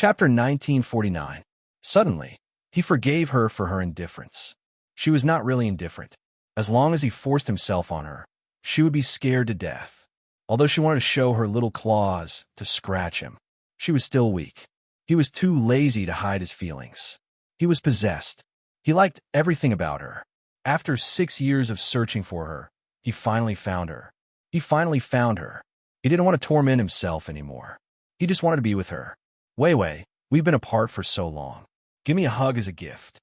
Chapter 1949. Suddenly, he forgave her for her indifference. She was not really indifferent. As long as he forced himself on her, she would be scared to death. Although she wanted to show her little claws to scratch him, she was still weak. He was too lazy to hide his feelings. He was possessed. He liked everything about her. After 6 years of searching for her, he finally found her. He finally found her. He didn't want to torment himself anymore. He just wanted to be with her. Wei Wei, we've been apart for so long. Give me a hug as a gift.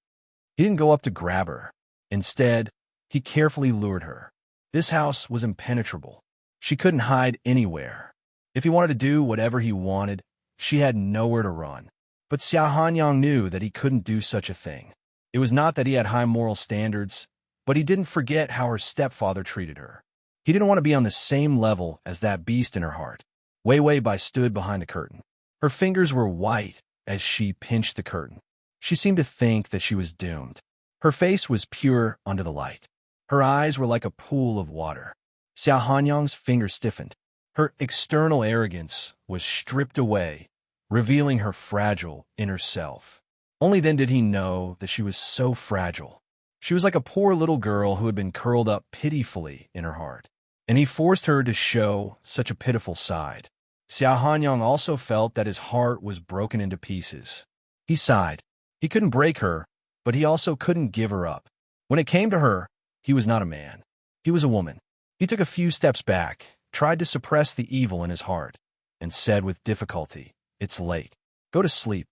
He didn't go up to grab her. Instead, he carefully lured her. This house was impenetrable. She couldn't hide anywhere. If he wanted to do whatever he wanted, she had nowhere to run. But Xiao Hanyang knew that he couldn't do such a thing. It was not that he had high moral standards, but he didn't forget how her stepfather treated her. He didn't want to be on the same level as that beast in her heart. Wei Wei Bai stood behind the curtain. Her fingers were white as she pinched the curtain. She seemed to think that she was doomed. Her face was pure under the light. Her eyes were like a pool of water. Xiao Hanyang's fingers stiffened. Her external arrogance was stripped away, revealing her fragile inner self. Only then did he know that she was so fragile. She was like a poor little girl who had been curled up pitifully in her heart, and he forced her to show such a pitiful side. Xiao Hanyang also felt that his heart was broken into pieces. He sighed. He couldn't break her, but he also couldn't give her up. When it came to her, he was not a man. He was a woman. He took a few steps back, tried to suppress the evil in his heart, and said with difficulty, "It's late. Go to sleep."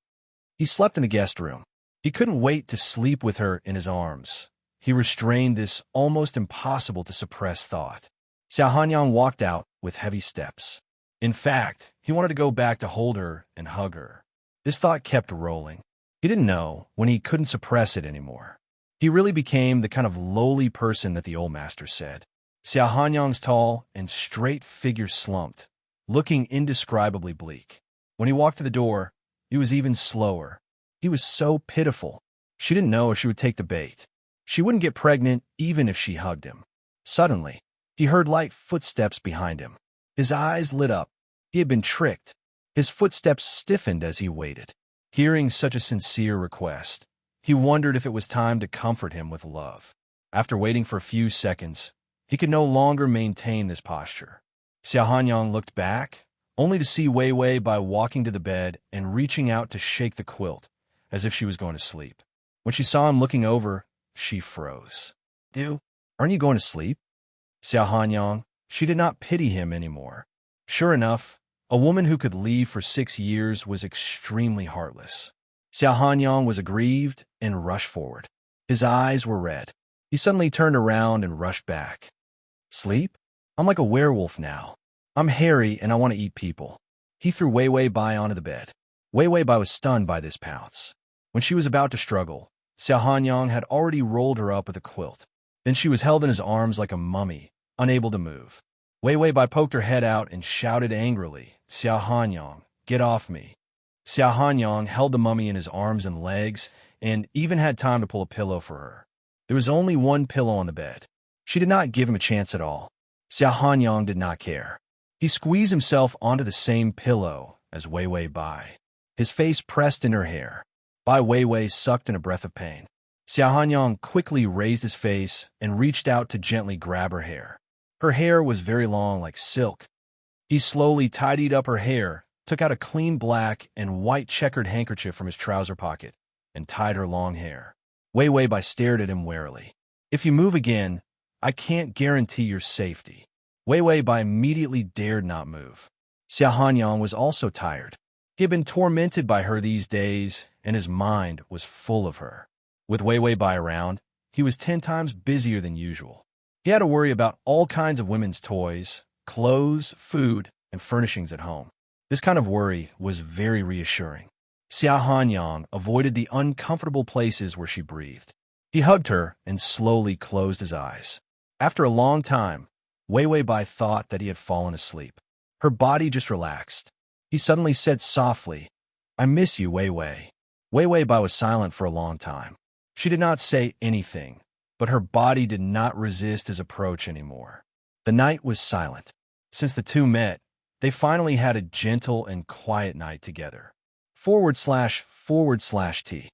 He slept in the guest room. He couldn't wait to sleep with her in his arms. He restrained this almost impossible to suppress thought. Xiao Hanyang walked out with heavy steps. In fact, he wanted to go back to hold her and hug her. This thought kept rolling. He didn't know when he couldn't suppress it anymore. He really became the kind of lowly person that the old master said. Xiao Hanyang's tall and straight figure slumped, looking indescribably bleak. When he walked to the door, he was even slower. He was so pitiful. She didn't know if she would take the bait. She wouldn't get pregnant even if she hugged him. Suddenly, he heard light footsteps behind him. His eyes lit up. He had been tricked. His footsteps stiffened as he waited. Hearing such a sincere request, he wondered if it was time to comfort him with love. After waiting for a few seconds, he could no longer maintain this posture. Xiao Hanyang looked back, only to see Wei Wei Bai walking to the bed and reaching out to shake the quilt, as if she was going to sleep. When she saw him looking over, she froze. Aren't you going to sleep? Xiao Hanyang, she did not pity him anymore. Sure enough, a woman who could leave for 6 years was extremely heartless. Xiao Hanyang was aggrieved and rushed forward. His eyes were red. He suddenly turned around and rushed back. Sleep? I'm like a werewolf now. I'm hairy and I want to eat people. He threw Wei Wei Bai onto the bed. Wei Wei Bai was stunned by this pounce. When she was about to struggle, Xiao Hanyang had already rolled her up with a quilt. Then she was held in his arms like a mummy, unable to move. Wei Wei Bai poked her head out and shouted angrily, "Xiao Hanyang, get off me." Xiao Hanyang held the mummy in his arms and legs and even had time to pull a pillow for her. There was only one pillow on the bed. She did not give him a chance at all. Xiao Hanyang did not care. He squeezed himself onto the same pillow as Wei Wei Bai. His face pressed in her hair. Bai Wei Wei sucked in a breath of pain. Xiao Hanyang quickly raised his face and reached out to gently grab her hair. Her hair was very long like silk. He slowly tidied up her hair, took out a clean black and white checkered handkerchief from his trouser pocket, and tied her long hair. Wei Wei Bai stared at him warily. "If you move again, I can't guarantee your safety." Wei Wei Bai immediately dared not move. Xiao Hanyang was also tired. He had been tormented by her these days, and his mind was full of her. With Wei Wei Bai around, he was 10 times busier than usual. He had to worry about all kinds of women's toys, clothes, food, and furnishings at home. This kind of worry was very reassuring. Xiao Hanyang avoided the uncomfortable places where she breathed. He hugged her and slowly closed his eyes. After a long time, Wei Wei Bai thought that he had fallen asleep. Her body just relaxed. He suddenly said softly, "I miss you, Wei Wei." Wei Wei Bai was silent for a long time. She did not say anything, but her body did not resist his approach anymore. The night was silent. Since the two met, they finally had a gentle and quiet night together. //T.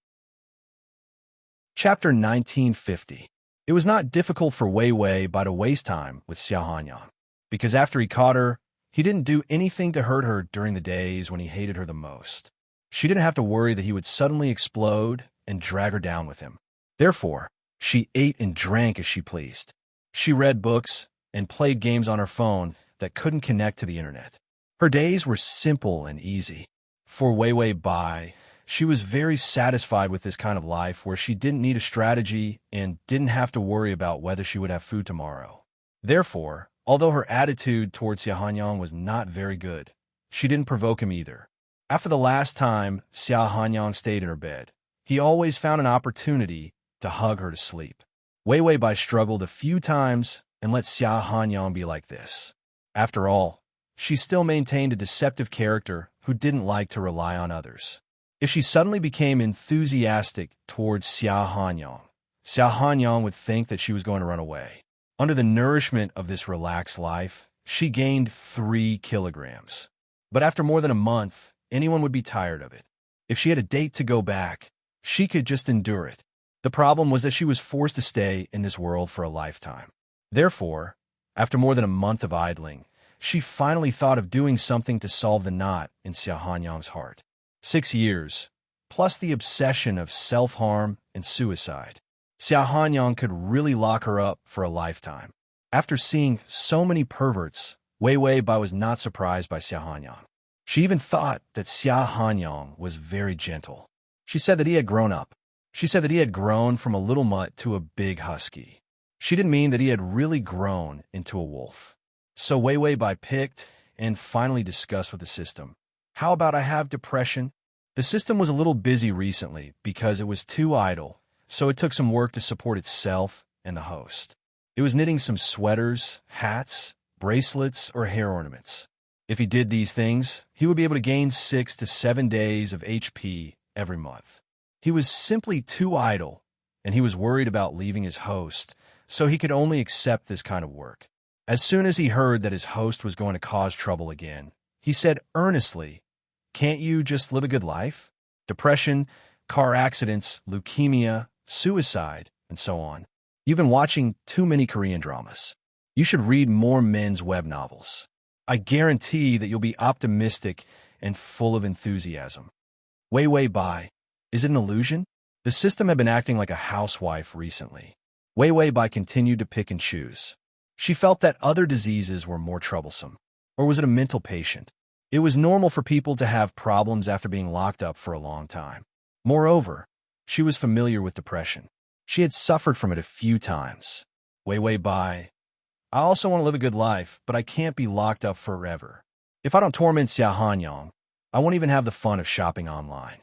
Chapter 1950. It was not difficult for Wei Wei to waste time with Xiao Hanyang, because after he caught her, he didn't do anything to hurt her during the days when he hated her the most. She didn't have to worry that he would suddenly explode and drag her down with him. Therefore, she ate and drank as she pleased. She read books and played games on her phone that couldn't connect to the internet. Her days were simple and easy. For Wei Wei Bai, she was very satisfied with this kind of life where she didn't need a strategy and didn't have to worry about whether she would have food tomorrow. Therefore, although her attitude towards Xiao Hanyang was not very good, she didn't provoke him either. After the last time Xiao Hanyang stayed in her bed, he always found an opportunity to hug her to sleep. Wei Wei Bai struggled a few times and let Xiao Hanyang be like this. After all, she still maintained a deceptive character who didn't like to rely on others. If she suddenly became enthusiastic towards Xiao Hanyang would think that she was going to run away. Under the nourishment of this relaxed life, she gained 3 kilograms. But after more than a month, anyone would be tired of it. If she had a date to go back, she could just endure it. The problem was that she was forced to stay in this world for a lifetime. Therefore, after more than a month of idling, she finally thought of doing something to solve the knot in Xiao Hanyang's heart. 6 years, plus the obsession of self-harm and suicide. Xiao Hanyang could really lock her up for a lifetime. After seeing so many perverts, Wei Wei Bai was not surprised by Xiao Hanyang. She even thought that Xiao Hanyang was very gentle. She said that he had grown up. She said that he had grown from a little mutt to a big husky. She didn't mean that he had really grown into a wolf. So Wei Wei Bai picked and finally discussed with the system. How about I have depression? The system was a little busy recently because it was too idle, so it took some work to support itself and the host. It was knitting some sweaters, hats, bracelets, or hair ornaments. If he did these things, he would be able to gain 6 to 7 days of HP every month. He was simply too idle, and he was worried about leaving his host, so he could only accept this kind of work. As soon as he heard that his host was going to cause trouble again, he said earnestly, "Can't you just live a good life? Depression, car accidents, leukemia, suicide, and so on. You've been watching too many Korean dramas. You should read more men's web novels. I guarantee that you'll be optimistic and full of enthusiasm." Wei Wei Bai, is it an illusion? The system had been acting like a housewife recently. Wei Wei Bai continued to pick and choose. She felt that other diseases were more troublesome. Or was it a mental patient? It was normal for people to have problems after being locked up for a long time. Moreover, she was familiar with depression. She had suffered from it a few times. Wei Wei Bai, I also want to live a good life, but I can't be locked up forever. If I don't torment Xiao Hanyang, I won't even have the fun of shopping online.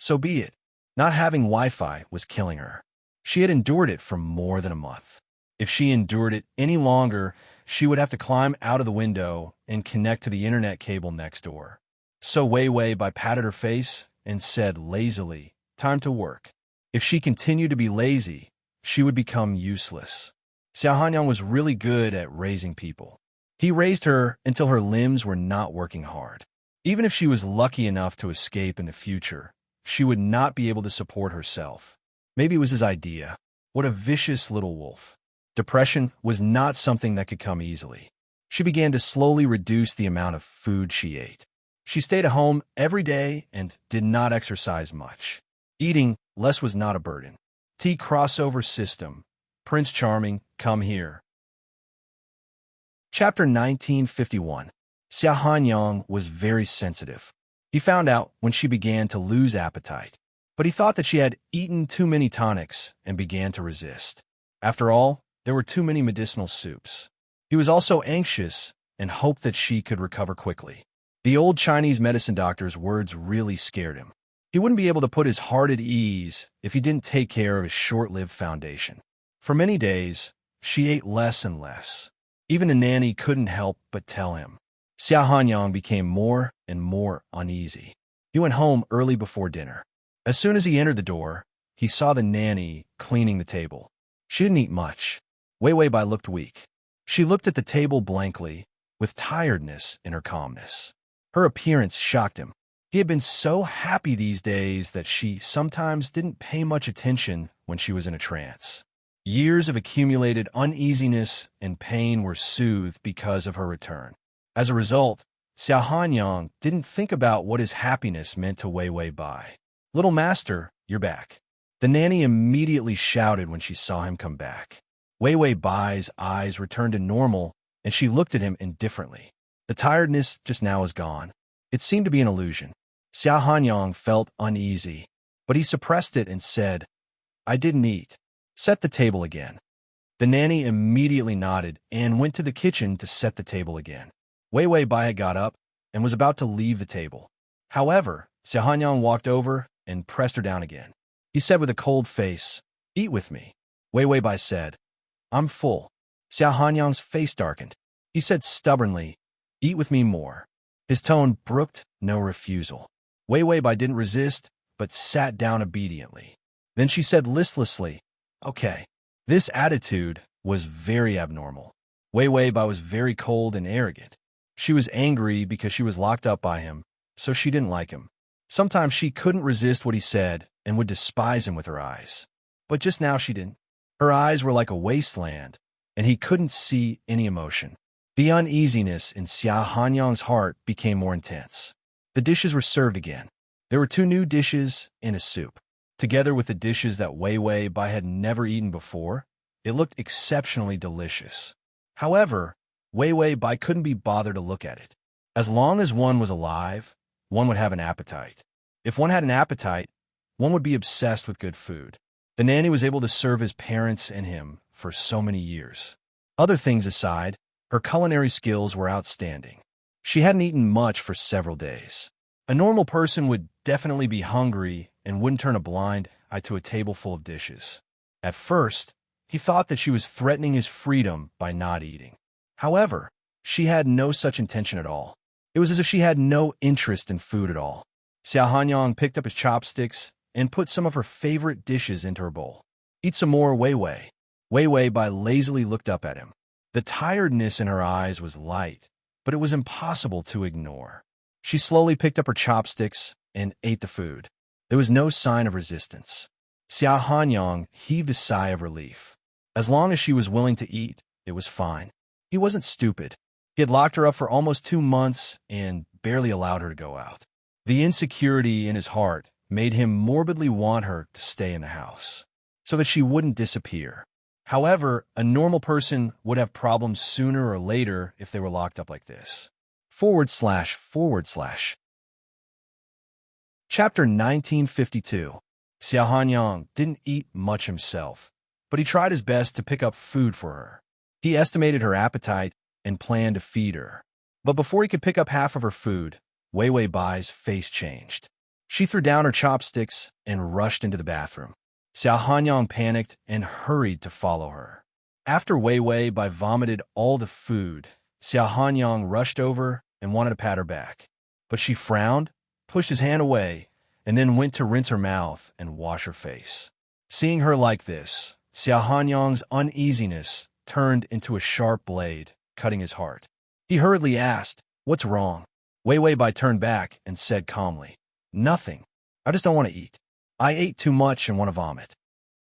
So be it. Not having Wi-Fi was killing her. She had endured it for more than a month. If she endured it any longer, she would have to climb out of the window and connect to the internet cable next door. So Wei Wei Bai patted her face and said lazily, "Time to work." If she continued to be lazy, she would become useless. Xiao Hanyang was really good at raising people. He raised her until her limbs were not working hard. Even if she was lucky enough to escape in the future, she would not be able to support herself. Maybe it was his idea. What a vicious little wolf. Depression was not something that could come easily. She began to slowly reduce the amount of food she ate. She stayed at home every day and did not exercise much. Eating less was not a burden. T crossover system. Prince Charming, come here. Chapter 1951. Xiao Hanyang was very sensitive. He found out when she began to lose appetite, but he thought that she had eaten too many tonics and began to resist. After all, there were too many medicinal soups. He was also anxious and hoped that she could recover quickly. The old Chinese medicine doctor's words really scared him. He wouldn't be able to put his heart at ease if he didn't take care of his short-lived foundation. For many days, she ate less and less. Even the nanny couldn't help but tell him. Xiao Hanyang became more and more uneasy. He went home early before dinner. As soon as he entered the door, he saw the nanny cleaning the table. She didn't eat much. Wei Wei Bai looked weak. She looked at the table blankly, with tiredness in her calmness. Her appearance shocked him. He had been so happy these days that she sometimes didn't pay much attention when she was in a trance. Years of accumulated uneasiness and pain were soothed because of her return. As a result, Xiao Hanyang didn't think about what his happiness meant to Wei Wei Bai. "Little master, you're back." The nanny immediately shouted when she saw him come back. Wei Wei Bai's eyes returned to normal, and she looked at him indifferently. The tiredness just now was gone. It seemed to be an illusion. Xiao Hanyang felt uneasy, but he suppressed it and said, "I didn't eat. Set the table again." The nanny immediately nodded and went to the kitchen to set the table again. Wei Wei Bai had got up and was about to leave the table. However, Xiao Hanyang walked over and pressed her down again. He said with a cold face, "Eat with me." Wei Wei Bai said, "I'm full." Xiao Hanyang's face darkened. He said stubbornly, "Eat with me more." His tone brooked no refusal. Wei Wei Bai didn't resist, but sat down obediently. Then she said listlessly, "Okay." This attitude was very abnormal. Wei Wei Bai was very cold and arrogant. She was angry because she was locked up by him, so she didn't like him. Sometimes she couldn't resist what he said and would despise him with her eyes. But just now she didn't. Her eyes were like a wasteland, and he couldn't see any emotion. The uneasiness in Xiao Hanyang's heart became more intense. The dishes were served again. There were 2 new dishes and a soup. Together with the dishes that Wei Wei Bai had never eaten before, it looked exceptionally delicious. However, Wei Wei Bai couldn't be bothered to look at it. As long as one was alive, one would have an appetite. If one had an appetite, one would be obsessed with good food. The nanny was able to serve his parents and him for so many years. Other things aside, her culinary skills were outstanding. She hadn't eaten much for several days. A normal person would definitely be hungry and wouldn't turn a blind eye to a table full of dishes. At first, he thought that she was threatening his freedom by not eating. However, she had no such intention at all. It was as if she had no interest in food at all. Xiao Hanyang picked up his chopsticks and put some of her favorite dishes into her bowl. "Eat some more, Wei Wei." Wei Wei Bai lazily looked up at him. The tiredness in her eyes was light, but it was impossible to ignore. She slowly picked up her chopsticks and ate the food. There was no sign of resistance. Xiao Hanyang heaved a sigh of relief. As long as she was willing to eat, it was fine. He wasn't stupid. He had locked her up for almost 2 months and barely allowed her to go out. The insecurity in his heart made him morbidly want her to stay in the house, so that she wouldn't disappear. However, a normal person would have problems sooner or later if they were locked up like this. // Chapter 1952. Xiao Hanyang didn't eat much himself, but he tried his best to pick up food for her. He estimated her appetite and planned to feed her. But before he could pick up half of her food, Wei Wei Bai's face changed. She threw down her chopsticks and rushed into the bathroom. Xiao Hanyang panicked and hurried to follow her. After Wei Wei Bai vomited all the food, Xiao Hanyang rushed over and wanted to pat her back. But she frowned, pushed his hand away, and then went to rinse her mouth and wash her face. Seeing her like this, Xiao Hanyang's uneasiness turned into a sharp blade, cutting his heart. He hurriedly asked, "What's wrong?" Wei Wei Bai turned back and said calmly, "Nothing. I just don't want to eat. I ate too much and want to vomit."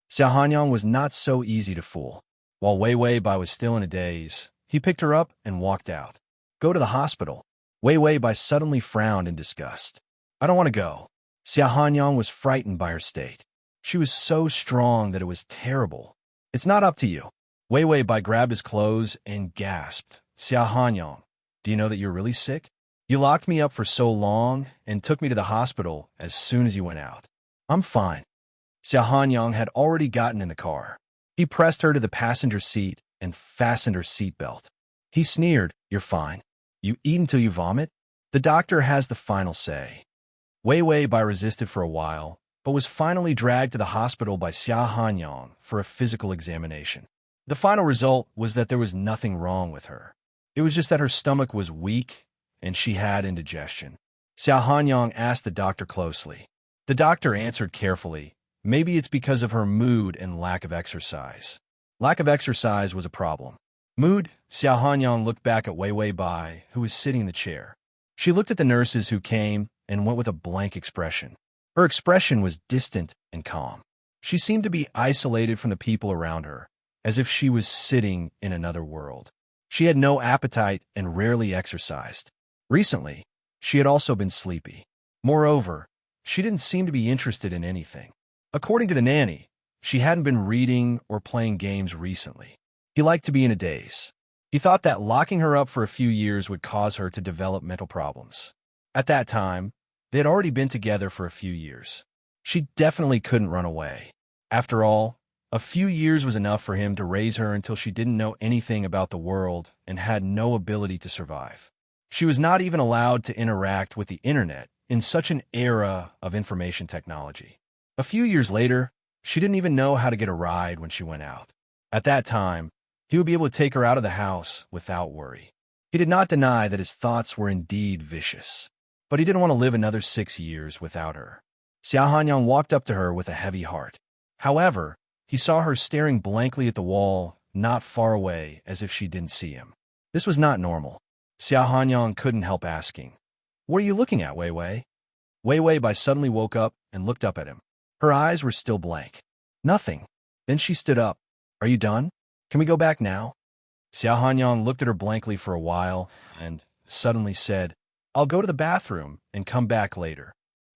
Xiao Hanyang was not so easy to fool. While Wei Wei Bai was still in a daze, he picked her up and walked out. "Go to the hospital." Wei Wei Bai suddenly frowned in disgust. "I don't want to go." Xiao Hanyang was frightened by her state. She was so strong that it was terrible. "It's not up to you." Wei Wei Bai grabbed his clothes and gasped, "Xiao Hanyang, do you know that you're really sick? You locked me up for so long and took me to the hospital as soon as you went out." "I'm fine." Xiao Hanyang had already gotten in the car. He pressed her to the passenger seat and fastened her seatbelt. He sneered, "You're fine. You eat until you vomit? The doctor has the final say." Wei Wei Bai resisted for a while, but was finally dragged to the hospital by Xiao Hanyang for a physical examination. The final result was that there was nothing wrong with her. It was just that her stomach was weak and she had indigestion. Xiao Hanyang asked the doctor closely. The doctor answered carefully, "Maybe it's because of her mood and lack of exercise." Lack of exercise was a problem. Mood? Xiao Hanyang looked back at Wei Wei Bai, who was sitting in the chair. She looked at the nurses who came and went with a blank expression. Her expression was distant and calm. She seemed to be isolated from the people around her, as if she was sitting in another world. She had no appetite and rarely exercised. Recently, she had also been sleepy. Moreover, she didn't seem to be interested in anything. According to the nanny, she hadn't been reading or playing games recently. He liked to be in a daze. He thought that locking her up for a few years would cause her to develop mental problems. At that time, they had already been together for a few years. She definitely couldn't run away. After all, a few years was enough for him to raise her until she didn't know anything about the world and had no ability to survive. She was not even allowed to interact with the internet in such an era of information technology. A few years later, she didn't even know how to get a ride when she went out. At that time, he would be able to take her out of the house without worry. He did not deny that his thoughts were indeed vicious, but he didn't want to live another 6 years without her. Xiao Hanyang walked up to her with a heavy heart. However, he saw her staring blankly at the wall, not far away, as if she didn't see him. This was not normal. Xiao Hanyang couldn't help asking, "What are you looking at, Wei Wei?" Wei Wei Bai suddenly woke up and looked up at him. Her eyes were still blank. "Nothing." Then she stood up. "Are you done? Can we go back now?" Xiao Hanyang looked at her blankly for a while and suddenly said, "I'll go to the bathroom and come back later."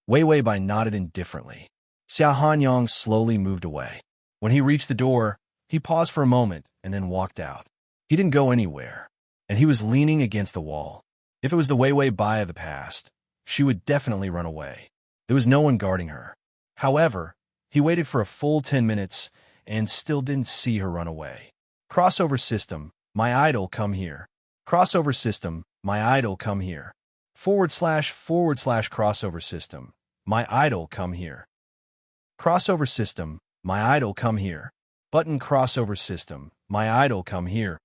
Wei Wei Bai nodded indifferently. Xiao Hanyang slowly moved away. When he reached the door, he paused for a moment and then walked out. He didn't go anywhere, and he was leaning against the wall. If it was the Wei Wei Bai of the past, she would definitely run away. There was no one guarding her. However, he waited for a full 10 minutes and still didn't see her run away. Crossover system, my idol, come here. Crossover system, my idol, come here. / crossover system, my idol, come here. Crossover system, my idol, come here. Button crossover system, my idol, come here.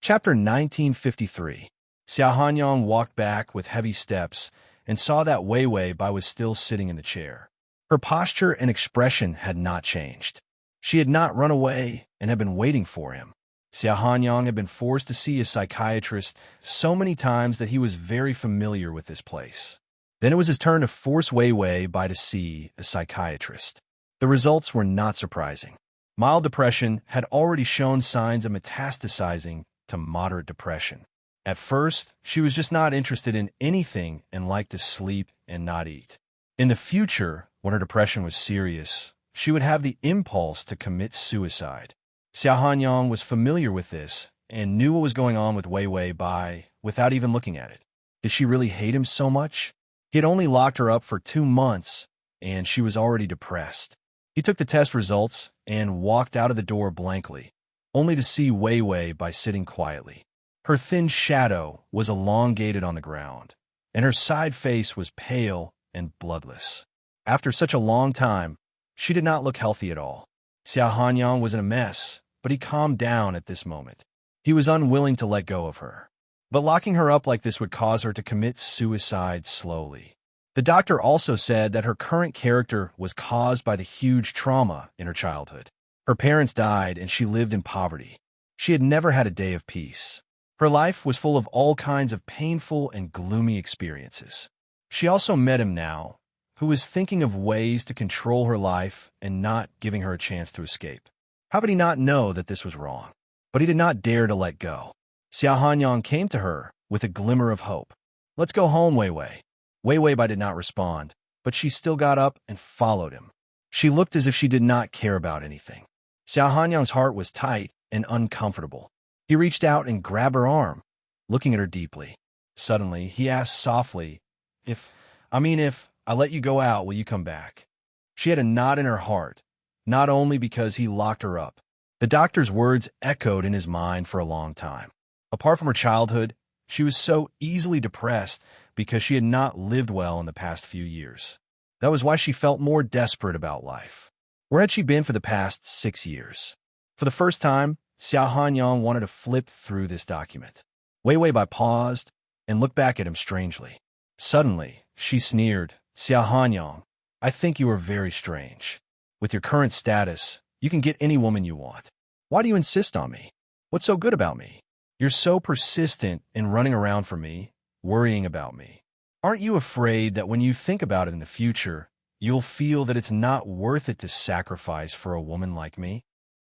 Chapter 1953. Xiao Hanyang walked back with heavy steps and saw that Wei Wei Bai was still sitting in the chair. Her posture and expression had not changed. She had not run away and had been waiting for him. Xiao Hanyang had been forced to see a psychiatrist so many times that he was very familiar with this place. Then it was his turn to force Wei Wei Bai to see a psychiatrist. The results were not surprising. Mild depression had already shown signs of metastasizing to moderate depression. At first, she was just not interested in anything and liked to sleep and not eat. In the future, when her depression was serious, she would have the impulse to commit suicide. Xiao Hanyang was familiar with this and knew what was going on with Wei Wei Bai without even looking at it. Did she really hate him so much? He had only locked her up for 2 months, and she was already depressed. He took the test results and walked out of the door blankly, only to see Wei Wei Bai sitting quietly. Her thin shadow was elongated on the ground, and her side face was pale and bloodless. After such a long time, she did not look healthy at all. Xiao Hanyang was in a mess, but he calmed down at this moment. He was unwilling to let go of her. But locking her up like this would cause her to commit suicide slowly. The doctor also said that her current character was caused by the huge trauma in her childhood. Her parents died and she lived in poverty. She had never had a day of peace. Her life was full of all kinds of painful and gloomy experiences. She also met him now, who was thinking of ways to control her life and not giving her a chance to escape. How could he not know that this was wrong? But he did not dare to let go. Xiao Hanyang came to her with a glimmer of hope. "Let's go home, Wei Wei." Wei Wei Bai did not respond, but she still got up and followed him. She looked as if she did not care about anything. Xiao Hanyang's heart was tight and uncomfortable. He reached out and grabbed her arm, looking at her deeply. Suddenly, he asked softly, If I let you go out, will you come back?" She had a knot in her heart, not only because he locked her up. The doctor's words echoed in his mind for a long time. Apart from her childhood, she was so easily depressed because she had not lived well in the past few years. That was why she felt more desperate about life. Where had she been for the past 6 years? For the first time, Xiao Hanyang wanted to flip through this document. Wei Wei Bai paused and looked back at him strangely. Suddenly, she sneered, "Xiao Hanyang, I think you are very strange. With your current status, you can get any woman you want. Why do you insist on me? What's so good about me? You're so persistent in running around for me, worrying about me. Aren't you afraid that when you think about it in the future, you'll feel that it's not worth it to sacrifice for a woman like me?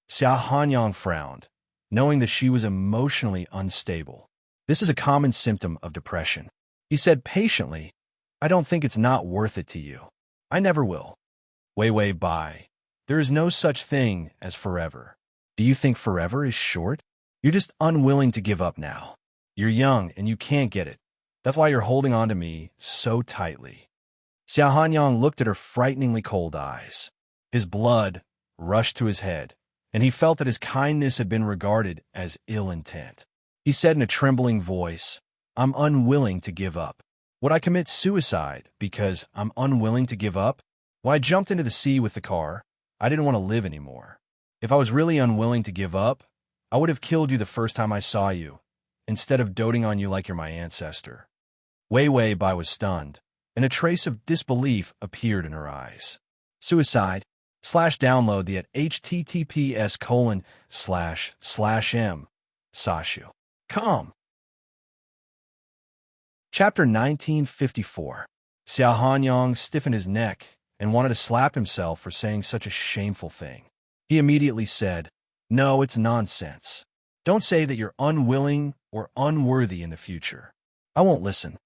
Xia Hanyang frowned, knowing that she was emotionally unstable. This is a common symptom of depression. He said patiently, I don't think it's not worth it to you. I never will. Wei Wei Bai. There is no such thing as forever. Do you think forever is short? You're just unwilling to give up now. You're young and you can't get it. That's why you're holding on to me so tightly. Xia Hanyang looked at her frighteningly cold eyes. His blood rushed to his head, and he felt that his kindness had been regarded as ill intent. He said in a trembling voice, I'm unwilling to give up. Would I commit suicide because I'm unwilling to give up? When I jumped into the sea with the car, I didn't want to live anymore. If I was really unwilling to give up, I would have killed you the first time I saw you, instead of doting on you like you're my ancestor. Wei Wei Bai was stunned, and a trace of disbelief appeared in her eyes. Suicide. Download the at https://m. Sashu. Com. Chapter 1954. Xia Hanyang stiffened his neck and wanted to slap himself for saying such a shameful thing. He immediately said, No, it's nonsense. Don't say that you're unwilling or unworthy in the future. I won't listen.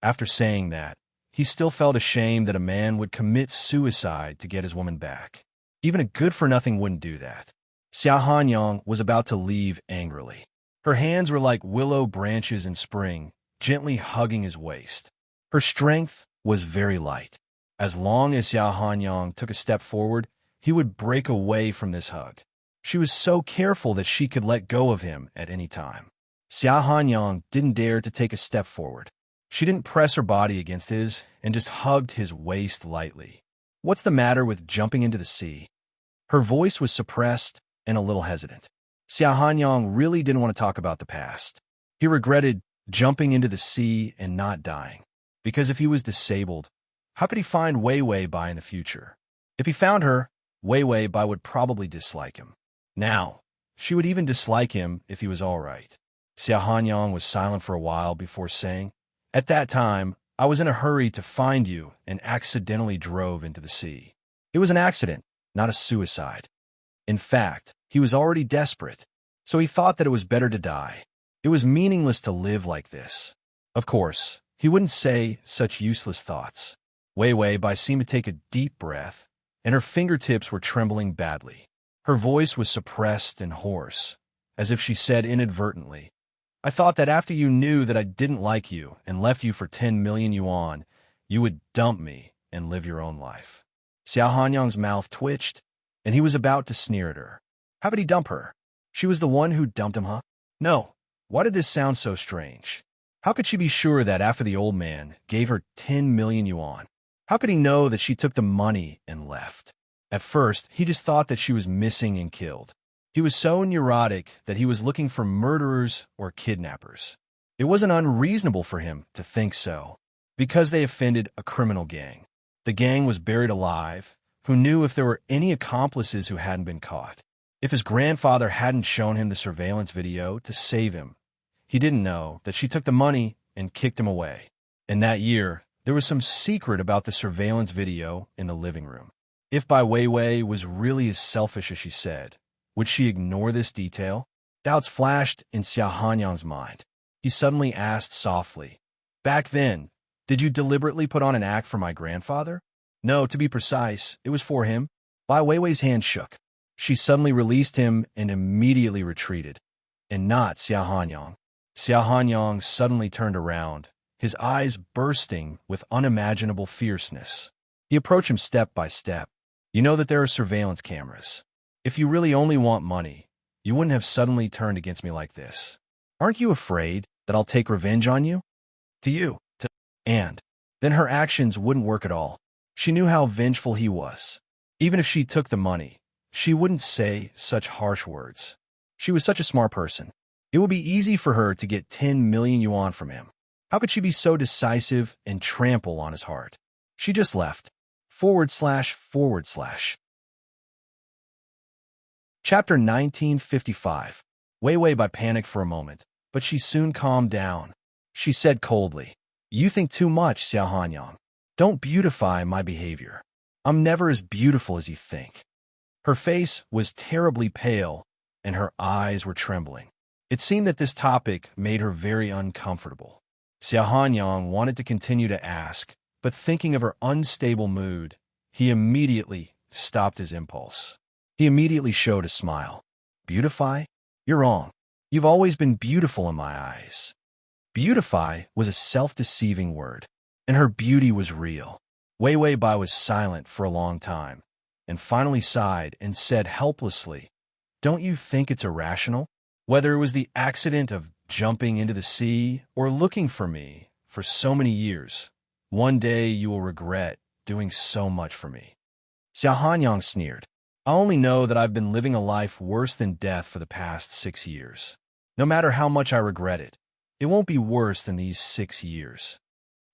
After saying that, he still felt ashamed that a man would commit suicide to get his woman back. Even a good-for-nothing wouldn't do that. Xia Hanyang was about to leave angrily. Her hands were like willow branches in spring, gently hugging his waist. Her strength was very light. As long as Xia Hanyang took a step forward, he would break away from this hug. She was so careful that she could let go of him at any time. Xia Hanyang didn't dare to take a step forward. She didn't press her body against his and just hugged his waist lightly. What's the matter with jumping into the sea? Her voice was suppressed and a little hesitant. Xia Hanyang really didn't want to talk about the past. He regretted jumping into the sea and not dying. Because if he was disabled, how could he find Wei Wei Bai in the future? If he found her, Wei Wei Bai would probably dislike him. Now, she would even dislike him if he was all right. Xia Hanyang was silent for a while before saying, At that time, I was in a hurry to find you and accidentally drove into the sea. It was an accident, not a suicide. In fact, he was already desperate, so he thought that it was better to die. It was meaningless to live like this. Of course, he wouldn't say such useless thoughts. Wei Wei Bai seemed to take a deep breath, and her fingertips were trembling badly. Her voice was suppressed and hoarse, as if she said inadvertently, I thought that after you knew that I didn't like you and left you for 10 million yuan, you would dump me and live your own life. Xia Hanyang's mouth twitched, and he was about to sneer at her. How could he dump her? She was the one who dumped him, huh? No. Why did this sound so strange? How could she be sure that after the old man gave her 10 million yuan? How could he know that she took the money and left? At first, he just thought that she was missing and killed. He was so neurotic that he was looking for murderers or kidnappers. It wasn't unreasonable for him to think so, because they offended a criminal gang. The gang was buried alive, who knew if there were any accomplices who hadn't been caught. If his grandfather hadn't shown him the surveillance video to save him, he didn't know that she took the money and kicked him away. And that year, there was some secret about the surveillance video in the living room. If Bai Weiwei was really as selfish as she said, would she ignore this detail? Doubts flashed in Xia Hanyang's mind. He suddenly asked softly, Back then, did you deliberately put on an act for my grandfather? No, to be precise, it was for him. Bai Weiwei's hand shook. She suddenly released him and immediately retreated. And not Xia Hanyang. Xia Hanyang suddenly turned around, his eyes bursting with unimaginable fierceness. He approached him step by step. You know that there are surveillance cameras. If you really only want money, you wouldn't have suddenly turned against me like this. Aren't you afraid that I'll take revenge on you? And then her actions wouldn't work at all. She knew how vengeful he was. Even if she took the money, she wouldn't say such harsh words. She was such a smart person. It would be easy for her to get 10 million yuan from him. How could she be so decisive and trample on his heart? She just left. // Chapter 1955. Wei Wei Bai panicked for a moment, but she soon calmed down. She said coldly, You think too much, Xiaohanyang. Don't beautify my behavior. I'm never as beautiful as you think. Her face was terribly pale, and her eyes were trembling. It seemed that this topic made her very uncomfortable. Xiaohanyang wanted to continue to ask, but thinking of her unstable mood, he immediately stopped his impulse. He immediately showed a smile. Beautify? You're wrong. You've always been beautiful in my eyes. Beautify was a self-deceiving word, and her beauty was real. Wei Bai was silent for a long time, and finally sighed and said helplessly, "Don't you think it's irrational? Whether it was the accident of jumping into the sea or looking for me for so many years, one day you will regret doing so much for me." Xiaohanyang sneered. "I only know that I've been living a life worse than death for the past 6 years. No matter how much I regret it, it won't be worse than these 6 years."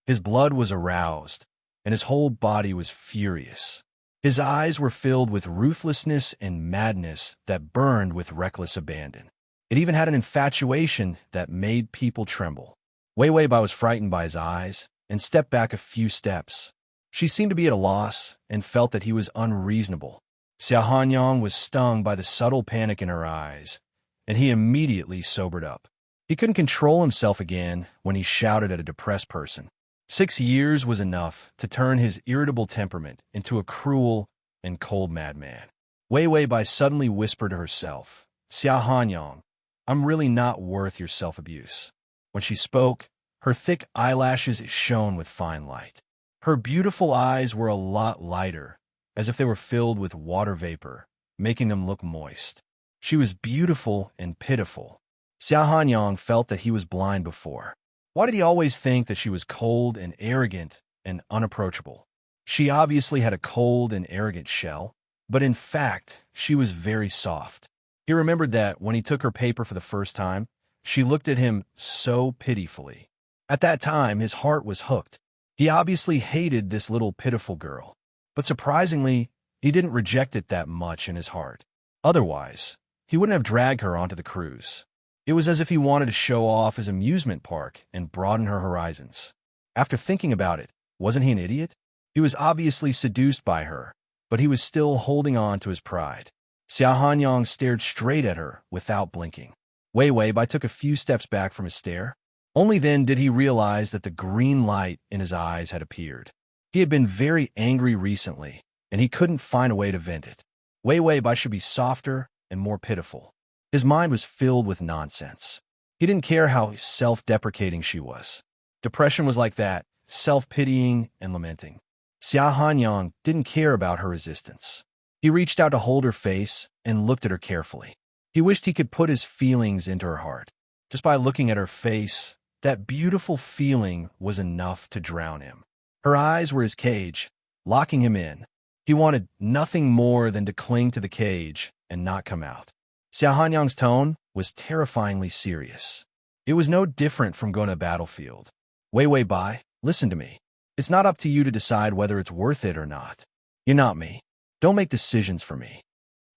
His blood was aroused, and his whole body was furious. His eyes were filled with ruthlessness and madness that burned with reckless abandon. It even had an infatuation that made people tremble. Wei Bai was frightened by his eyes and stepped back a few steps. She seemed to be at a loss and felt that he was unreasonable. Xiaohanyang was stung by the subtle panic in her eyes, and he immediately sobered up. He couldn't control himself again when he shouted at a depressed person. 6 years was enough to turn his irritable temperament into a cruel and cold madman. Wei Bai suddenly whispered to herself, "Xiaohanyang, I'm really not worth your self-abuse." When she spoke, her thick eyelashes shone with fine light. Her beautiful eyes were a lot lighter, as if they were filled with water vapor, making them look moist. She was beautiful and pitiful. Xiaohanyang felt that he was blind before. Why did he always think that she was cold and arrogant and unapproachable? She obviously had a cold and arrogant shell, but in fact, she was very soft. He remembered that when he took her paper for the first time, she looked at him so pitifully. At that time, his heart was hooked. He obviously hated this little pitiful girl, but surprisingly, he didn't reject it that much in his heart. Otherwise, he wouldn't have dragged her onto the cruise. It was as if he wanted to show off his amusement park and broaden her horizons. After thinking about it, wasn't he an idiot? He was obviously seduced by her, but he was still holding on to his pride. Xiaohanyang stared straight at her without blinking. Wei Bai took a few steps back from his stare. Only then did he realize that the green light in his eyes had appeared. He had been very angry recently, and he couldn't find a way to vent it. Wei Bai should be softer and more pitiful. His mind was filled with nonsense. He didn't care how self-deprecating she was. Depression was like that, self-pitying and lamenting. Xiaohanyang didn't care about her resistance. He reached out to hold her face and looked at her carefully. He wished he could put his feelings into her heart. Just by looking at her face, that beautiful feeling was enough to drown him. Her eyes were his cage, locking him in. He wanted nothing more than to cling to the cage and not come out. Xiaohanyang's tone was terrifyingly serious. It was no different from going to a battlefield. Wei Bai, listen to me. It's not up to you to decide whether it's worth it or not. You're not me. Don't make decisions for me.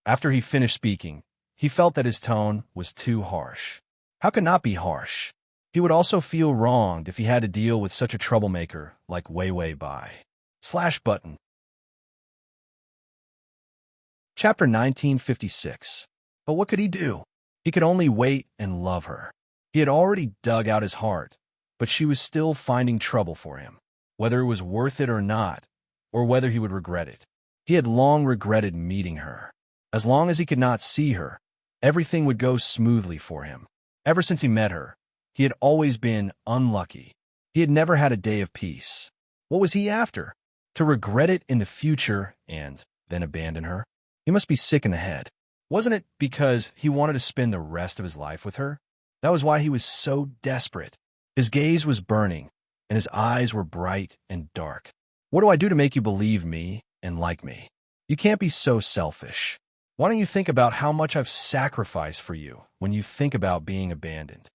After he finished speaking, he felt that his tone was too harsh. How could not be harsh? He would also feel wronged if he had to deal with such a troublemaker like Wei Bai. /button. Chapter 1956. But what could he do? He could only wait and love her. He had already dug out his heart, but she was still finding trouble for him, whether it was worth it or not, or whether he would regret it. He had long regretted meeting her. As long as he could not see her, everything would go smoothly for him. Ever since he met her, he had always been unlucky. He had never had a day of peace. What was he after? To regret it in the future and then abandon her? He must be sick in the head. Wasn't it because he wanted to spend the rest of his life with her? That was why he was so desperate. His gaze was burning, and his eyes were bright and dark. What do I do to make you believe me and like me? You can't be so selfish. Why don't you think about how much I've sacrificed for you when you think about being abandoned?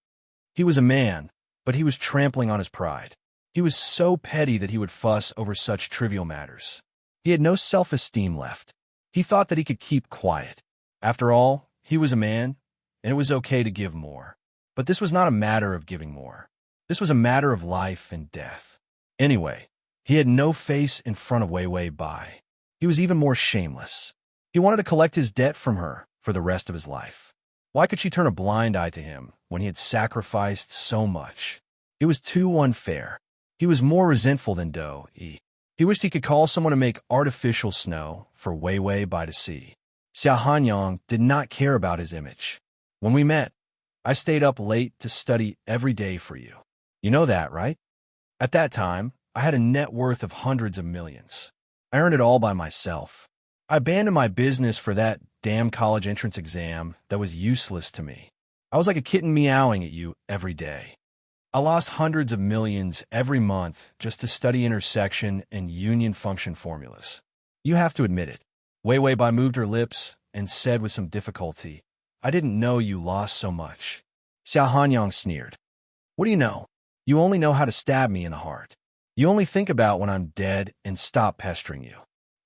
He was a man, but he was trampling on his pride. He was so petty that he would fuss over such trivial matters. He had no self-esteem left. He thought that he could keep quiet. After all, he was a man, and it was okay to give more. But this was not a matter of giving more. This was a matter of life and death. Anyway, he had no face in front of Wei Wei Bai. He was even more shameless. He wanted to collect his debt from her for the rest of his life. Why could she turn a blind eye to him when he had sacrificed so much? It was too unfair. He was more resentful than Do-yi. He wished he could call someone to make artificial snow for Wei Wei Bai to see. Xia Hanyang did not care about his image. When we met, I stayed up late to study every day for you. You know that, right? At that time, I had a net worth of hundreds of millions. I earned it all by myself. I abandoned my business for that damn college entrance exam that was useless to me. I was like a kitten meowing at you every day. I lost hundreds of millions every month just to study intersection and union function formulas. You have to admit it. Wei Wei Bai moved her lips and said with some difficulty, I didn't know you lost so much. Xia Hanyang sneered. What do you know? You only know how to stab me in the heart. You only think about when I'm dead and stop pestering you.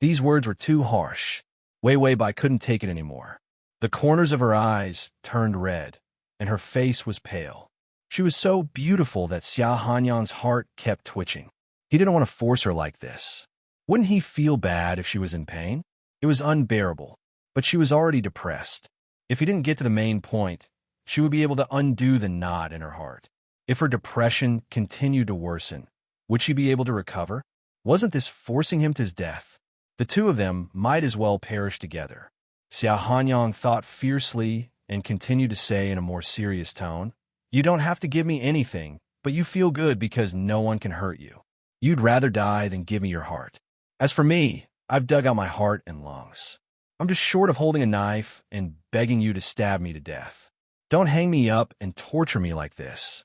These words were too harsh. Wei Wei Bai couldn't take it anymore. The corners of her eyes turned red, and her face was pale. She was so beautiful that Xia Hanyang's heart kept twitching. He didn't want to force her like this. Wouldn't he feel bad if she was in pain? It was unbearable, but she was already depressed. If he didn't get to the main point, she would be able to undo the knot in her heart. If her depression continued to worsen, would she be able to recover? Wasn't this forcing him to his death? The two of them might as well perish together. Xia Hanyang thought fiercely and continued to say in a more serious tone, You don't have to give me anything, but you feel good because no one can hurt you. You'd rather die than give me your heart. As for me, I've dug out my heart and lungs. I'm just short of holding a knife and begging you to stab me to death. Don't hang me up and torture me like this.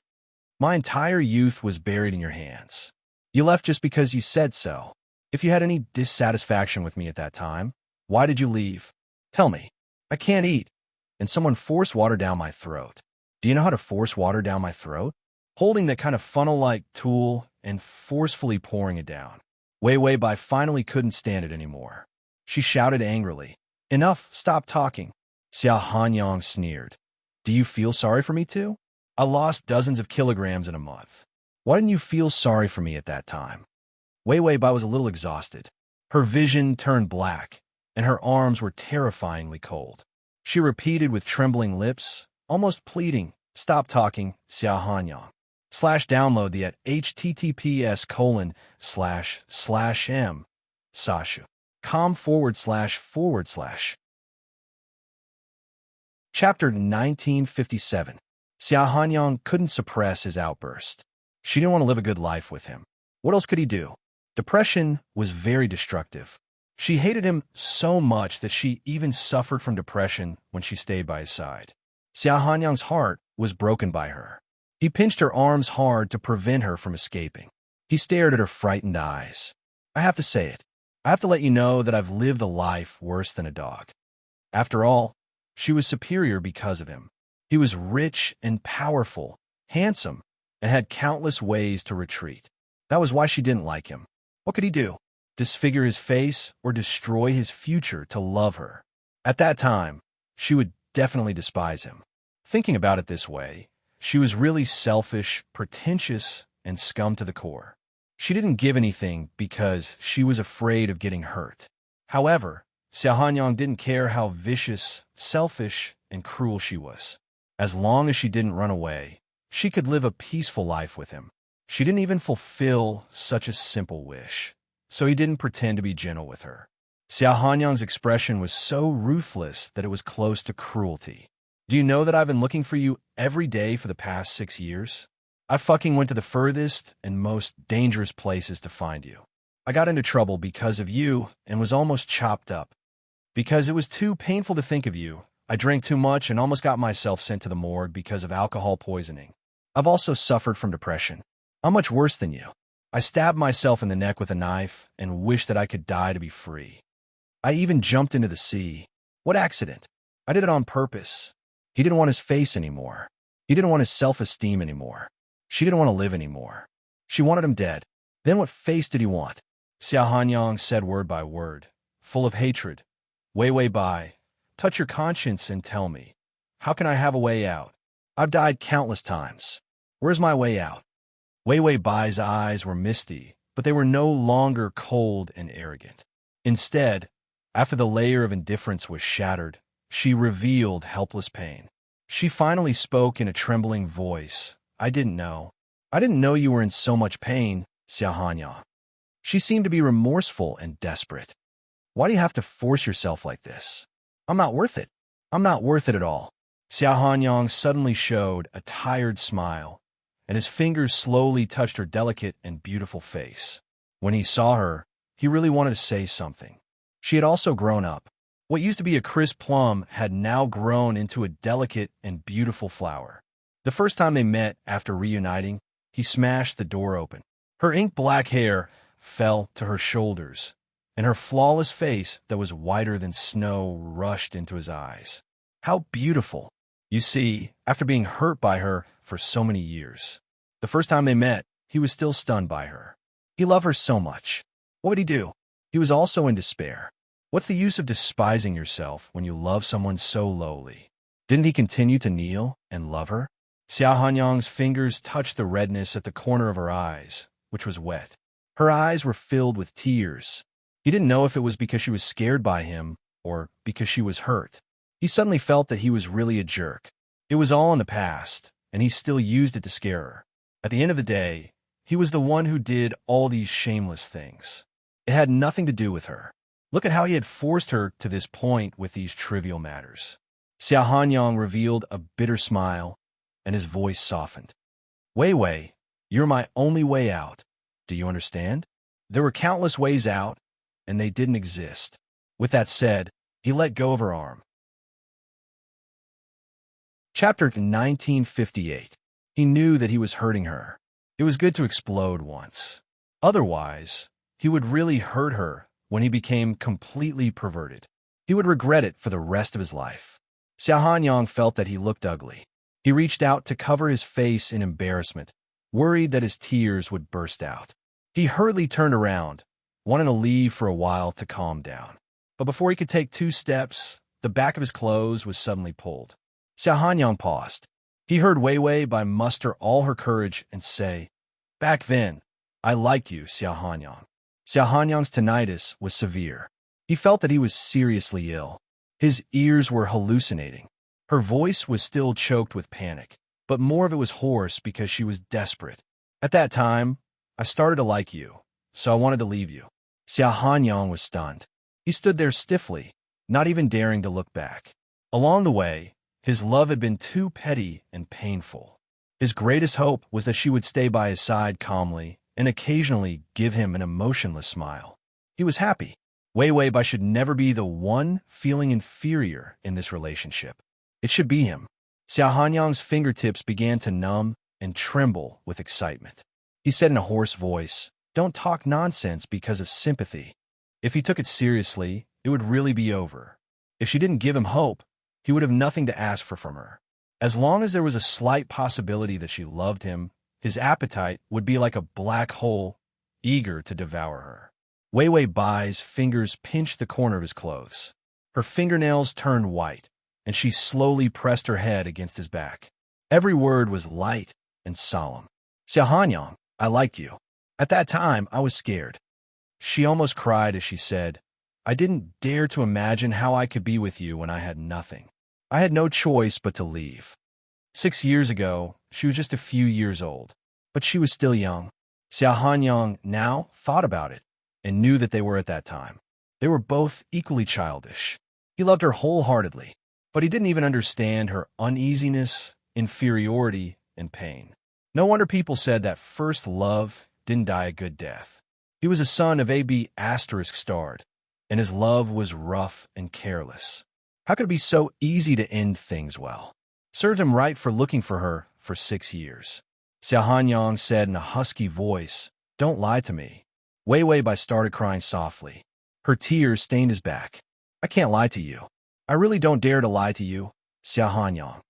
My entire youth was buried in your hands. You left just because you said so. If you had any dissatisfaction with me at that time, why did you leave? Tell me. I can't eat. And someone forced water down my throat. Do you know how to force water down my throat? Holding that kind of funnel-like tool and forcefully pouring it down. Wei Wei Bai finally couldn't stand it anymore. She shouted angrily, Enough, stop talking. Xia Hanyang sneered. Do you feel sorry for me too? I lost dozens of kilograms in a month. Why didn't you feel sorry for me at that time? Wei Wei Bai was a little exhausted. Her vision turned black, and her arms were terrifyingly cold. She repeated with trembling lips, almost pleading, Stop talking, Xia Hanyang. Download the at https://m sashu.com//. Chapter 1957. Xia Hanyang couldn't suppress his outburst. She didn't want to live a good life with him. What else could he do? Depression was very destructive. She hated him so much that she even suffered from depression when she stayed by his side. Xia Hanyang's heart was broken by her. He pinched her arms hard to prevent her from escaping. He stared at her frightened eyes. I have to say it. I have to let you know that I've lived a life worse than a dog. After all, she was superior because of him. He was rich and powerful, handsome, and had countless ways to retreat. That was why she didn't like him. What could he do? Disfigure his face or destroy his future to love her? At that time, she would definitely despise him. Thinking about it this way, she was really selfish, pretentious, and scum to the core. She didn't give anything because she was afraid of getting hurt. However, Xia Hanyang didn't care how vicious, selfish, and cruel she was. As long as she didn't run away, she could live a peaceful life with him. She didn't even fulfill such a simple wish, so he didn't pretend to be gentle with her. Xia Hanyang's expression was so ruthless that it was close to cruelty. Do you know that I've been looking for you every day for the past 6 years? I fucking went to the furthest and most dangerous places to find you. I got into trouble because of you and was almost chopped up. Because it was too painful to think of you, I drank too much and almost got myself sent to the morgue because of alcohol poisoning. I've also suffered from depression. I'm much worse than you. I stabbed myself in the neck with a knife and wished that I could die to be free. I even jumped into the sea. What accident? I did it on purpose. He didn't want his face anymore. He didn't want his self-esteem anymore. She didn't want to live anymore. She wanted him dead. Then what face did he want? Xia Hanyang said word by word, full of hatred. Wei Wei Bai, touch your conscience and tell me. How can I have a way out? I've died countless times. Where's my way out? Wei Wei Bai's eyes were misty, but they were no longer cold and arrogant. Instead, after the layer of indifference was shattered, she revealed helpless pain. She finally spoke in a trembling voice. I didn't know. I didn't know you were in so much pain, Xiaohanyang. She seemed to be remorseful and desperate. Why do you have to force yourself like this? I'm not worth it. I'm not worth it at all. Xiaohanyang suddenly showed a tired smile, and his fingers slowly touched her delicate and beautiful face. When he saw her, he really wanted to say something. She had also grown up. What used to be a crisp plum had now grown into a delicate and beautiful flower. The first time they met after reuniting, he smashed the door open. Her ink-black hair fell to her shoulders, and her flawless face that was whiter than snow rushed into his eyes. How beautiful! You see, after being hurt by her for so many years, the first time they met, he was still stunned by her. He loved her so much. What would he do? He was also in despair. What's the use of despising yourself when you love someone so lowly? Didn't he continue to kneel and love her? Xiaohanyang's fingers touched the redness at the corner of her eyes, which was wet. Her eyes were filled with tears. He didn't know if it was because she was scared by him or because she was hurt. He suddenly felt that he was really a jerk. It was all in the past, and he still used it to scare her. At the end of the day, he was the one who did all these shameless things. It had nothing to do with her. Look at how he had forced her to this point with these trivial matters. Xiaohanyang revealed a bitter smile, and his voice softened. Wei Wei, you're my only way out. Do you understand? There were countless ways out, and they didn't exist. With that said, he let go of her arm. Chapter 1958. He knew that he was hurting her. It was good to explode once. Otherwise, he would really hurt her when he became completely perverted. He would regret it for the rest of his life. Xiaohanyang felt that he looked ugly. He reached out to cover his face in embarrassment, worried that his tears would burst out. He hurriedly turned around, wanting to leave for a while to calm down. But before he could take 2 steps, the back of his clothes was suddenly pulled. Xiaohanyang paused. He heard Wei Wei Bai muster all her courage and say, Back then, I liked you, Xiaohanyang. Xiaohanyang's tinnitus was severe. He felt that he was seriously ill. His ears were hallucinating. Her voice was still choked with panic, but more of it was hoarse because she was desperate. At that time, I started to like you, so I wanted to leave you. Xiaohanyang was stunned. He stood there stiffly, not even daring to look back. Along the way, his love had been too petty and painful. His greatest hope was that she would stay by his side calmly and occasionally give him an emotionless smile. He was happy. Wei Wei Bai should never be the one feeling inferior in this relationship. It should be him. Xiaohanyang's fingertips began to numb and tremble with excitement. He said in a hoarse voice, Don't talk nonsense because of sympathy. If he took it seriously, it would really be over. If she didn't give him hope, he would have nothing to ask for from her. As long as there was a slight possibility that she loved him, his appetite would be like a black hole, eager to devour her. Wei Wei Bai's fingers pinched the corner of his clothes. Her fingernails turned white, and she slowly pressed her head against his back. Every word was light and solemn. Xiaohanyang, I liked you. At that time, I was scared. She almost cried as she said, I didn't dare to imagine how I could be with you when I had nothing. I had no choice but to leave. 6 years ago, she was just a few years old, but she was still young. Xiaohanyang now thought about it and knew that they were at that time. They were both equally childish. He loved her wholeheartedly, but he didn't even understand her uneasiness, inferiority, and pain. No wonder people said that first love didn't die a good death. He was a son of AB** starred, and his love was rough and careless. How could it be so easy to end things well? Served him right for looking for her for 6 years. Xiaohanyang said in a husky voice, Don't lie to me. Wei Wei Bai started crying softly. Her tears stained his back. I can't lie to you. I really don't dare to lie to you, Xiaohanyang.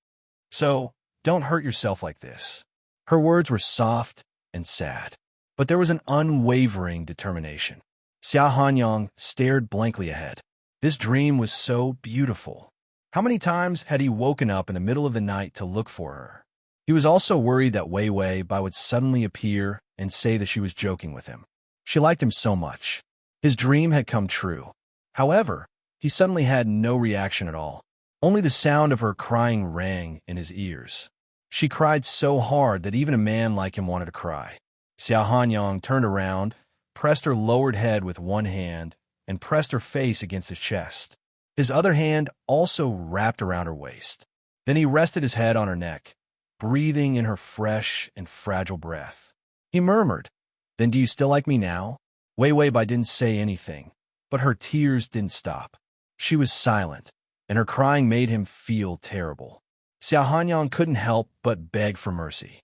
So, don't hurt yourself like this. Her words were soft and sad, but there was an unwavering determination. Xiaohanyang stared blankly ahead. This dream was so beautiful. How many times had he woken up in the middle of the night to look for her? He was also worried that Wei Wei Bai would suddenly appear and say that she was joking with him. She liked him so much. His dream had come true. However, he suddenly had no reaction at all. Only the sound of her crying rang in his ears. She cried so hard that even a man like him wanted to cry. Xiao Hanyang turned around, pressed her lowered head with one hand, and pressed her face against his chest. His other hand also wrapped around her waist. Then he rested his head on her neck, breathing in her fresh and fragile breath. He murmured, "Then do you still like me now?" Wei Wei Bai didn't say anything, but her tears didn't stop. She was silent, and her crying made him feel terrible. Xiao Hanyang couldn't help but beg for mercy.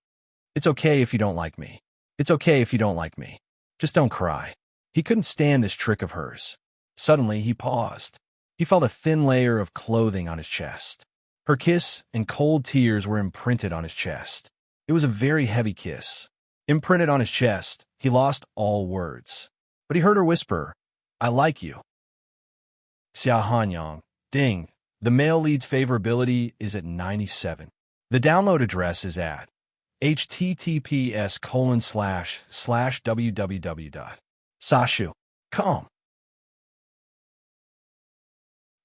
"It's okay if you don't like me. It's okay if you don't like me. Just don't cry." He couldn't stand this trick of hers. Suddenly, he paused. He felt a thin layer of clothing on his chest. Her kiss and cold tears were imprinted on his chest. It was a very heavy kiss. Imprinted on his chest, he lost all words. But he heard her whisper, "I like you." Xiao Hanyang, ding. The male lead's favorability is at 97. The download address is at https://www.sashu.com.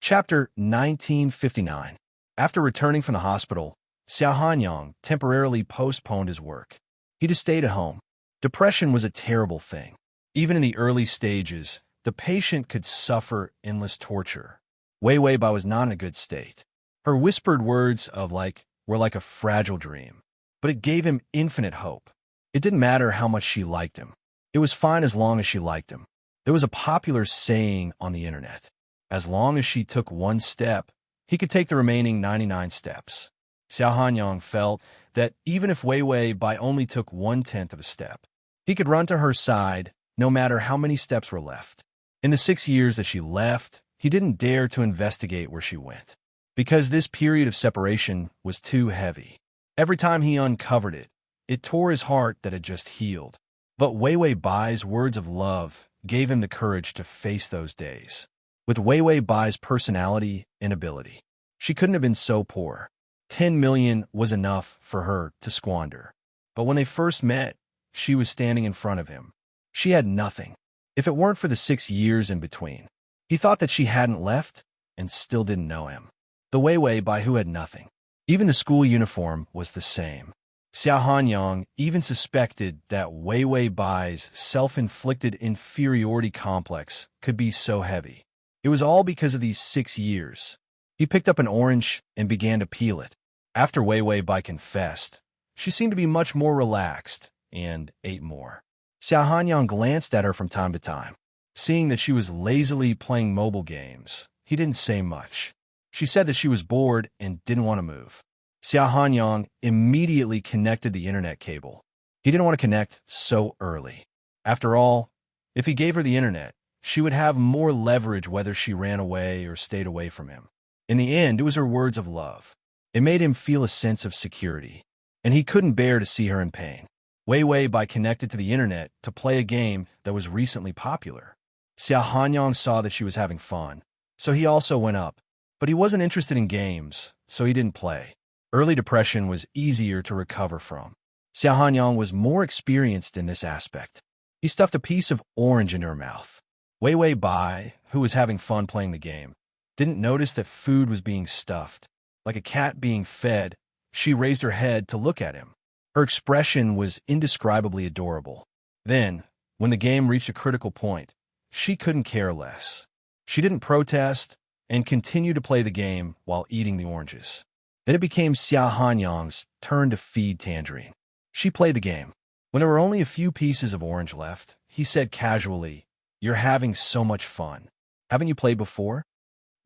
Chapter 1959. After returning from the hospital, Xiao Hanyang temporarily postponed his work. He just stayed at home. Depression was a terrible thing. Even in the early stages, the patient could suffer endless torture. Wei Wei Bai was not in a good state. Her whispered words were like a fragile dream, but it gave him infinite hope. It didn't matter how much she liked him. It was fine as long as she liked him. There was a popular saying on the internet, as long as she took one step, he could take the remaining 99 steps. Xiao Hanyang felt that even if Wei Wei Bai only took 1/10 of a step, he could run to her side no matter how many steps were left. In the 6 years that she left, he didn't dare to investigate where she went, because this period of separation was too heavy. Every time he uncovered it, it tore his heart that had just healed. But Wei Wei Bai's words of love gave him the courage to face those days. With Wei Wei Bai's personality and ability, she couldn't have been so poor. 10 million was enough for her to squander. But when they first met, she was standing in front of him. She had nothing. If it weren't for the 6 years in between, he thought that she hadn't left and still didn't know him. The Wei Wei Bai who had nothing. Even the school uniform was the same. Xiao Hanyang even suspected that Wei Wei Bai's self-inflicted inferiority complex could be so heavy. It was all because of these 6 years. He picked up an orange and began to peel it. After Wei Wei Bai confessed, she seemed to be much more relaxed and ate more. Xiao Hanyang glanced at her from time to time. Seeing that she was lazily playing mobile games, he didn't say much. She said that she was bored and didn't want to move. Xiao Hanyang immediately connected the internet cable. He didn't want to connect so early. After all, if he gave her the internet, she would have more leverage whether she ran away or stayed away from him. In the end, it was her words of love. It made him feel a sense of security, and he couldn't bear to see her in pain. Wei Wei Bai connected to the internet to play a game that was recently popular. Xiao Hanyang saw that she was having fun, so he also went up. But he wasn't interested in games, so he didn't play. Early depression was easier to recover from. Xiao Hanyang was more experienced in this aspect. He stuffed a piece of orange into her mouth. Wei Wei Bai, who was having fun playing the game, didn't notice that food was being stuffed. Like a cat being fed, she raised her head to look at him. Her expression was indescribably adorable. Then, when the game reached a critical point, she couldn't care less. She didn't protest and continued to play the game while eating the oranges. Then it became Xiao Hanyang's turn to feed Tangerine. She played the game. When there were only a few pieces of orange left, he said casually, "You're having so much fun. Haven't you played before?"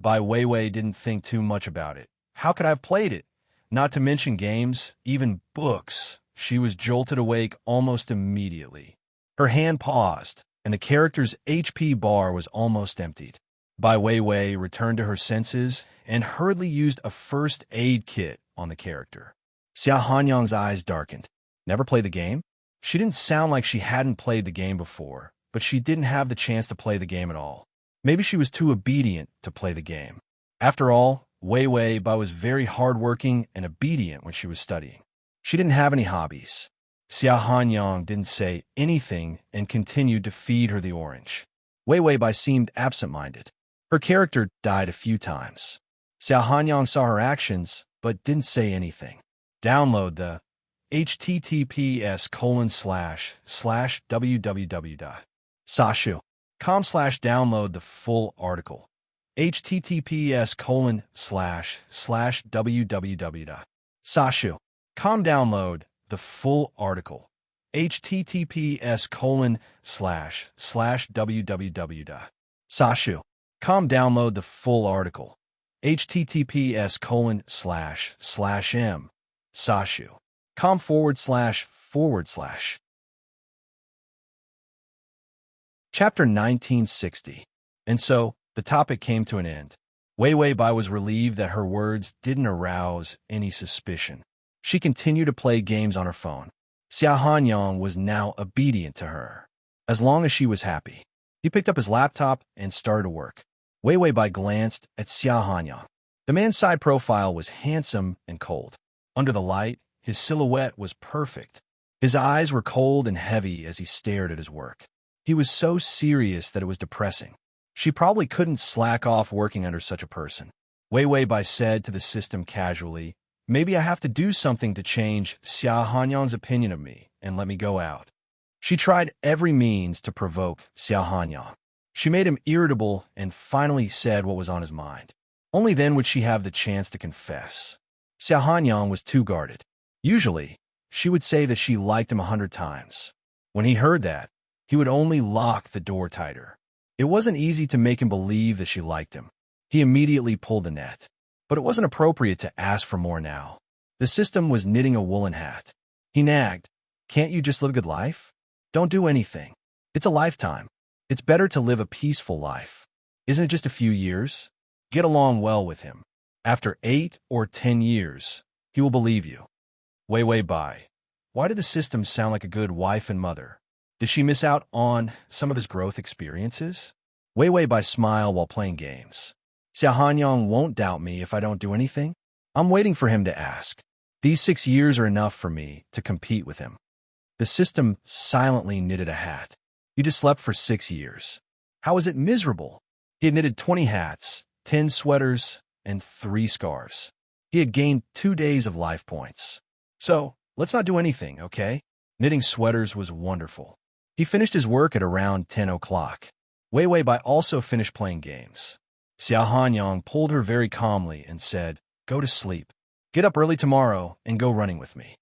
Bai Weiwei didn't think too much about it. How could I have played it? Not to mention games, even books. She was jolted awake almost immediately. Her hand paused, and the character's HP bar was almost emptied. Bai Weiwei returned to her senses and hurriedly used a first aid kit on the character. Xiao Hanyang's eyes darkened. Never played the game? She didn't sound like she hadn't played the game before, but she didn't have the chance to play the game at all. Maybe she was too obedient to play the game. After all, Wei Wei Bai was very hardworking and obedient when she was studying. She didn't have any hobbies. Xia Hanyang didn't say anything and continued to feed her the orange. Wei Weibai seemed absent-minded. Her character died a few times. Xia Hanyang saw her actions, but didn't say anything. Download the https://www.sashu.com/download the full article. https://www.sashu.com download the full article. https://www.sashu.com download the full article. https://m/sashu.com/. Chapter 1960. And so, the topic came to an end. Wei Weibai was relieved that her words didn't arouse any suspicion. She continued to play games on her phone. Xia Hanyang was now obedient to her, as long as she was happy. He picked up his laptop and started to work. Wei Weibai glanced at Xia Hanyang. The man's side profile was handsome and cold. Under the light, his silhouette was perfect. His eyes were cold and heavy as he stared at his work. He was so serious that it was depressing. She probably couldn't slack off working under such a person. Wei Weibai said to the system casually, "Maybe I have to do something to change Xia Hanyang's opinion of me and let me go out." She tried every means to provoke Xia Hanyang. She made him irritable and finally said what was on his mind. Only then would she have the chance to confess. Xia Hanyang was too guarded. Usually, she would say that she liked him 100 times. When he heard that, he would only lock the door tighter. It wasn't easy to make him believe that she liked him. He immediately pulled the net. But it wasn't appropriate to ask for more now. The system was knitting a woolen hat. He nagged, "Can't you just live a good life? Don't do anything. It's a lifetime. It's better to live a peaceful life. Isn't it just a few years? Get along well with him. After 8 or 10 years, he will believe you." Wei Weibai. Why did the system sound like a good wife and mother? Did she miss out on some of his growth experiences? Wei Weibai smiled while playing games. Xia Hanyang won't doubt me if I don't do anything. I'm waiting for him to ask. These 6 years are enough for me to compete with him. The system silently knitted a hat. You just slept for 6 years. How is it miserable? He had knitted 20 hats, 10 sweaters, and 3 scarves. He had gained 2 days of life points. So, let's not do anything, okay? Knitting sweaters was wonderful. He finished his work at around 10 o'clock. Wei Weibai also finished playing games. Xia Hanyang pulled her very calmly and said, "Go to sleep. Get up early tomorrow and go running with me."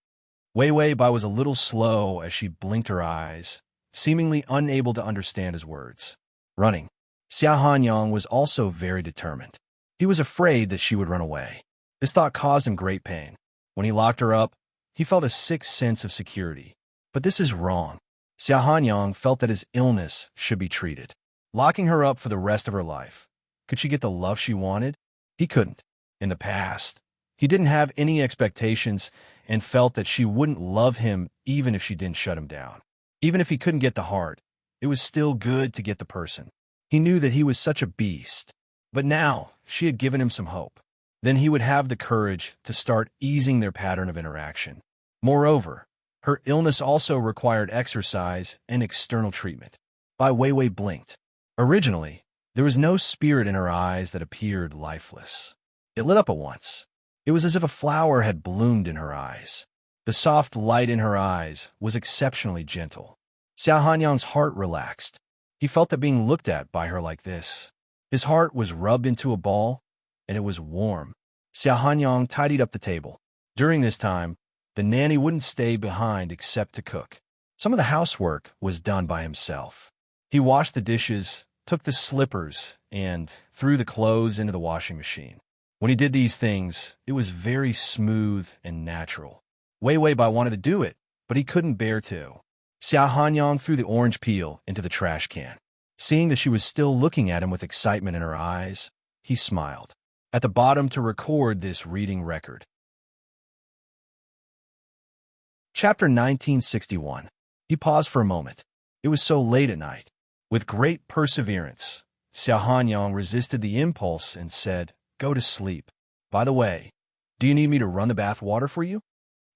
Wei Weibai was a little slow as she blinked her eyes, seemingly unable to understand his words. Running. Xia Hanyang was also very determined. He was afraid that she would run away. This thought caused him great pain. When he locked her up, he felt a sick sense of security. But this is wrong. Xia Hanyang felt that his illness should be treated. Locking her up for the rest of her life. Could she get the love she wanted? He couldn't. In the past, he didn't have any expectations and felt that she wouldn't love him even if she didn't shut him down. Even if he couldn't get the heart, it was still good to get the person. He knew that he was such a beast. But now, she had given him some hope. Then he would have the courage to start easing their pattern of interaction. Moreover, her illness also required exercise and external treatment. Bai Weiwei blinked. Originally, there was no spirit in her eyes that appeared lifeless. It lit up at once. It was as if a flower had bloomed in her eyes. The soft light in her eyes was exceptionally gentle. Xia Hanyang's heart relaxed. He felt that being looked at by her like this. His heart was rubbed into a ball, and it was warm. Xia Hanyang tidied up the table. During this time, the nanny wouldn't stay behind except to cook. Some of the housework was done by himself. He washed the dishes, took the slippers, and threw the clothes into the washing machine. When he did these things, it was very smooth and natural. Wei Weibai wanted to do it, but he couldn't bear to. Xia Hanyang threw the orange peel into the trash can. Seeing that she was still looking at him with excitement in her eyes, he smiled. At the bottom to record this reading record. Chapter 1961. He paused for a moment. It was so late at night. With great perseverance, Xia Hanyang resisted the impulse and said, "Go to sleep. By the way, do you need me to run the bath water for you?"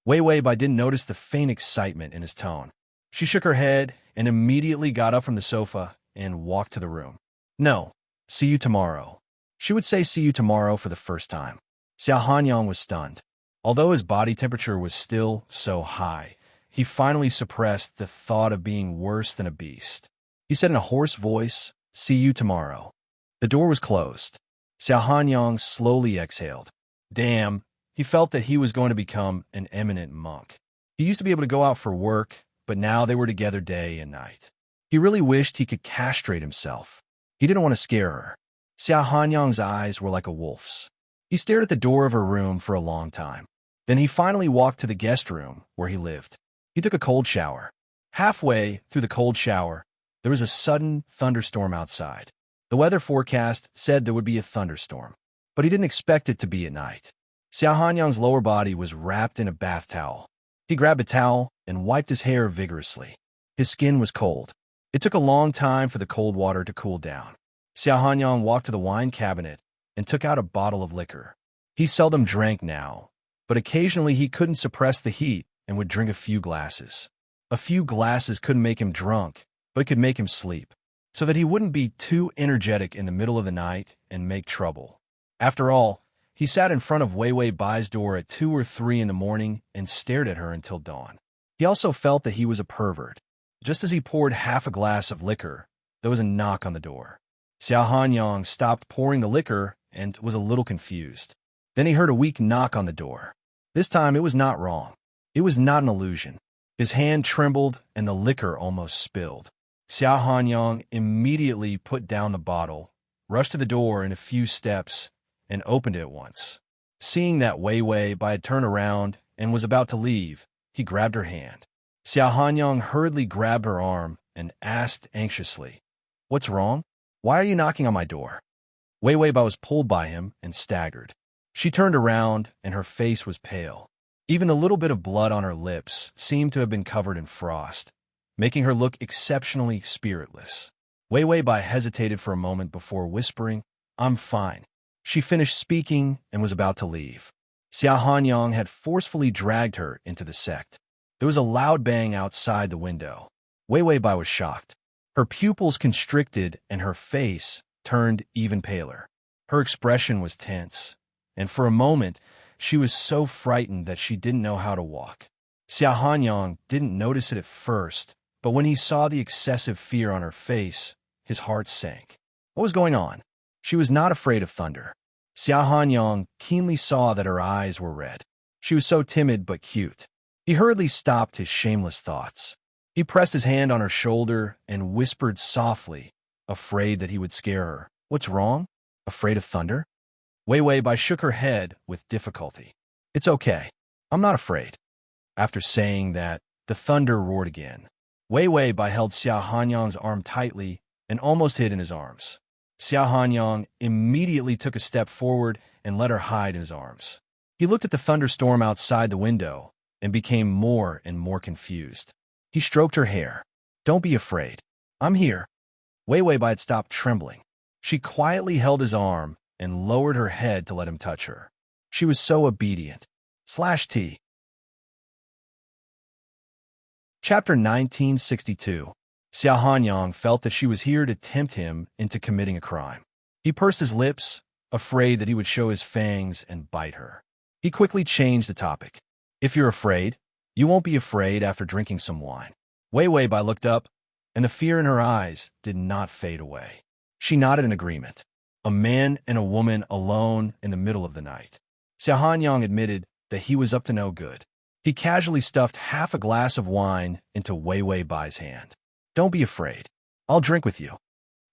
Wei Bai didn't notice the faint excitement in his tone. She shook her head and immediately got up from the sofa and walked to the room. No, see you tomorrow. She would say see you tomorrow for the first time. Xiao Hanyang was stunned. Although his body temperature was still so high, he finally suppressed the thought of being worse than a beast. He said in a hoarse voice, see you tomorrow. The door was closed. Xiao Hanyang slowly exhaled. Damn, he felt that he was going to become an eminent monk. He used to be able to go out for work, but now they were together day and night. He really wished he could castrate himself. He didn't want to scare her. Xiao Hanyang's eyes were like a wolf's. He stared at the door of her room for a long time. Then he finally walked to the guest room where he lived. He took a cold shower. Halfway through the cold shower, there was a sudden thunderstorm outside. The weather forecast said there would be a thunderstorm, but he didn't expect it to be at night. Xiao Hanyang's lower body was wrapped in a bath towel. He grabbed a towel and wiped his hair vigorously. His skin was cold. It took a long time for the cold water to cool down. Xiao Hanyang walked to the wine cabinet and took out a bottle of liquor. He seldom drank now, but occasionally he couldn't suppress the heat and would drink a few glasses. A few glasses couldn't make him drunk, but it could make him sleep, so that he wouldn't be too energetic in the middle of the night and make trouble. After all, he sat in front of Wei Bai's door at 2 or 3 in the morning and stared at her until dawn. He also felt that he was a pervert. Just as he poured half a glass of liquor, there was a knock on the door. Xiao Hanyang stopped pouring the liquor and was a little confused. Then he heard a weak knock on the door. This time it was not wrong. It was not an illusion. His hand trembled and the liquor almost spilled. Xiao Hanyang immediately put down the bottle, rushed to the door in a few steps, and opened it at once. Seeing that Wei Bai had turned around and was about to leave, he grabbed her hand. Xiao Hanyang hurriedly grabbed her arm and asked anxiously, "What's wrong? Why are you knocking on my door?" Wei Bai was pulled by him and staggered. She turned around and her face was pale. Even the little bit of blood on her lips seemed to have been covered in frost, making her look exceptionally spiritless. Wei Bai hesitated for a moment before whispering, "I'm fine." She finished speaking and was about to leave. Xiao Hanyang had forcefully dragged her into the sect. There was a loud bang outside the window. Wei Bai was shocked. Her pupils constricted and her face turned even paler. Her expression was tense, and for a moment, she was so frightened that she didn't know how to walk. Xiao Hanyang didn't notice it at first, but when he saw the excessive fear on her face, his heart sank. What was going on? She was not afraid of thunder. Xiao Hanyang keenly saw that her eyes were red. She was so timid but cute. He hurriedly stopped his shameless thoughts. He pressed his hand on her shoulder and whispered softly, afraid that he would scare her. "What's wrong? Afraid of thunder?" Wei Bai shook her head with difficulty. "It's okay. I'm not afraid." After saying that, the thunder roared again. Wei Bai held Xiao Hanyang's arm tightly and almost hid in his arms. Xiao Hanyang immediately took a step forward and let her hide in his arms. He looked at the thunderstorm outside the window and became more and more confused. He stroked her hair. "Don't be afraid. I'm here." Wei Bai had stopped trembling. She quietly held his arm and lowered her head to let him touch her. She was so obedient. /T. Chapter 1962. Xiao Hanyang felt that she was here to tempt him into committing a crime. He pursed his lips, afraid that he would show his fangs and bite her. He quickly changed the topic. "If you're afraid, you won't be afraid after drinking some wine." Wei Bai looked up, and the fear in her eyes did not fade away. She nodded in agreement. A man and a woman alone in the middle of the night. Xiao Hanyang admitted that he was up to no good. He casually stuffed half a glass of wine into Wei Bai's hand. "Don't be afraid. I'll drink with you."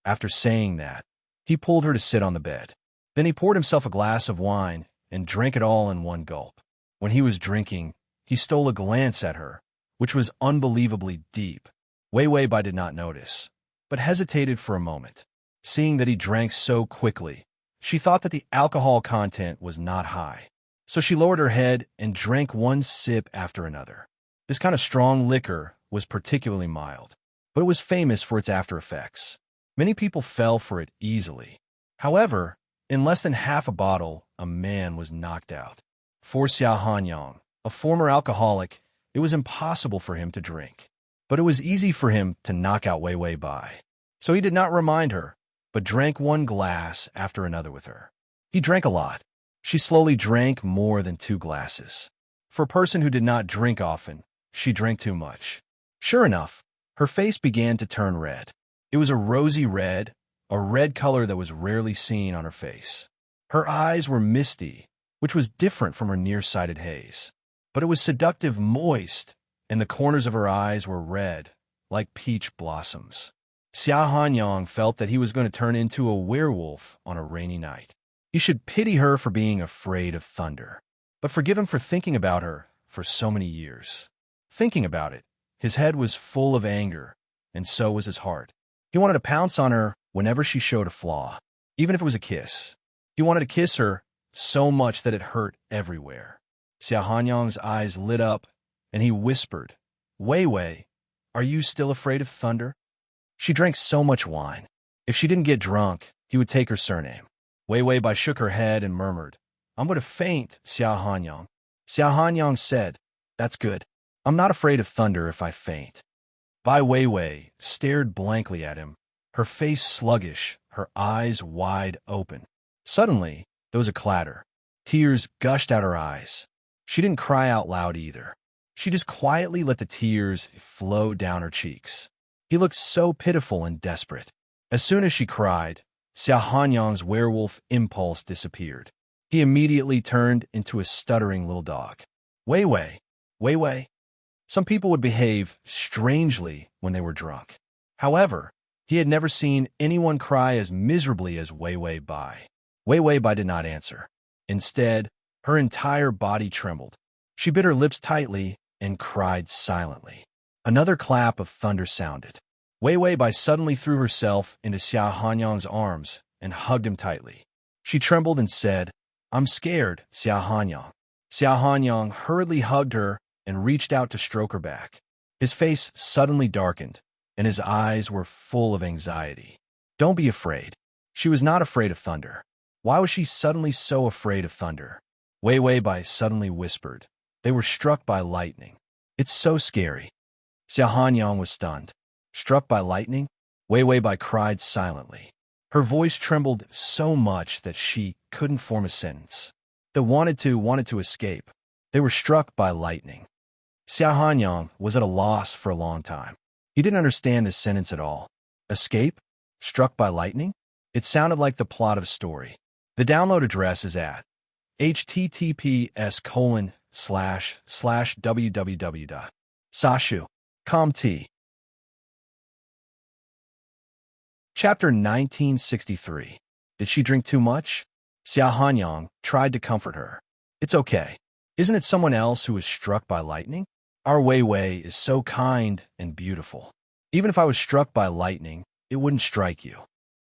After saying that, he pulled her to sit on the bed. Then he poured himself a glass of wine and drank it all in one gulp. When he was drinking, he stole a glance at her, which was unbelievably deep. Wei Bai did not notice, but hesitated for a moment. Seeing that he drank so quickly, she thought that the alcohol content was not high. So she lowered her head and drank one sip after another. This kind of strong liquor was particularly mild, but it was famous for its after effects. Many people fell for it easily. However, in less than half a bottle, a man was knocked out. For Xiao Hanyang, A former alcoholic, it was impossible for him to drink. But it was easy for him to knock out Wei Wei Bai. So he did not remind her, but drank one glass after another with her. He drank a lot. She slowly drank more than 2 glasses. For a person who did not drink often, she drank too much. Sure enough, her face began to turn red. It was a rosy red, a red color that was rarely seen on her face. Her eyes were misty, which was different from her nearsighted haze. But it was seductive moist, and the corners of her eyes were red, like peach blossoms. Xia Hanyang felt that he was going to turn into a werewolf on a rainy night. He should pity her for being afraid of thunder, but forgive him for thinking about her for so many years. Thinking about it, his head was full of anger, and so was his heart. He wanted to pounce on her whenever she showed a flaw, even if it was a kiss. He wanted to kiss her so much that it hurt everywhere. Xia Hanyang's eyes lit up, and he whispered, "Wei Wei, are you still afraid of thunder?" She drank so much wine. If she didn't get drunk, he would take her surname. Wei Wei Bai shook her head and murmured, "I'm going to faint, Xia Hanyang." Xia Hanyang said, "That's good. I'm not afraid of thunder if I faint." Bai Wei Wei stared blankly at him, her face sluggish, her eyes wide open. Suddenly, there was a clatter. Tears gushed out her eyes. She didn't cry out loud either. She just quietly let the tears flow down her cheeks. He looked so pitiful and desperate. As soon as she cried, Xia Hanyang's werewolf impulse disappeared. He immediately turned into a stuttering little dog. Wei Wei, Wei Wei. Some people would behave strangely when they were drunk. However, he had never seen anyone cry as miserably as Wei Wei Bai. Wei Wei Bai did not answer. Instead, her entire body trembled. She bit her lips tightly and cried silently. Another clap of thunder sounded. Wei Wei Bai suddenly threw herself into Xia Hanyang's arms and hugged him tightly. She trembled and said, "I'm scared, Xia Hanyang." Xia Hanyang hurriedly hugged her and reached out to stroke her back. His face suddenly darkened, and his eyes were full of anxiety. "Don't be afraid." She was not afraid of thunder. Why was she suddenly so afraid of thunder? Wei Wei Bai suddenly whispered. They were struck by lightning. It's so scary. Xia Hanyang was stunned. Struck by lightning? Wei Wei Bai cried silently. Her voice trembled so much that she couldn't form a sentence. The wanted to escape. They were struck by lightning. Xia Hanyang was at a loss for a long time. He didn't understand this sentence at all. Escape? Struck by lightning? It sounded like the plot of a story. The download address is at https://www.sashu.com.t. Chapter 1963. Did she drink too much? Xia Hanyang tried to comfort her. It's okay. Isn't it someone else who was struck by lightning? Our Wei Wei is so kind and beautiful. Even if I was struck by lightning, it wouldn't strike you.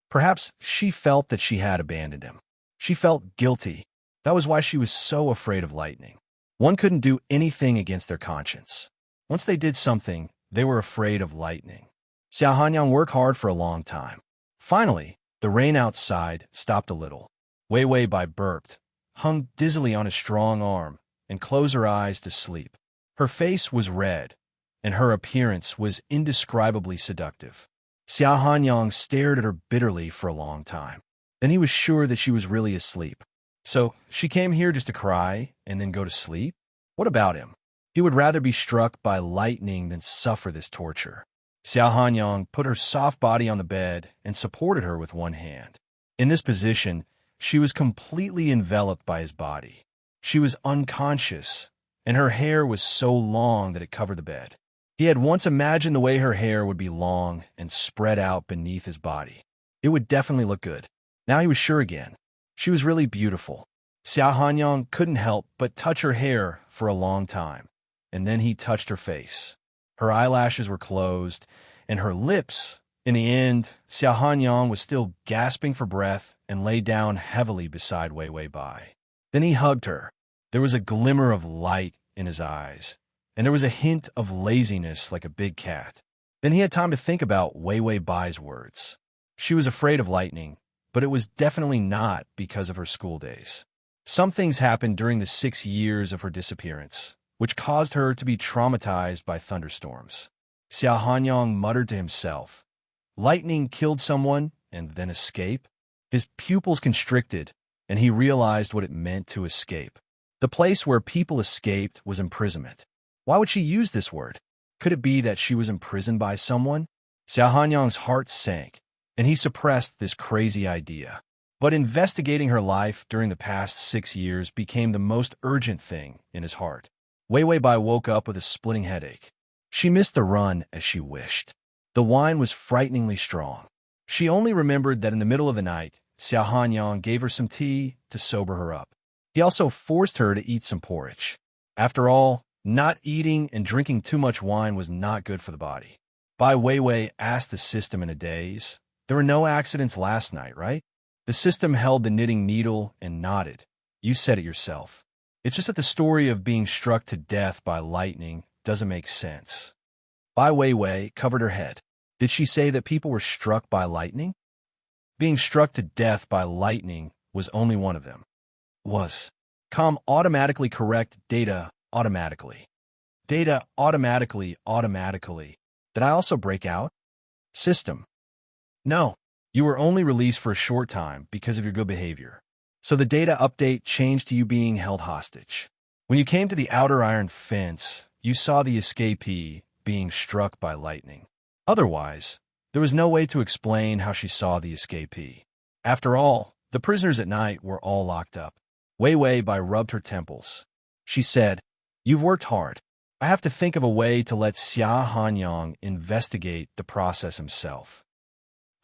Perhaps she felt that she had abandoned him. She felt guilty. That was why she was so afraid of lightning. One couldn't do anything against their conscience. Once they did something, they were afraid of lightning. Xia Hanyang worked hard for a long time. Finally, the rain outside stopped a little. Wei Wei Bai burped, hung dizzily on his strong arm, and closed her eyes to sleep. Her face was red, and her appearance was indescribably seductive. Xia Hanyang stared at her bitterly for a long time. Then he was sure that she was really asleep. So, she came here just to cry and then go to sleep? What about him? He would rather be struck by lightning than suffer this torture. Xia Hanyang put her soft body on the bed and supported her with one hand. In this position, she was completely enveloped by his body. She was unconscious, and her hair was so long that it covered the bed. He had once imagined the way her hair would be long and spread out beneath his body. It would definitely look good. Now he was sure again. She was really beautiful. Xia Hanyang couldn't help but touch her hair for a long time, and then he touched her face. Her eyelashes were closed, and her lips. In the end, Xia Hanyang was still gasping for breath and lay down heavily beside Wei Wei Bai. Then he hugged her. There was a glimmer of light in his eyes, and there was a hint of laziness like a big cat. Then he had time to think about Wei Wei Bai's words. She was afraid of lightning, but it was definitely not because of her school days. Some things happened during the 6 years of her disappearance, which caused her to be traumatized by thunderstorms. Xia Hanyang muttered to himself, "Lightning killed someone and then escape?" His pupils constricted, and he realized what it meant to escape. The place where people escaped was imprisonment. Why would she use this word? Could it be that she was imprisoned by someone? Xia Hanyang's heart sank, and he suppressed this crazy idea. But investigating her life during the past 6 years became the most urgent thing in his heart. Wei Weibai woke up with a splitting headache. She missed the run as she wished. The wine was frighteningly strong. She only remembered that in the middle of the night, Xia Hanyang gave her some tea to sober her up. He also forced her to eat some porridge. After all, not eating and drinking too much wine was not good for the body. Bai Weiwei asked the system in a daze, "There were no accidents last night, right?" The system held the knitting needle and nodded. "You said it yourself. It's just that the story of being struck to death by lightning doesn't make sense." Bai Weiwei covered her head. Did she say that people were struck by lightning? Being struck to death by lightning was only one of them. Was. Automatically correct data automatically. Data automatically. Did I also break out? System. No. You were only released for a short time because of your good behavior. So the data update changed to you being held hostage. When you came to the outer iron fence, you saw the escapee being struck by lightning. Otherwise, there was no way to explain how she saw the escapee. After all, the prisoners at night were all locked up. Wei Weibai rubbed her temples. She said, "You've worked hard. I have to think of a way to let Xia Hanyang investigate the process himself." //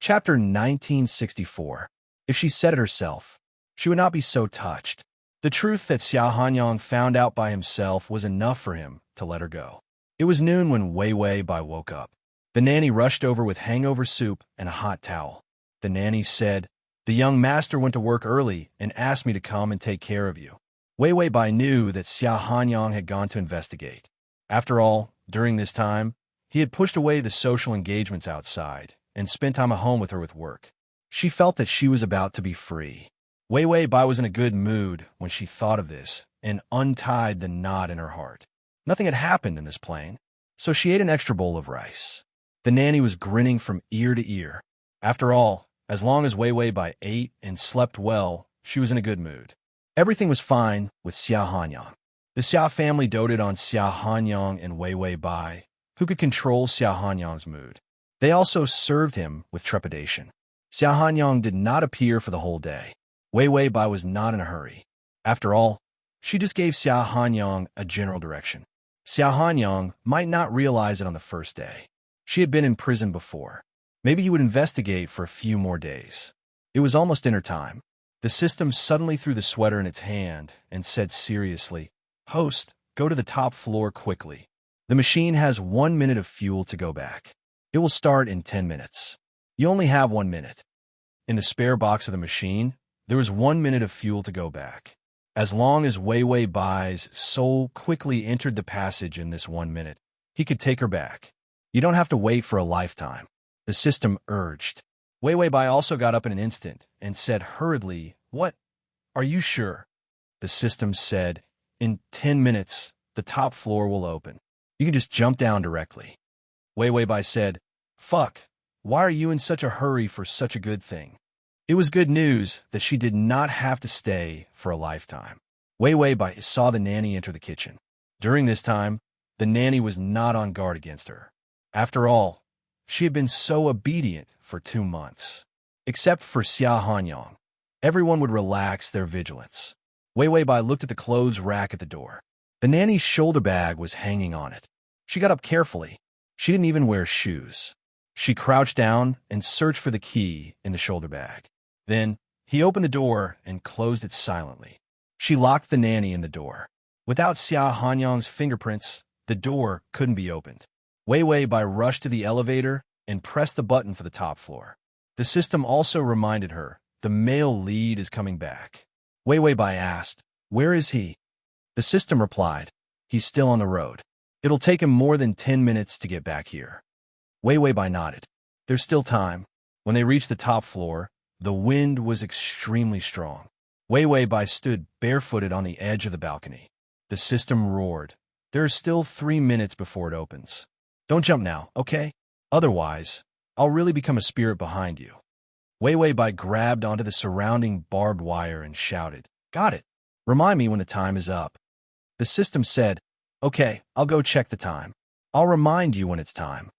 Chapter 1964. If she said it herself, she would not be so touched. The truth that Xia Hanyang found out by himself was enough for him to let her go. It was noon when Wei Weibai woke up. The nanny rushed over with hangover soup and a hot towel. The nanny said, "The young master went to work early and asked me to come and take care of you." Wei Weibai knew that Xia Hanyang had gone to investigate. After all, during this time, he had pushed away the social engagements outside and spent time at home with her with work. She felt that she was about to be free. Wei Weibai was in a good mood when she thought of this and untied the knot in her heart. Nothing had happened in this plane, so she ate an extra bowl of rice. The nanny was grinning from ear to ear. After all, as long as Wei Weibai ate and slept well, she was in a good mood. Everything was fine with Xia Hanyang. The Xia family doted on Xia Hanyang and Wei Weibai, who could control Xia Hanyang's mood. They also served him with trepidation. Xia Hanyang did not appear for the whole day. Wei Weibai was not in a hurry. After all, she just gave Xia Hanyang a general direction. Xia Hanyang might not realize it on the first day. She had been in prison before. Maybe he would investigate for a few more days. It was almost dinner time. The system suddenly threw the sweater in its hand and said seriously, "Host, go to the top floor quickly. The machine has 1 minute of fuel to go back. It will start in 10 minutes. You only have 1 minute." In the spare box of the machine, there was 1 minute of fuel to go back. As long as Wei Weibai's soul quickly entered the passage in this 1 minute, he could take her back. "You don't have to wait for a lifetime," the system urged. Wei Weibai also got up in an instant and said hurriedly, "What? Are you sure?" The system said, "In 10 minutes, the top floor will open. You can just jump down directly." Wei Weibai said, "Fuck, why are you in such a hurry for such a good thing?" It was good news that she did not have to stay for a lifetime. Wei Weibai saw the nanny enter the kitchen. During this time, the nanny was not on guard against her. After all, she had been so obedient for 2 months. Except for Xia Hanyang, everyone would relax their vigilance. Wei Weibai looked at the clothes rack at the door. The nanny's shoulder bag was hanging on it. She got up carefully. She didn't even wear shoes. She crouched down and searched for the key in the shoulder bag. Then, he opened the door and closed it silently. She locked the nanny in the door. Without Xia Hanyang's fingerprints, the door couldn't be opened. Wei Weibai rushed to the elevator and pressed the button for the top floor. The system also reminded her, "The male lead is coming back." Wei Weibai asked, "Where is he?" The system replied, "He's still on the road. It'll take him more than 10 minutes to get back here." Wei Weibai nodded. There's still time. When they reached the top floor, the wind was extremely strong. Wei Wei Bai stood barefooted on the edge of the balcony. The system roared. There are still 3 minutes before it opens. Don't jump now, okay? Otherwise, I'll really become a spirit behind you. Wei Wei Bai grabbed onto the surrounding barbed wire and shouted, "Got it. Remind me when the time is up." The system said, "Okay, I'll go check the time. I'll remind you when it's time."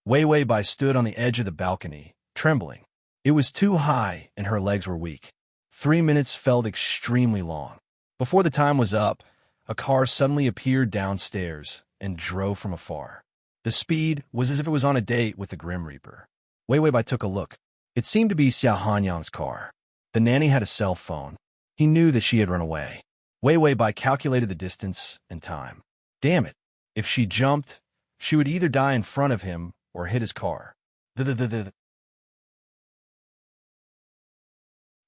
Wei Wei Bai stood on the edge of the balcony, trembling. It was too high and her legs were weak. 3 minutes felt extremely long. Before the time was up, a car suddenly appeared downstairs and drove from afar. The speed was as if it was on a date with the Grim Reaper. Wei Wei Bai took a look. It seemed to be Xia Hanyang's car. The nanny had a cell phone. He knew that she had run away. Wei Wei Bai calculated the distance and time. Damn it. If she jumped, she would either die in front of him or hit his car.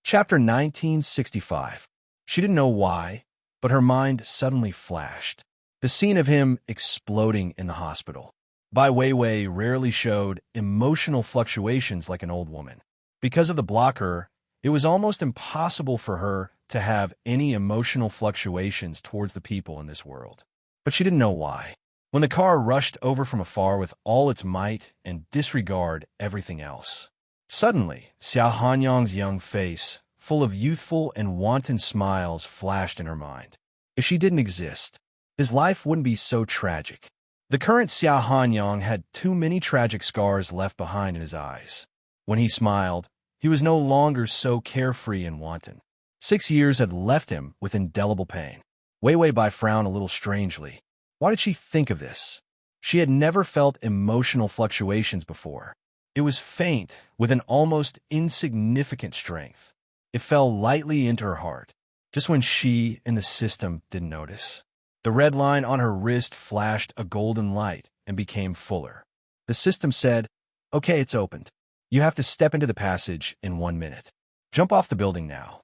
Chapter 1965. She didn't know why, but her mind suddenly flashed. The scene of him exploding in the hospital. Bai Weiwei rarely showed emotional fluctuations like an old woman. Because of the blocker, it was almost impossible for her to have any emotional fluctuations towards the people in this world. But she didn't know why. When the car rushed over from afar with all its might and disregard everything else. Suddenly, Xia Hanyang's young face, full of youthful and wanton smiles, flashed in her mind. If she didn't exist, his life wouldn't be so tragic. The current Xia Hanyang had too many tragic scars left behind in his eyes. When he smiled, he was no longer so carefree and wanton. 6 years had left him with indelible pain. Wei Wei Bai frowned a little strangely. Why did she think of this? She had never felt emotional fluctuations before. It was faint, with an almost insignificant strength. It fell lightly into her heart, just when she and the system didn't notice. The red line on her wrist flashed a golden light and became fuller. The system said, "Okay, it's opened. You have to step into the passage in 1 minute. Jump off the building now."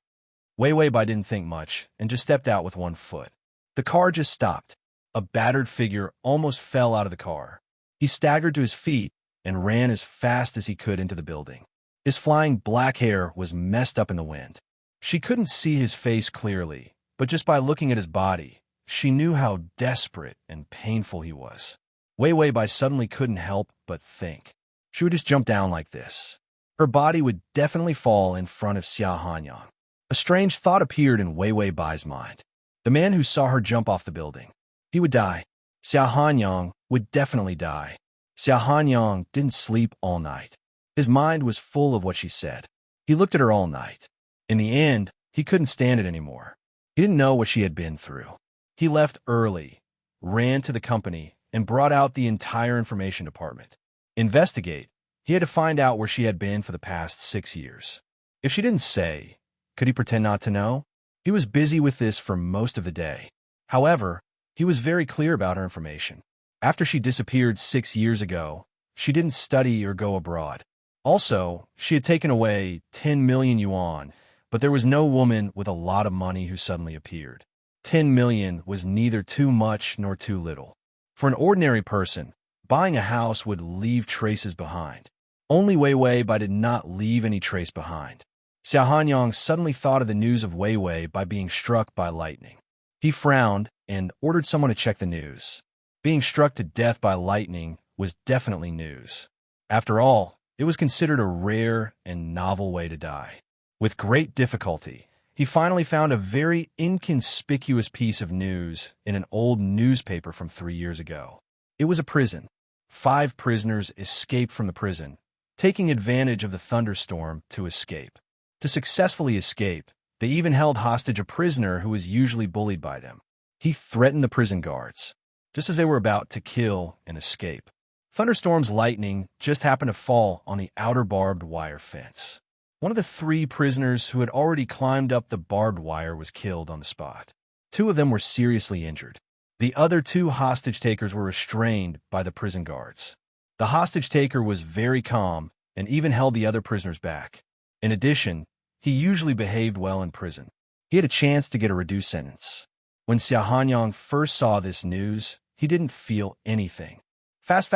Wei Wei Bai didn't think much and just stepped out with 1 foot. The car just stopped. A battered figure almost fell out of the car. He staggered to his feet and ran as fast as he could into the building. His flying black hair was messed up in the wind. She couldn't see his face clearly, but just by looking at his body, she knew how desperate and painful he was. Wei Wei Bai suddenly couldn't help but think. She would just jump down like this. Her body would definitely fall in front of Xia Hanyang. A strange thought appeared in Wei Wei Bai's mind. The man who saw her jump off the building. He would die. Xia Hanyang would definitely die. Xia Hanyang didn't sleep all night. His mind was full of what she said. He looked at her all night. In the end, he couldn't stand it anymore. He didn't know what she had been through. He left early, ran to the company, and brought out the entire information department. Investigate. He had to find out where she had been for the past 6 years. If she didn't say, could he pretend not to know? He was busy with this for most of the day. However, he was very clear about her information. After she disappeared 6 years ago, she didn't study or go abroad. Also, she had taken away 10 million yuan, but there was no woman with a lot of money who suddenly appeared. 10 million was neither too much nor too little. For an ordinary person, buying a house would leave traces behind. Only Wei Wei Bai did not leave any trace behind. Xia Hanyang suddenly thought of the news of Wei Wei by being struck by lightning. He frowned and ordered someone to check the news. Being struck to death by lightning was definitely news. After all, it was considered a rare and novel way to die. With great difficulty, he finally found a very inconspicuous piece of news in an old newspaper from 3 years ago. It was a prison. 5 prisoners escaped from the prison, taking advantage of the thunderstorm to escape. To successfully escape, they even held hostage a prisoner who was usually bullied by them. He threatened the prison guards, just as they were about to kill and escape. Thunderstorm's lightning just happened to fall on the outer barbed wire fence. One of the 3 prisoners who had already climbed up the barbed wire was killed on the spot. 2 of them were seriously injured. The other 2 hostage takers were restrained by the prison guards. The hostage taker was very calm and even held the other prisoners back. In addition, he usually behaved well in prison. He had a chance to get a reduced sentence. When Xia Hanyang first saw this news, he didn't feel anything. Fast.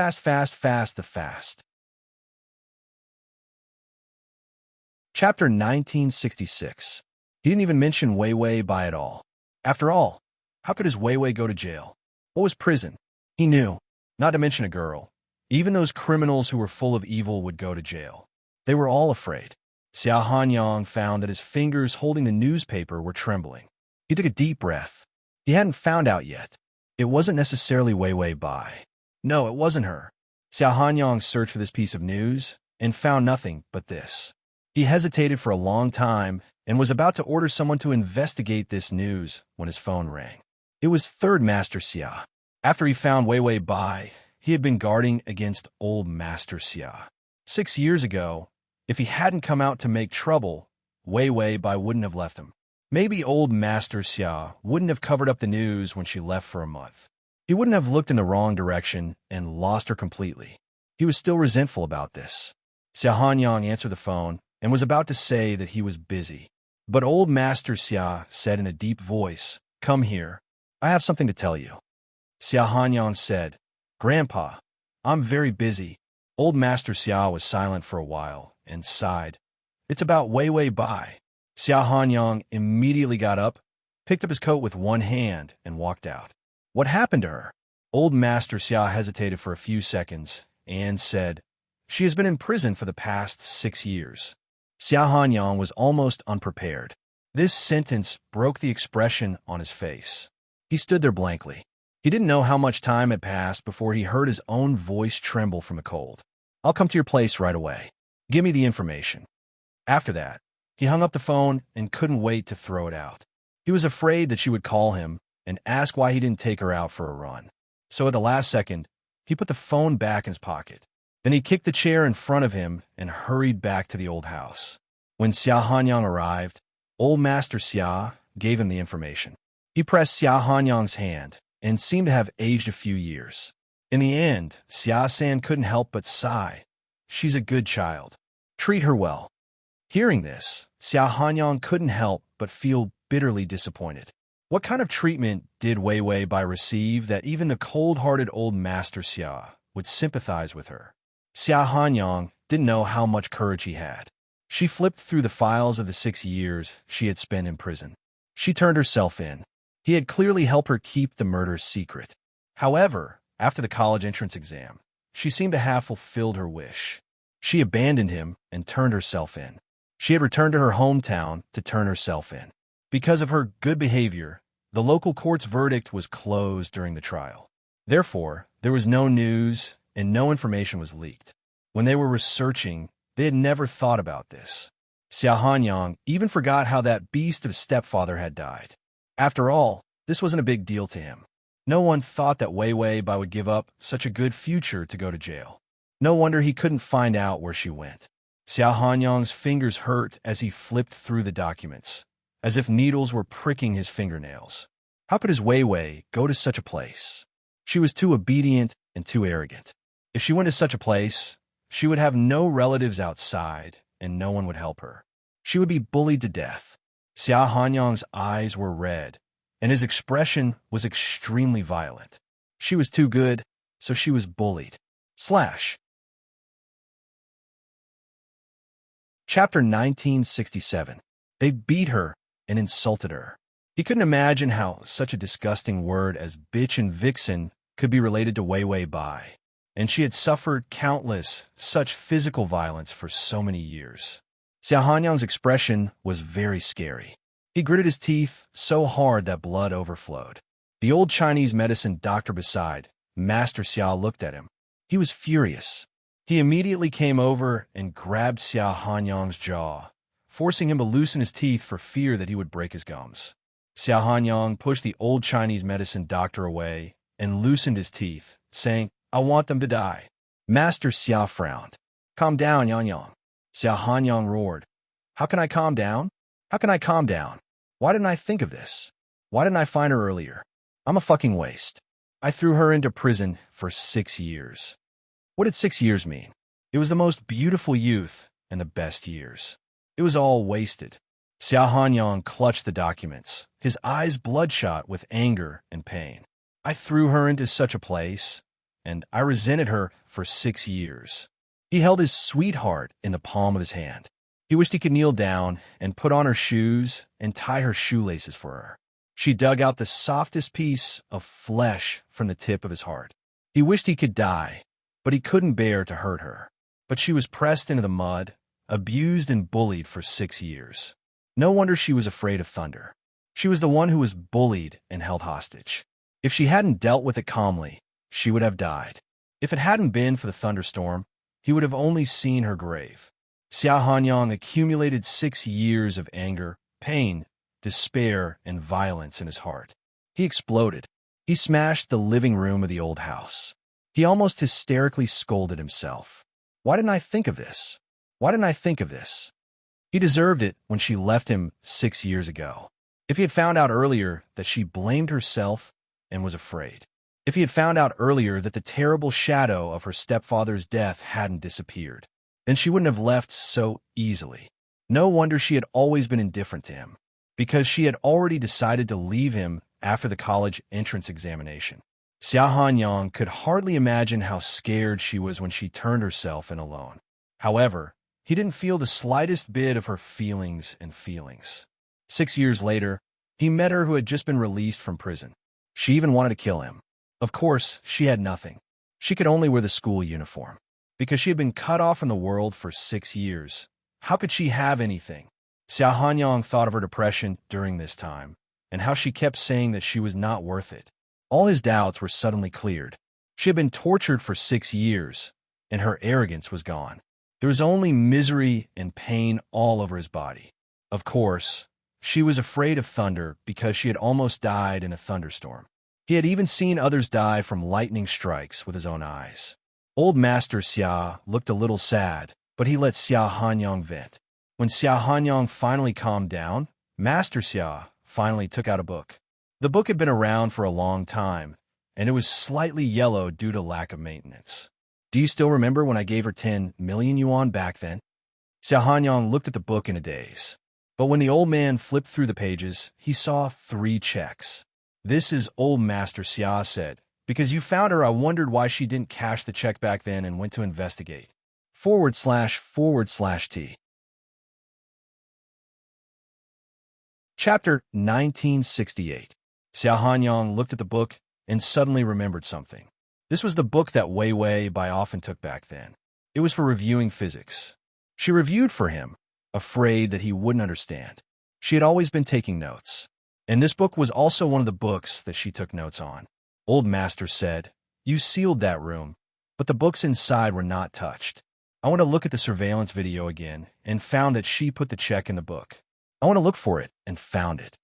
Chapter 1966. He didn't even mention Wei Wei Bai at all. After all, how could his Wei Wei go to jail? What was prison? He knew. Not to mention a girl. Even those criminals who were full of evil would go to jail. They were all afraid. Xia Hanyang found that his fingers holding the newspaper were trembling. He took a deep breath. He hadn't found out yet. It wasn't necessarily Wei Wei Bai. No, it wasn't her. Xia Hanyang searched for this piece of news and found nothing but this. He hesitated for a long time and was about to order someone to investigate this news when his phone rang. It was Third Master Xia. After he found Wei Wei Bai, he had been guarding against Old Master Xia. 6 years ago, if he hadn't come out to make trouble, Wei Wei Bai wouldn't have left him. Maybe Old Master Xia wouldn't have covered up the news when she left for a month. He wouldn't have looked in the wrong direction and lost her completely. He was still resentful about this. Xia Hanyang answered the phone and was about to say that he was busy. But Old Master Xia said in a deep voice, "Come here. I have something to tell you." Xia Hanyang said, "Grandpa, I'm very busy." Old Master Xia was silent for a while and sighed. "It's about Wei Wei Bai." Xia Hanyang immediately got up, picked up his coat with one hand, and walked out. "What happened to her?" Old Master Xia hesitated for a few seconds and said, "She has been in prison for the past 6 years." Xia Hanyang was almost unprepared. This sentence broke the expression on his face. He stood there blankly. He didn't know how much time had passed before he heard his own voice tremble from the cold. "I'll come to your place right away. Give me the information." After that, he hung up the phone and couldn't wait to throw it out. He was afraid that she would call him and ask why he didn't take her out for a run. So at the last second, he put the phone back in his pocket. Then he kicked the chair in front of him and hurried back to the old house. When Xia Hanyang arrived, Old Master Xia gave him the information. He pressed Xia Hanyang's hand and seemed to have aged a few years. In the end, Xia-san couldn't help but sigh. "She's a good child. Treat her well." Hearing this, Xia Hanyang couldn't help but feel bitterly disappointed. What kind of treatment did Wei Wei Bai receive that even the cold-hearted Old Master Xia would sympathize with her? Xia Hanyang didn't know how much courage he had. She flipped through the files of the 6 years she had spent in prison. She turned herself in. He had clearly helped her keep the murder secret. However, after the college entrance exam, she seemed to have fulfilled her wish. She abandoned him and turned herself in. She had returned to her hometown to turn herself in. Because of her good behavior, the local court's verdict was closed during the trial. Therefore, there was no news and no information was leaked. When they were researching, they had never thought about this. Xia Hanyang even forgot how that beast of a stepfather had died. After all, this wasn't a big deal to him. No one thought that Wei Wei Bai would give up such a good future to go to jail. No wonder he couldn't find out where she went. Xia Hanyang's fingers hurt as he flipped through the documents, as if needles were pricking his fingernails. How could his Wei Wei go to such a place? She was too obedient and too arrogant. If she went to such a place, she would have no relatives outside, and no one would help her. She would be bullied to death. Xia Hanyang's eyes were red, and his expression was extremely violent. She was too good, so she was bullied. Chapter 1967. They beat her and insulted her. He couldn't imagine how such a disgusting word as bitch and vixen could be related to Wei Wei Bai, and she had suffered countless such physical violence for so many years. Xia Hanyang's expression was very scary. He gritted his teeth so hard that blood overflowed. The old Chinese medicine doctor beside Master Xia looked at him. He was furious. He immediately came over and grabbed Xia Hanyang's jaw, forcing him to loosen his teeth for fear that he would break his gums. Xia Hanyang pushed the old Chinese medicine doctor away and loosened his teeth, saying, "I want them to die." Master Xia frowned. "Calm down, Yang Yang." Xia Hanyang roared. "How can I calm down? How can I calm down? Why didn't I think of this? Why didn't I find her earlier? I'm a fucking waste. I threw her into prison for 6 years. What did 6 years mean? It was the most beautiful youth and the best years. It was all wasted." Xia Hanyang clutched the documents, his eyes bloodshot with anger and pain. "I threw her into such a place, and I resented her for 6 years. He held his sweetheart in the palm of his hand. He wished he could kneel down and put on her shoes and tie her shoelaces for her. She dug out the softest piece of flesh from the tip of his heart. He wished he could die, but he couldn't bear to hurt her. But she was pressed into the mud, abused and bullied for 6 years. No wonder she was afraid of thunder. She was the one who was bullied and held hostage. If she hadn't dealt with it calmly, she would have died. If it hadn't been for the thunderstorm, he would have only seen her grave. Xia Hanyang accumulated 6 years of anger, pain, despair, and violence in his heart. He exploded. He smashed the living room of the old house. He almost hysterically scolded himself. Why didn't I think of this? Why didn't I think of this? He deserved it when she left him 6 years ago. If he had found out earlier that she blamed herself and was afraid. If he had found out earlier that the terrible shadow of her stepfather's death hadn't disappeared, then she wouldn't have left so easily. No wonder she had always been indifferent to him, because she had already decided to leave him after the college entrance examination. Xia Hanyang could hardly imagine how scared she was when she turned herself in alone. However, he didn't feel the slightest bit of her feelings. 6 years later, he met her who had just been released from prison. She even wanted to kill him. Of course, she had nothing. She could only wear the school uniform. Because she had been cut off from the world for 6 years. How could she have anything? Xia Hanyang thought of her depression during this time, and how she kept saying that she was not worth it. All his doubts were suddenly cleared. She had been tortured for 6 years, and her arrogance was gone. There was only misery and pain all over his body. Of course, she was afraid of thunder because she had almost died in a thunderstorm. He had even seen others die from lightning strikes with his own eyes. Old Master Xia looked a little sad, but he let Xia Hanyang vent. When Xia Hanyang finally calmed down, Master Xia finally took out a book. The book had been around for a long time, and it was slightly yellow due to lack of maintenance. Do you still remember when I gave her 10 million yuan back then? Xia Hanyang looked at the book in a daze. But when the old man flipped through the pages, he saw 3 checks. This is Old Master Xia said. Because you found her, I wondered why she didn't cash the check back then and went to investigate. // T. Chapter 1968. Xia Hanyang looked at the book and suddenly remembered something. This was the book that Wei Wei Bai often took back then. It was for reviewing physics. She reviewed for him, afraid that he wouldn't understand. She had always been taking notes. And this book was also one of the books that she took notes on. Old Master said, "You sealed that room, but the books inside were not touched. I want to look at the surveillance video again and found that she put the check in the book. I want to look for it and found it."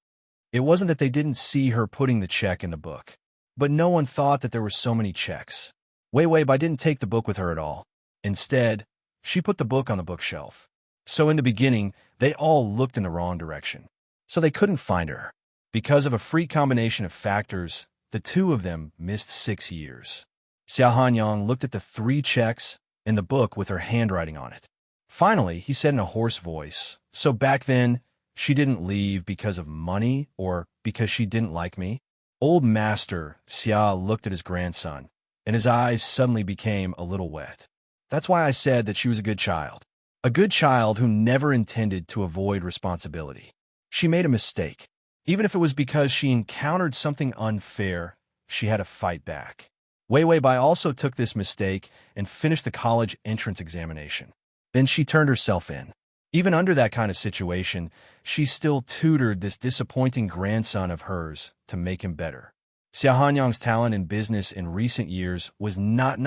It wasn't that they didn't see her putting the check in the book, but no one thought that there were so many checks. Wei Wei Bai didn't take the book with her at all. Instead, she put the book on the bookshelf. So in the beginning, they all looked in the wrong direction. So they couldn't find her. Because of a freak combination of factors, the two of them missed 6 years. Xia Hanyang looked at the 3 checks in the book with her handwriting on it. Finally, he said in a hoarse voice, "So back then, she didn't leave because of money or because she didn't like me?" Old Master Xia looked at his grandson, and his eyes suddenly became a little wet. "That's why I said that she was a good child. A good child who never intended to avoid responsibility. She made a mistake. Even if it was because she encountered something unfair, she had to fight back." Wei Wei Bai also took this mistake and finished the college entrance examination. Then she turned herself in. Even under that kind of situation, she still tutored this disappointing grandson of hers to make him better. Xia Hanyang's talent in business in recent years was not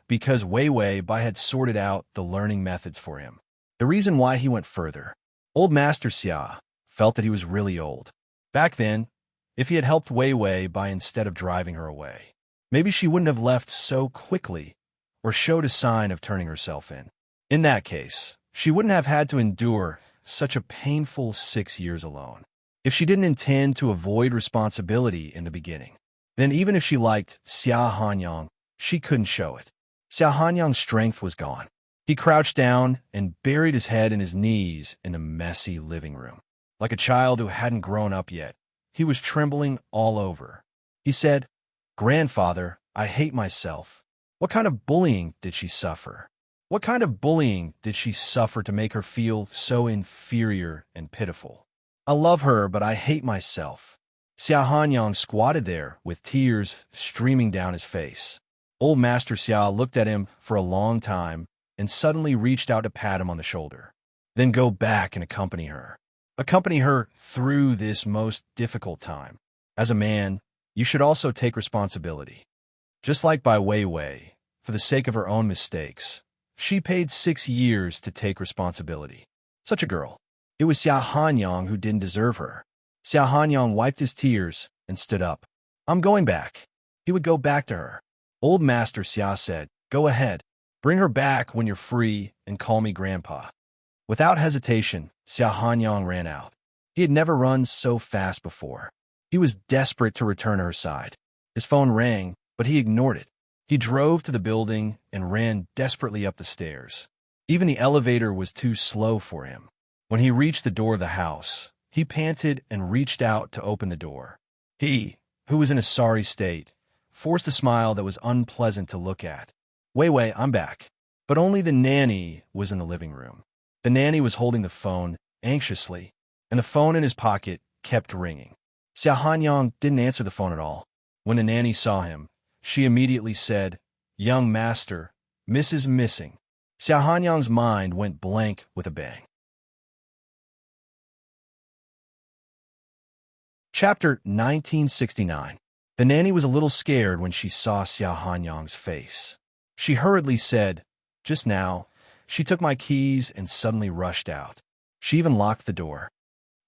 because Wei Wei Bai had sorted out the learning methods for him. The reason why he went further. Old Master Xia felt that he was really old. Back then, if he had helped Wei Wei Bai instead of driving her away, maybe she wouldn't have left so quickly or showed a sign of turning herself in. In that case, she wouldn't have had to endure such a painful 6 years alone. If she didn't intend to avoid responsibility in the beginning, then even if she liked Xia Hanyang, she couldn't show it. Xia Hanyang's strength was gone. He crouched down and buried his head in his knees in a messy living room. Like a child who hadn't grown up yet, he was trembling all over. He said, "Grandfather, I hate myself. What kind of bullying did she suffer?" What kind of bullying did she suffer to make her feel so inferior and pitiful? I love her, but I hate myself. Xia Hanyang squatted there with tears streaming down his face. Old Master Xia looked at him for a long time and suddenly reached out to pat him on the shoulder. Then go back and accompany her. Accompany her through this most difficult time. As a man, you should also take responsibility. Just like Bai Weiwei, for the sake of her own mistakes, she paid 6 years to take responsibility. Such a girl. It was Xia Hanyang who didn't deserve her. Xia Hanyang wiped his tears and stood up. I'm going back. He would go back to her. Old Master Xia said, go ahead. Bring her back when you're free and call me Grandpa. Without hesitation, Xia Hanyang ran out. He had never run so fast before. He was desperate to return to her side. His phone rang, but he ignored it. He drove to the building and ran desperately up the stairs. Even the elevator was too slow for him. When he reached the door of the house, he panted and reached out to open the door. He, who was in a sorry state, forced a smile that was unpleasant to look at. Weiwei, I'm back. But only the nanny was in the living room. The nanny was holding the phone anxiously, and the phone in his pocket kept ringing. Xia Hanyang didn't answer the phone at all. When the nanny saw him, she immediately said, Young master, Miss is missing. Xia Hanyang's mind went blank with a bang. Chapter 1969. The nanny was a little scared when she saw Xia Hanyang's face. She hurriedly said, Just now, she took my keys and suddenly rushed out. She even locked the door.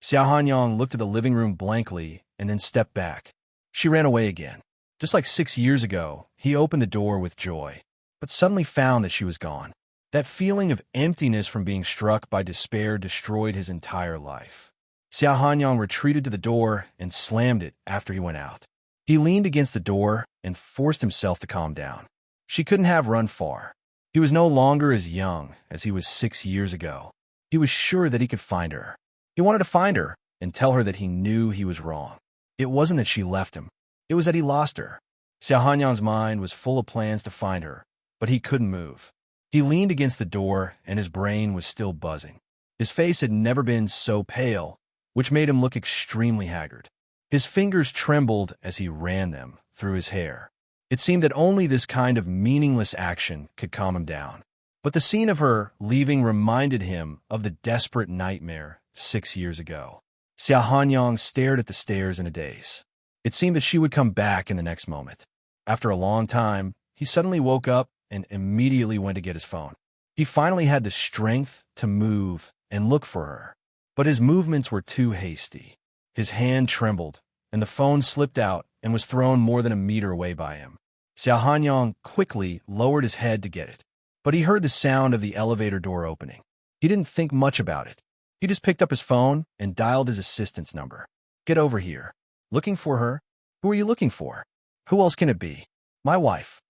Xia Hanyang looked at the living room blankly and then stepped back. She ran away again. Just like 6 years ago, he opened the door with joy, but suddenly found that she was gone. That feeling of emptiness from being struck by despair destroyed his entire life. Xia Hanyang retreated to the door and slammed it after he went out. He leaned against the door and forced himself to calm down. She couldn't have run far. He was no longer as young as he was 6 years ago. He was sure that he could find her. He wanted to find her and tell her that he knew he was wrong. It wasn't that she left him. It was that he lost her. Xia Hanyang's mind was full of plans to find her, but he couldn't move. He leaned against the door and his brain was still buzzing. His face had never been so pale, which made him look extremely haggard. His fingers trembled as he ran them through his hair. It seemed that only this kind of meaningless action could calm him down. But the scene of her leaving reminded him of the desperate nightmare 6 years ago. Xia Hanyang stared at the stairs in a daze. It seemed that she would come back in the next moment. After a long time, he suddenly woke up and immediately went to get his phone. He finally had the strength to move and look for her. But his movements were too hasty. His hand trembled, and the phone slipped out and was thrown more than a meter away by him. Xia Hanyang quickly lowered his head to get it, but he heard the sound of the elevator door opening. He didn't think much about it. He just picked up his phone and dialed his assistant's number. Get over here. Looking for her? Who are you looking for? Who else can it be? My wife.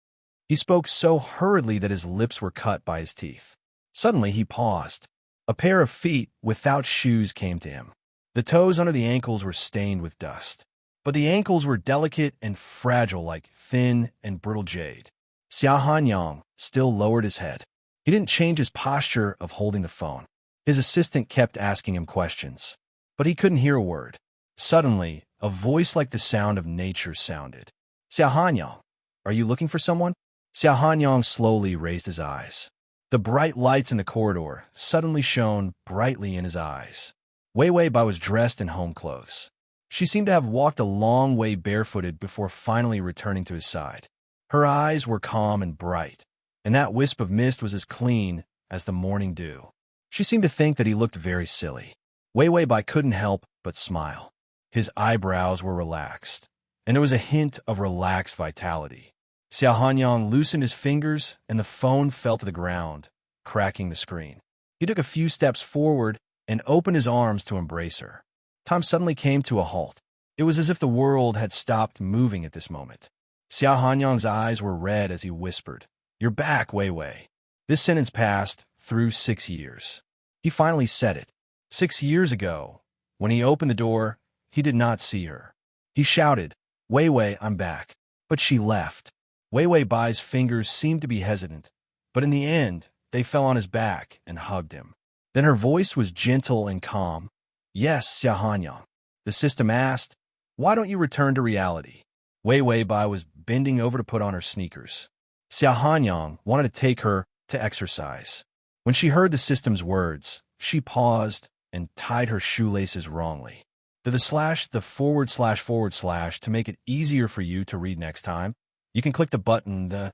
He spoke so hurriedly that his lips were cut by his teeth. Suddenly he paused. A pair of feet without shoes came to him. The toes under the ankles were stained with dust, but the ankles were delicate and fragile like thin and brittle jade. Xia Hanyang still lowered his head. He didn't change his posture of holding the phone. His assistant kept asking him questions, but he couldn't hear a word. Suddenly, a voice like the sound of nature sounded. Xia Hanyang, are you looking for someone? Xia Hanyang slowly raised his eyes. The bright lights in the corridor suddenly shone brightly in his eyes. Weiwei Bai was dressed in home clothes. She seemed to have walked a long way barefooted before finally returning to his side. Her eyes were calm and bright, and that wisp of mist was as clean as the morning dew. She seemed to think that he looked very silly. Weiwei Bai couldn't help but smile. His eyebrows were relaxed, and there was a hint of relaxed vitality. Xia Hanyang loosened his fingers, and the phone fell to the ground, cracking the screen. He took a few steps forward and opened his arms to embrace her. Time suddenly came to a halt. It was as if the world had stopped moving at this moment. Xia Hanyang's eyes were red as he whispered, You're back, Weiwei. This sentence passed through 6 years. He finally said it. 6 years ago, when he opened the door, he did not see her. He shouted, Weiwei, I'm back. But she left. Weiwei Bai's fingers seemed to be hesitant, but in the end, they fell on his back and hugged him. Then her voice was gentle and calm. "Yes, Xia Hanyang." The system asked, "Why don't you return to reality?" Wei Wei Bai was bending over to put on her sneakers. Xia Hanyang wanted to take her to exercise. When she heard the system's words, she paused and tied her shoelaces wrongly. The // to make it easier for you to read next time, you can click the button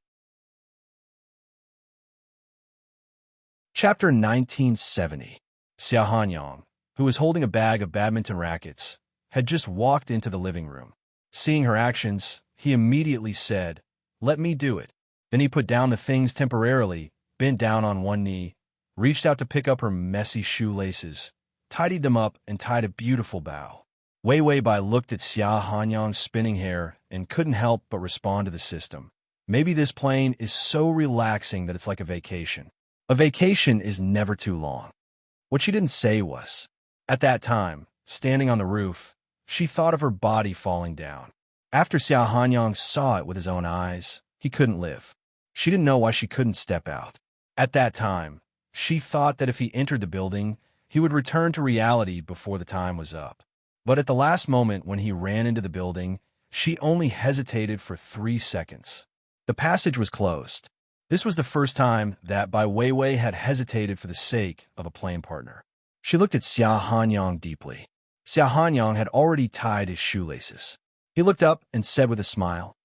Chapter 1970. Xia Hanyang, who was holding a bag of badminton rackets, had just walked into the living room. Seeing her actions, he immediately said, "Let me do it." Then he put down the things temporarily, bent down on one knee, reached out to pick up her messy shoelaces, tidied them up, and tied a beautiful bow. Wei Wei Bai looked at Xia Hanyang's spinning hair and couldn't help but respond to the system. Maybe this plane is so relaxing that it's like a vacation. A vacation is never too long. What she didn't say was, at that time, standing on the roof, she thought of her body falling down. After Xia Hanyang saw it with his own eyes, he couldn't live. She didn't know why she couldn't step out. At that time, she thought that if he entered the building, he would return to reality before the time was up. But at the last moment when he ran into the building, she only hesitated for 3 seconds. The passage was closed. This was the first time that Bai Weiwei had hesitated for the sake of a playing partner. She looked at Xia Hanyang deeply. Xia Hanyang had already tied his shoelaces. He looked up and said with a smile,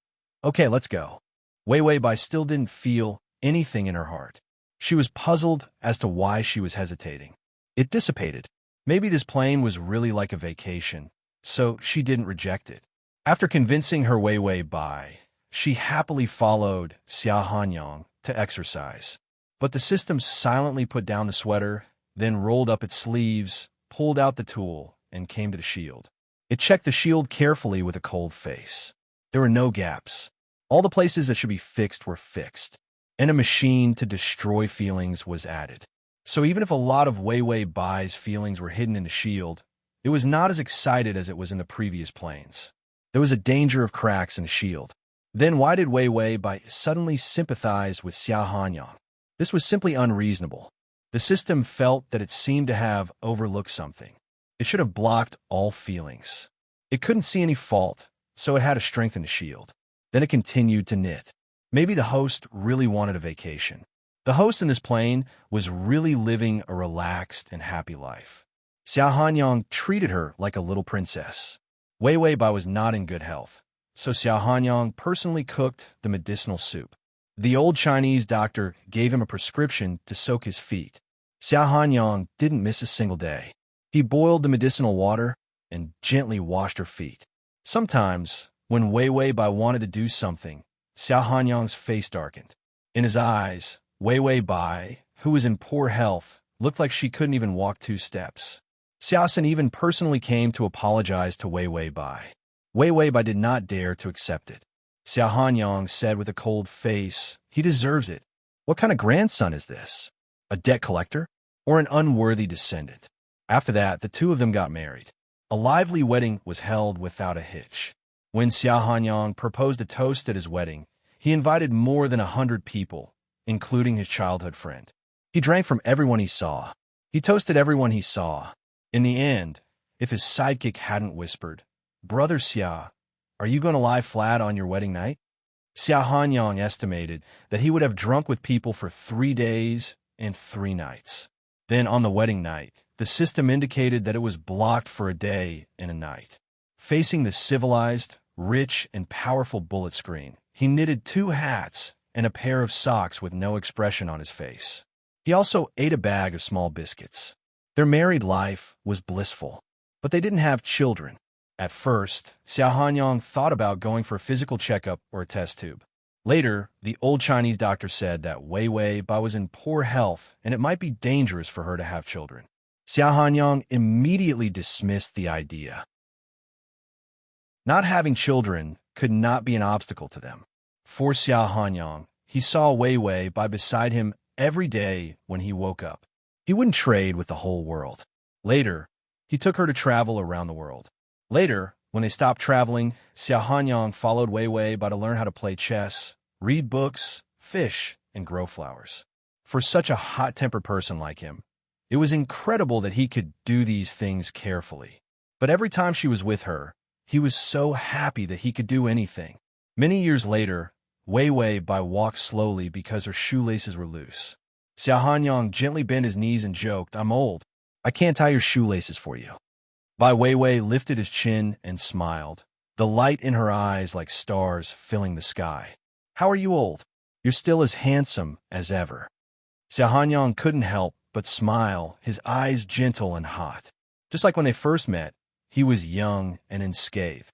"Okay, let's go." Weiwei Bai still didn't feel anything in her heart. She was puzzled as to why she was hesitating. It dissipated. Maybe this plane was really like a vacation, so she didn't reject it. After convincing her Weiwei Bai, she happily followed Xia Hanyang to exercise. But the system silently put down the sweater, then rolled up its sleeves, pulled out the tool, and came to the shield. It checked the shield carefully with a cold face. There were no gaps. All the places that should be fixed were fixed, and a machine to destroy feelings was added. So even if a lot of Weiwei Bai's feelings were hidden in the shield, it was not as excited as it was in the previous planes. There was a danger of cracks in the shield. Then why did Weiwei Bai suddenly sympathize with Xia Hanyang? This was simply unreasonable. The system felt that it seemed to have overlooked something. It should have blocked all feelings. It couldn't see any fault, so it had to strengthen the shield. Then it continued to knit. Maybe the host really wanted a vacation. The host in this plane was really living a relaxed and happy life. Xia Hanyang treated her like a little princess. Weiwei Bai was not in good health, so Xia Hanyang personally cooked the medicinal soup. The old Chinese doctor gave him a prescription to soak his feet. Xia Hanyang didn't miss a single day. He boiled the medicinal water and gently washed her feet. Sometimes, when Weiwei Bai wanted to do something, Xia Hanyang's face darkened. In his eyes, Weiwei Bai, who was in poor health, looked like she couldn't even walk 2 steps. Xiaosan even personally came to apologize to Weiwei Bai. Weiwei Bai did not dare to accept it. Xia Hanyang said with a cold face, "He deserves it. What kind of grandson is this? A debt collector or an unworthy descendant?" After that, the two of them got married. A lively wedding was held without a hitch. When Xia Hanyang proposed a toast at his wedding, he invited more than 100 people, including his childhood friend. He drank from everyone he saw. He toasted everyone he saw. In the end, if his sidekick hadn't whispered, "Brother Xia, are you going to lie flat on your wedding night?" Xia Hanyang estimated that he would have drunk with people for 3 days and 3 nights. Then on the wedding night, the system indicated that it was blocked for a day and a night. Facing the civilized, rich, and powerful bullet screen, he knitted 2 hats and a pair of socks with no expression on his face. He also ate a bag of small biscuits. Their married life was blissful, but they didn't have children. At first, Xia Hanyang thought about going for a physical checkup or a test tube. Later, the old Chinese doctor said that Weiwei Bai was in poor health and it might be dangerous for her to have children. Xia Hanyang immediately dismissed the idea. Not having children could not be an obstacle to them. For Xia Hanyang, he saw Weiwei Bai beside him every day when he woke up. He wouldn't trade with the whole world. Later, he took her to travel around the world. Later, when they stopped traveling, Xia Hanyang followed Weiwei Bai to learn how to play chess, read books, fish, and grow flowers. For such a hot-tempered person like him, it was incredible that he could do these things carefully. But every time she was with her, he was so happy that he could do anything. Many years later, Wei Wei Bai walked slowly because her shoelaces were loose. Xiao Hanyang gently bent his knees and joked, "I'm old. I can't tie your shoelaces for you." Bai Weiwei lifted his chin and smiled, the light in her eyes like stars filling the sky. "How are you old? You're still as handsome as ever." Xiao Hanyang couldn't help but smile, his eyes gentle and hot. Just like when they first met, he was young and unscathed.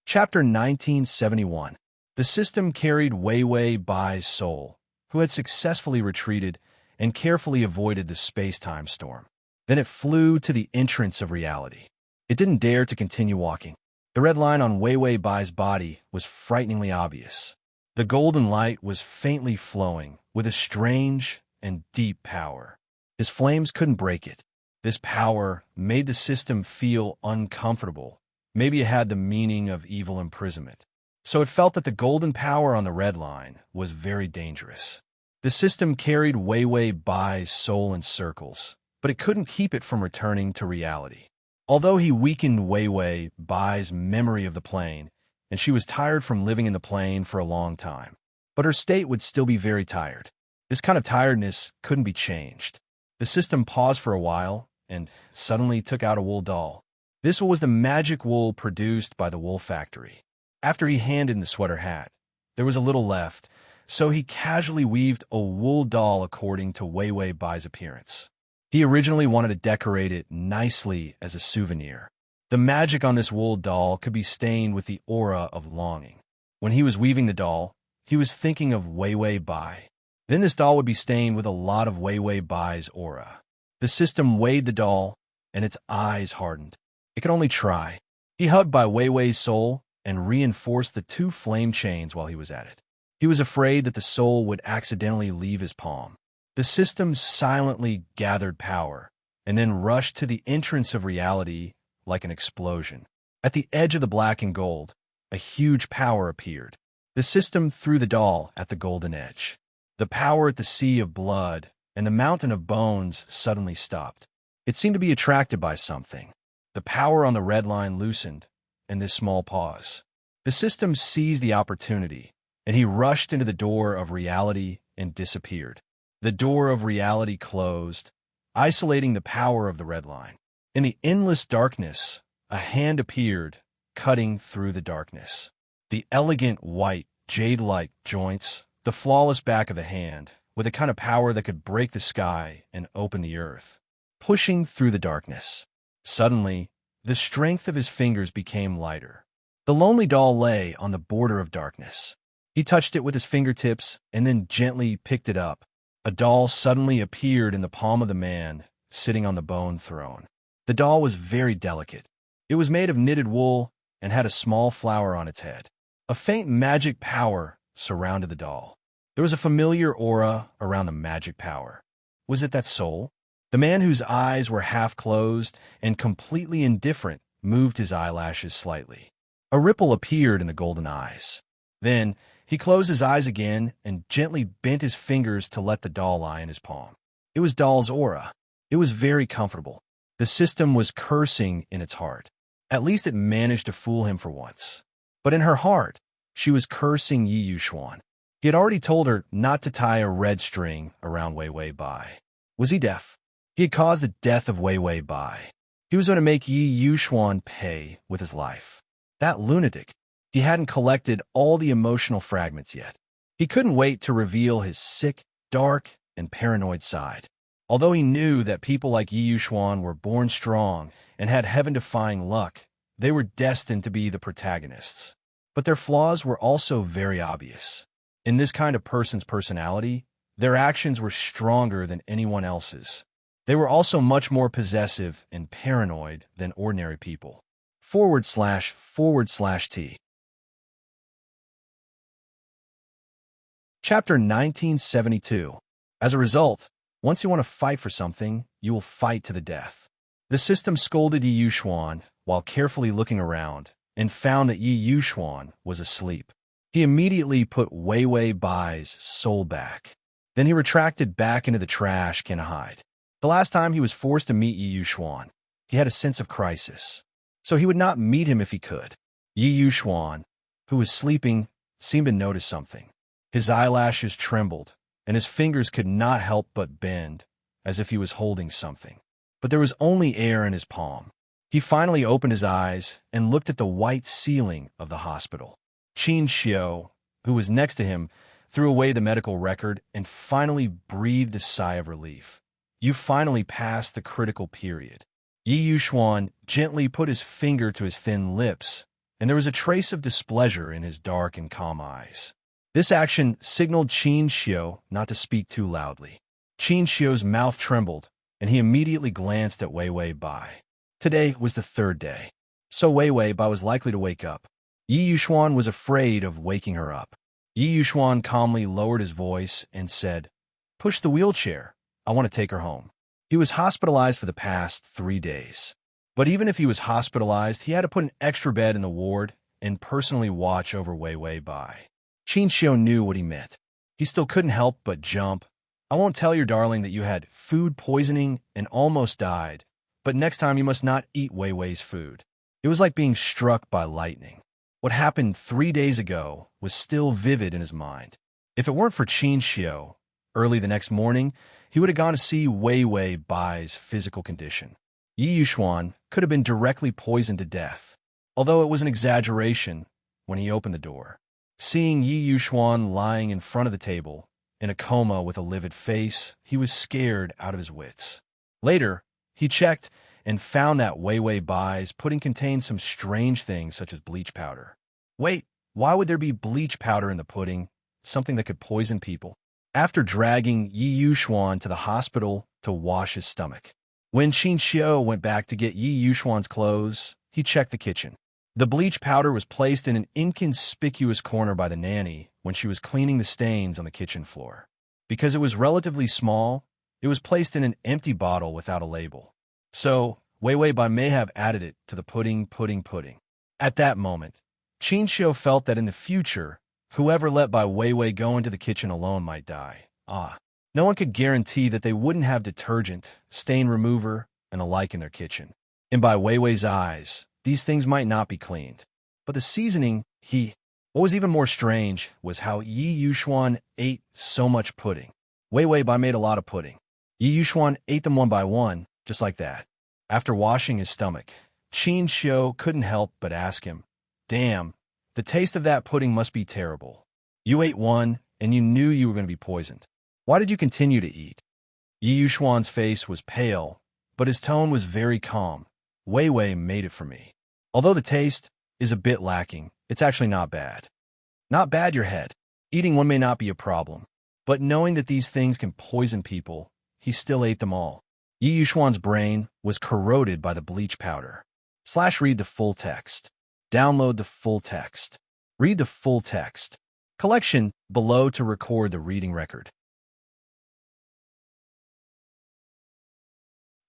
Chapter 1971. The system carried Weiwei Bai's soul, who had successfully retreated and carefully avoided the space-time storm. Then it flew to the entrance of reality. It didn't dare to continue walking. The red line on Weiwei Bai's body was frighteningly obvious. The golden light was faintly flowing, with a strange and deep power. His flames couldn't break it. This power made the system feel uncomfortable. Maybe it had the meaning of evil imprisonment. So it felt that the golden power on the red line was very dangerous. The system carried Weiwei Bai's soul in circles, but it couldn't keep it from returning to reality. Although he weakened Weiwei Bai's memory of the plane, and she was tired from living in the plane for a long time, but her state would still be very tired. This kind of tiredness couldn't be changed. The system paused for a while and suddenly took out a wool doll. This was the magic wool produced by the wool factory. After he handed in the sweater hat, there was a little left, so he casually weaved a wool doll according to Weiwei Bai's appearance. He originally wanted to decorate it nicely as a souvenir. The magic on this wool doll could be stained with the aura of longing. When he was weaving the doll, he was thinking of Weiwei Bai. Then this doll would be stained with a lot of Weiwei Bai's aura. The system weighed the doll, and its eyes hardened. It could only try. He hugged Bai Weiwei's soul and reinforced the two flame chains while he was at it. He was afraid that the soul would accidentally leave his palm. The system silently gathered power and then rushed to the entrance of reality like an explosion. At the edge of the black and gold, a huge power appeared. The system threw the doll at the golden edge. The power at the sea of blood and the mountain of bones suddenly stopped. It seemed to be attracted by something. The power on the red line loosened, and this small pause. The system seized the opportunity, and he rushed into the door of reality and disappeared. The door of reality closed, isolating the power of the red line. In the endless darkness, a hand appeared, cutting through the darkness. The elegant white, jade-like joints, the flawless back of the hand, with a kind of power that could break the sky and open the earth, pushing through the darkness. Suddenly, the strength of his fingers became lighter. The lonely doll lay on the border of darkness. He touched it with his fingertips and then gently picked it up. A doll suddenly appeared in the palm of the man, sitting on the bone throne. The doll was very delicate. It was made of knitted wool and had a small flower on its head. A faint magic power surrounded the doll. There was a familiar aura around the magic power. Was it that soul? The man whose eyes were half closed and completely indifferent moved his eyelashes slightly. A ripple appeared in the golden eyes. Then he closed his eyes again and gently bent his fingers to let the doll lie in his palm. It was doll's aura. It was very comfortable. The system was cursing in its heart. At least it managed to fool him for once. But in her heart, she was cursing Yi Yuxuan. He had already told her not to tie a red string around Weiwei Bai. Was he deaf? He had caused the death of Weiwei Bai. He was going to make Yi Yuxuan pay with his life. That lunatic. He hadn't collected all the emotional fragments yet. He couldn't wait to reveal his sick, dark, and paranoid side. Although he knew that people like Yi Yuxuan were born strong and had heaven-defying luck, they were destined to be the protagonists. But their flaws were also very obvious. In this kind of person's personality, their actions were stronger than anyone else's. They were also much more possessive and paranoid than ordinary people. // Chapter 1972. As a result, once you want to fight for something, you will fight to the death. The system scolded Yi Yuxuan while carefully looking around and found that Yi Yuxuan was asleep. He immediately put Wei Wei Bai's soul back. Then he retracted back into the trash can to hide. The last time he was forced to meet Yi Yuxuan, he had a sense of crisis. So he would not meet him if he could. Yi Yuxuan, who was sleeping, seemed to notice something. His eyelashes trembled, and his fingers could not help but bend, as if he was holding something. But there was only air in his palm. He finally opened his eyes and looked at the white ceiling of the hospital. Qin Xiao, who was next to him, threw away the medical record and finally breathed a sigh of relief. You finally passed the critical period. Yi Yuxuan gently put his finger to his thin lips, and there was a trace of displeasure in his dark and calm eyes. This action signaled Qin Xiao not to speak too loudly. Qin Xiao's mouth trembled, and he immediately glanced at Wei Wei Bai. Today was the third day, so Wei Wei Bai was likely to wake up. Yi Yuxuan was afraid of waking her up. Yi Yuxuan calmly lowered his voice and said, "Push the wheelchair. I want to take her home." He was hospitalized for the past 3 days. But even if he was hospitalized, he had to put an extra bed in the ward and personally watch over Wei Wei Bai. Qin Xiao knew what he meant. He still couldn't help but jump. "I won't tell your darling that you had food poisoning and almost died, but next time you must not eat Wei Wei's food." It was like being struck by lightning. What happened 3 days ago was still vivid in his mind. If it weren't for Qin Xiao, early the next morning, he would have gone to see Wei Wei Bai's physical condition. Yi Yuxuan could have been directly poisoned to death, although it was an exaggeration when he opened the door. Seeing Yi Yuxuan lying in front of the table, in a coma with a livid face, he was scared out of his wits. Later, he checked and found that Wei Wei Bai's pudding contained some strange things such as bleach powder. Wait, why would there be bleach powder in the pudding, something that could poison people? After dragging Yi Yuxuan to the hospital to wash his stomach, when Qin Xiao went back to get Yi Yuxuan's clothes, he checked the kitchen. The bleach powder was placed in an inconspicuous corner by the nanny when she was cleaning the stains on the kitchen floor. Because it was relatively small, it was placed in an empty bottle without a label. So, Wei Wei Bai may have added it to the pudding. At that moment, Qin Xiao felt that in the future, whoever let Bai Wei Wei go into the kitchen alone might die. No one could guarantee that they wouldn't have detergent, stain remover, and the like in their kitchen. In Bai Wei Wei's eyes, these things might not be cleaned. But the seasoning, What was even more strange was how Yi Yuxuan ate so much pudding. Wei Wei Bai made a lot of pudding. Yi Yuxuan ate them one by one, just like that. After washing his stomach, Qin Xiao couldn't help but ask him, "Damn, the taste of that pudding must be terrible. You ate one, and you knew you were going to be poisoned. Why did you continue to eat?" Yi Yuxuan's face was pale, but his tone was very calm. "Wei Wei made it for me. Although the taste is a bit lacking, it's actually not bad." Not bad, your head. Eating one may not be a problem, but knowing that these things can poison people, he still ate them all. Yi Yuxuan's brain was corroded by the bleach powder. Read the full text. Download the full text. Read the full text. Collection below to record the reading record.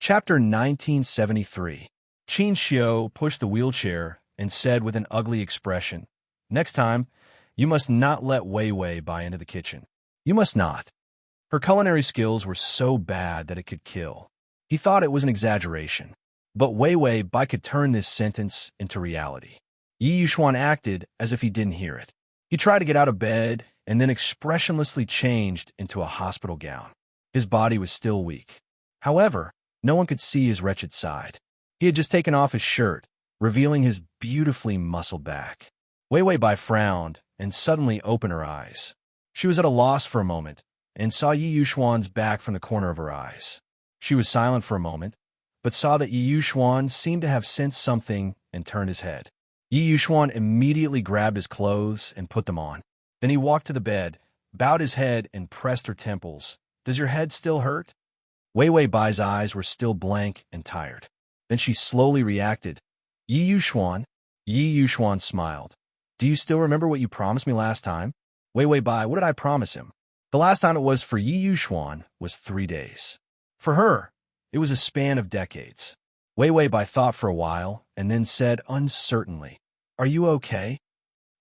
Chapter 1973. Qin Xiao pushed the wheelchair and said with an ugly expression, "Next time, you must not let Wei Wei Bai into the kitchen. You must not." Her culinary skills were so bad that it could kill. He thought it was an exaggeration, but Wei Wei Bai could turn this sentence into reality. Yi Yuxuan acted as if he didn't hear it. He tried to get out of bed and then expressionlessly changed into a hospital gown. His body was still weak. However, no one could see his wretched side. He had just taken off his shirt, revealing his beautifully muscled back. Wei Wei Bai frowned and suddenly opened her eyes. She was at a loss for a moment and saw Yi Yuxuan's back from the corner of her eyes. She was silent for a moment, but saw that Yi Yuxuan seemed to have sensed something and turned his head. Yi Yuxuan immediately grabbed his clothes and put them on. Then he walked to the bed, bowed his head, and pressed her temples. "Does your head still hurt?" Wei Wei Bai's eyes were still blank and tired. Then she slowly reacted. "Yi Yuxuan?" Yi Yuxuan smiled. "Do you still remember what you promised me last time?" Wei Wei Bai, what did I promise him? The last time it was for Yi Yuxuan was 3 days. For her, it was a span of decades. Wei Wei Bai thought for a while and then said uncertainly, "Are you okay?"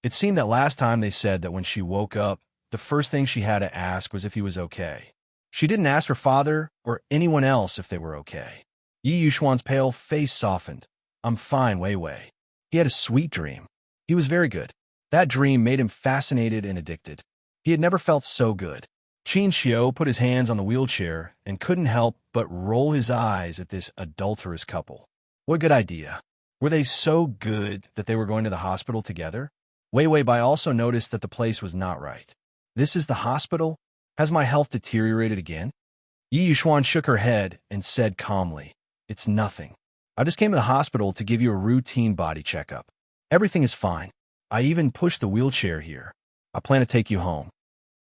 It seemed that last time they said that when she woke up, the first thing she had to ask was if he was okay. She didn't ask her father or anyone else if they were okay. Yi Yuxuan's pale face softened. I'm fine, Wei Wei. He had a sweet dream. He was very good. That dream made him fascinated and addicted. He had never felt so good. Qin Xiu put his hands on the wheelchair and couldn't help but roll his eyes at this adulterous couple. What a good idea. Were they so good that they were going to the hospital together? Wei Wei Bai also noticed that the place was not right. This is the hospital? Has my health deteriorated again? Yi Yuxuan shook her head and said calmly, It's nothing. I just came to the hospital to give you a routine body checkup. Everything is fine. I even pushed the wheelchair here. I plan to take you home.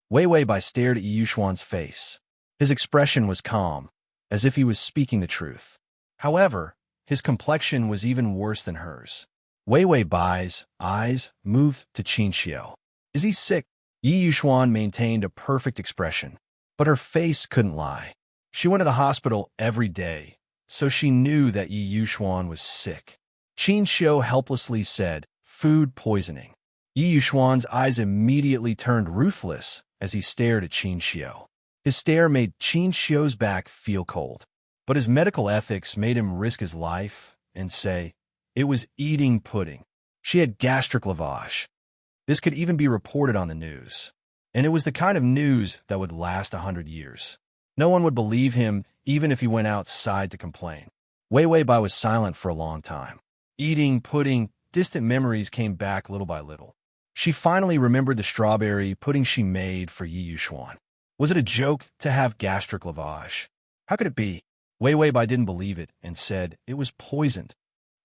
Wei Wei Bai stared at Yi Yuxuan's face. His expression was calm, as if he was speaking the truth. However, his complexion was even worse than hers. Wei Wei Bai's eyes moved to Qin Xiu. Is he sick? Yi Yuxuan maintained a perfect expression, but her face couldn't lie. She went to the hospital every day, so she knew that Yi Yuxuan was sick. Qin Xiu helplessly said, Food poisoning. Yi Yuxuan's eyes immediately turned ruthless as he stared at Qin Xiu. His stare made Qin Xiu's back feel cold, but his medical ethics made him risk his life and say, It was eating pudding. She had gastric lavage. This could even be reported on the news, and it was the kind of news that would last 100 years. No one would believe him even if he went outside to complain. Wei Wei Bai was silent for a long time. Eating pudding, distant memories came back little by little. She finally remembered the strawberry pudding she made for Yi Yuxuan. Was it a joke to have gastric lavage? How could it be? Wei Wei Bai didn't believe it and said it was poisoned.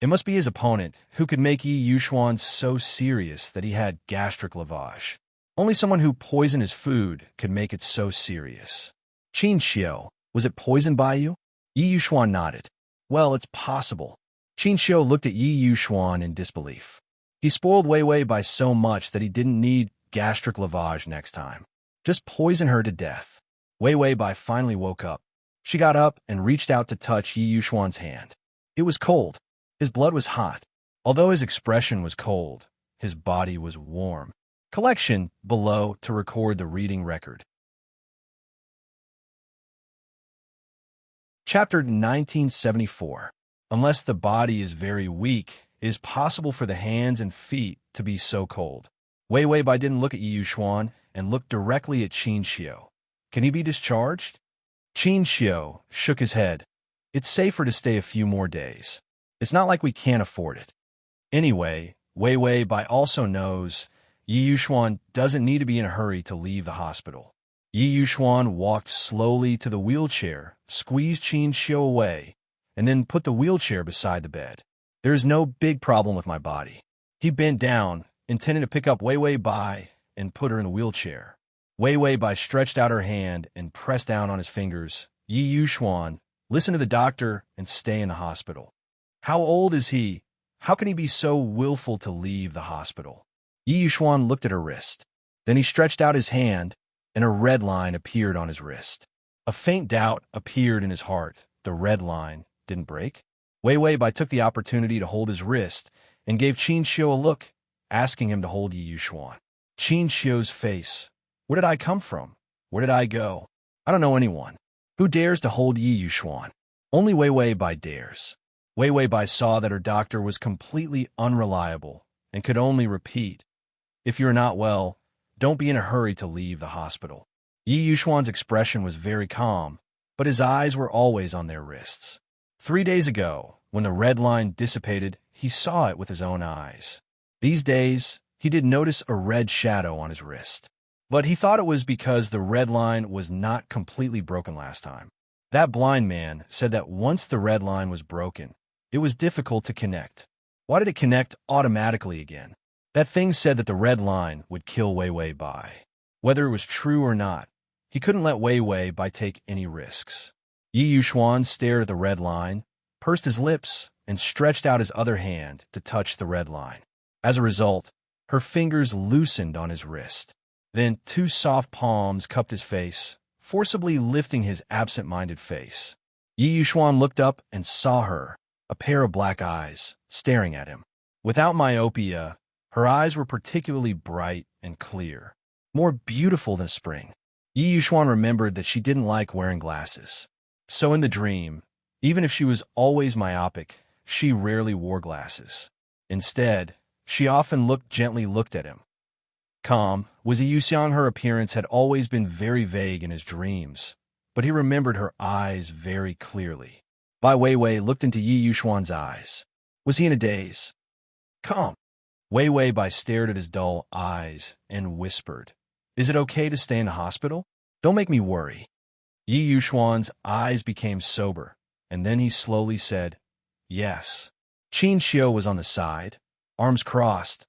It must be his opponent who could make Yi Yuxuan so serious that he had gastric lavage. Only someone who poisoned his food could make it so serious. Qin Xiu, was it poisoned by you? Yi Yuxuan nodded. Well, it's possible. Qin Xiu looked at Yi Yuxuan in disbelief. He spoiled Wei Wei Bai so much that he didn't need gastric lavage next time. Just poison her to death. Wei Wei Bai finally woke up. She got up and reached out to touch Yi Yuxuan's hand. It was cold. His blood was hot. Although his expression was cold, his body was warm. Collection below to record the reading record. Chapter 1974. Unless the body is very weak, it is possible for the hands and feet to be so cold. Wei Wei Bai didn't look at Yi Yuxuan and looked directly at Qin Xiu. Can he be discharged? Qin Xiu shook his head. It's safer to stay a few more days. It's not like we can't afford it. Anyway, Wei Wei Bai also knows Yi Yuxuan doesn't need to be in a hurry to leave the hospital. Yi Yuxuan walked slowly to the wheelchair, squeezed Qin Xiu away, and then put the wheelchair beside the bed. There is no big problem with my body. He bent down, intending to pick up Wei Wei Bai and put her in the wheelchair. Wei Wei Bai stretched out her hand and pressed down on his fingers. Yi Yuxuan, listen to the doctor and stay in the hospital. How old is he? How can he be so willful to leave the hospital? Yi Yuxuan looked at her wrist. Then he stretched out his hand, and a red line appeared on his wrist. A faint doubt appeared in his heart. The red line didn't break. Wei Wei Bai took the opportunity to hold his wrist and gave Qin Xiu a look, asking him to hold Yi Yuxuan. Qin Xiu's face. Where did I come from? Where did I go? I don't know anyone. Who dares to hold Yi Yuxuan? Only Wei Wei Bai dares. Wei Wei Bai saw that her doctor was completely unreliable and could only repeat, If you're not well, don't be in a hurry to leave the hospital. Yi Yuxuan's expression was very calm, but his eyes were always on their wrists. 3 days ago, when the red line dissipated, he saw it with his own eyes. These days, he did notice a red shadow on his wrist. But he thought it was because the red line was not completely broken last time. That blind man said that once the red line was broken, it was difficult to connect. Why did it connect automatically again? That thing said that the red line would kill Wei Wei Bai. Whether it was true or not, he couldn't let Wei Wei Bai take any risks. Yi Yuxuan stared at the red line, pursed his lips, and stretched out his other hand to touch the red line. As a result, her fingers loosened on his wrist. Then 2 soft palms cupped his face, forcibly lifting his absent-minded face. Yi Yuxuan looked up and saw her, a pair of black eyes, staring at him. Without myopia, Her eyes were particularly bright and clear, more beautiful than spring. Yi Yuxuan remembered that she didn't like wearing glasses. So in the dream, even if she was always myopic, she rarely wore glasses. Instead, she often gently looked at him. Calm, was Yi Yuxiang. Her appearance had always been very vague in his dreams, but he remembered her eyes very clearly. Bai Weiwei looked into Yi Yuxuan's eyes. Was he in a daze? Calm. Weiwei Bai stared at his dull eyes and whispered, "Is it okay to stay in the hospital? Don't make me worry." Yi Yuxuan's eyes became sober, and then he slowly said, "Yes." Qin Xiu was on the side, arms crossed,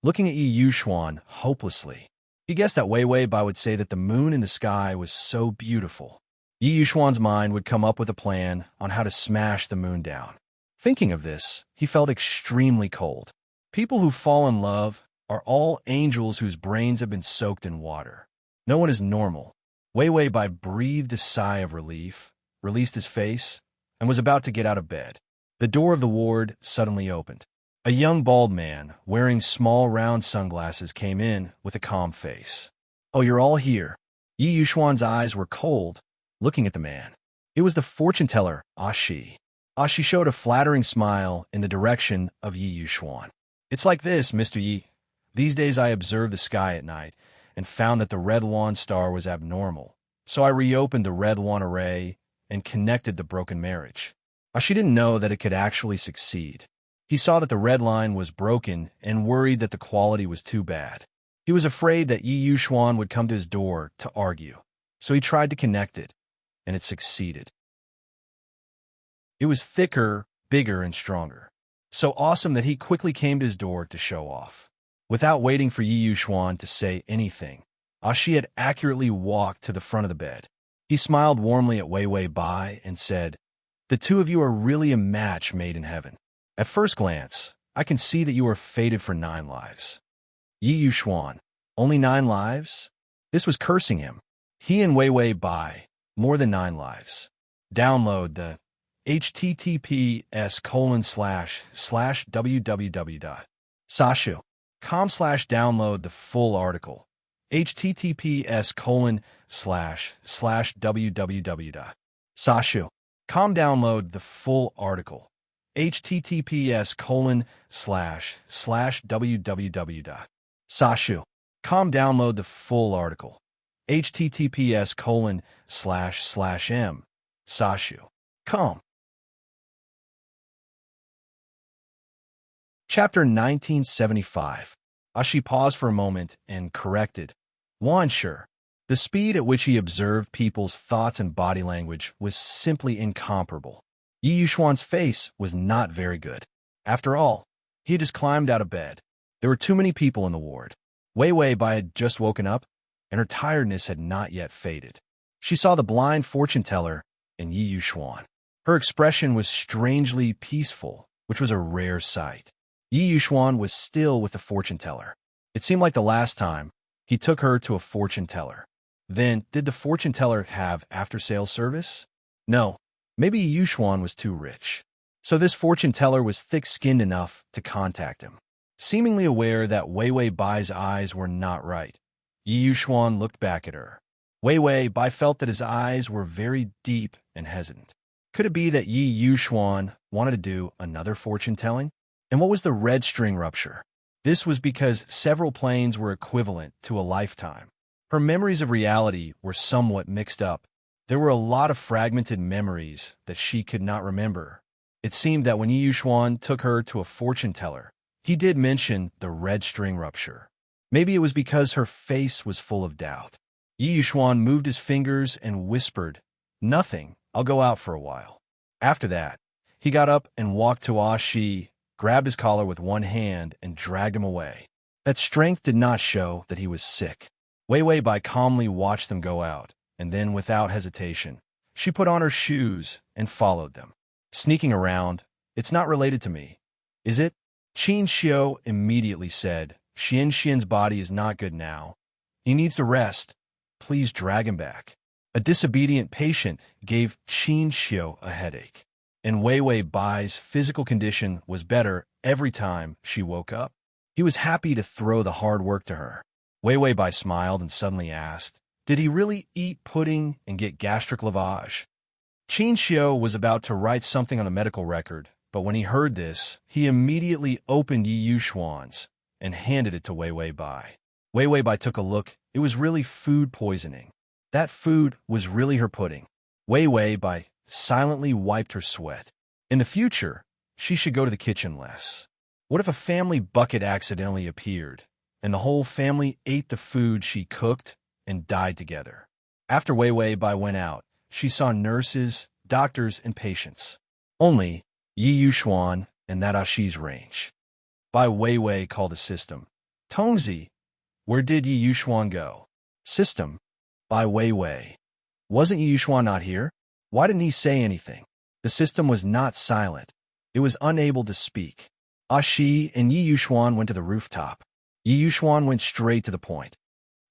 looking at Yi Yuxuan hopelessly. He guessed that Weiwei Bai would say that the moon in the sky was so beautiful. Yi Yuxuan's mind would come up with a plan on how to smash the moon down. Thinking of this, he felt extremely cold. People who fall in love are all angels whose brains have been soaked in water. No one is normal. Weiwei Bai breathed a sigh of relief, released his face, and was about to get out of bed. The door of the ward suddenly opened. A young bald man, wearing small round sunglasses, came in with a calm face. "Oh, you're all here." Yi Yuxuan's eyes were cold, looking at the man. It was the fortune teller, Ashi. Ashi showed a flattering smile in the direction of Yi Yuxuan. "It's like this, Mr. Yi. These days I observed the sky at night and found that the Red Lawn star was abnormal. So I reopened the Red Lawn array and connected the broken marriage." Ashi didn't know that it could actually succeed. He saw that the red line was broken and worried that the quality was too bad. He was afraid that Yi Yuxuan would come to his door to argue, so he tried to connect it, and it succeeded. It was thicker, bigger, and stronger. So awesome that he quickly came to his door to show off. Without waiting for Yi Yuxuan to say anything, Ashi had accurately walked to the front of the bed. He smiled warmly at Weiwei Bai and said, "The two of you are really a match made in heaven. At first glance, I can see that you are fated for 9 lives." Yi Yuxuan, only 9 lives? This was cursing him. He and Weiwei Bai, more than 9 lives. Download the https://www.sashu.com/download the full article. https://www.sashu.com download the full article. https://www.sashu.com download the full article. https://m.sashu.com. Chapter 1975. Ashi paused for a moment and corrected. Sure. The speed at which he observed people's thoughts and body language was simply incomparable. Yi Yuxuan's face was not very good. After all, he had just climbed out of bed. There were too many people in the ward. Weiwei Bai had just woken up, and her tiredness had not yet faded. She saw the blind fortune teller and Yi Yuxuan. Her expression was strangely peaceful, which was a rare sight. Yi Yuxuan was still with the fortune teller. It seemed like the last time he took her to a fortune teller. Then, did the fortune teller have after-sales service? No, maybe Yi Yuxuan was too rich. So this fortune teller was thick-skinned enough to contact him. Seemingly aware that Weiwei Bai's eyes were not right, Yi Yuxuan looked back at her. Weiwei Bai felt that his eyes were very deep and hesitant. Could it be that Yi Yuxuan wanted to do another fortune-telling? And what was the red string rupture? This was because several planes were equivalent to a lifetime. Her memories of reality were somewhat mixed up. There were a lot of fragmented memories that she could not remember. It seemed that when Yi Yuxuan took her to a fortune teller, he did mention the red string rupture. Maybe it was because her face was full of doubt. Yi Yuxuan moved his fingers and whispered, "Nothing, I'll go out for a while." After that, he got up and walked to Ashi, grabbed his collar with one hand, and dragged him away. That strength did not show that he was sick. Weiwei Bai calmly watched them go out, and then, without hesitation, she put on her shoes and followed them. Sneaking around, "It's not related to me, is it?" Qin Xiu immediately said, "Xian's body is not good now. He needs to rest. Please drag him back." A disobedient patient gave Qin Xiu a headache, and Weiwei Bai's physical condition was better every time she woke up. He was happy to throw the hard work to her. Wei Wei Bai smiled and suddenly asked, did he really eat pudding and get gastric lavage? Qin Xiu was about to write something on a medical record, but when he heard this, he immediately opened Yi Yuxuan's and handed it to Wei Wei Bai. Wei Wei Bai took a look. It was really food poisoning. That food was really her pudding. Wei Wei Bai silently wiped her sweat. In the future, she should go to the kitchen less. What if a family bucket accidentally appeared, and the whole family ate the food she cooked and died together? After Wei Wei Bai went out, she saw nurses, doctors, and patients. Only Yi Yuxuan and that Ashi's range. Bai Wei Wei called the system. Tongzi, where did Yi Yuxuan go? System. Bai Wei Wei. Wasn't Yi Yuxuan not here? Why didn't he say anything? The system was not silent. It was unable to speak. Ashi and Yi Yuxuan went to the rooftop. Yi Yuxuan went straight to the point.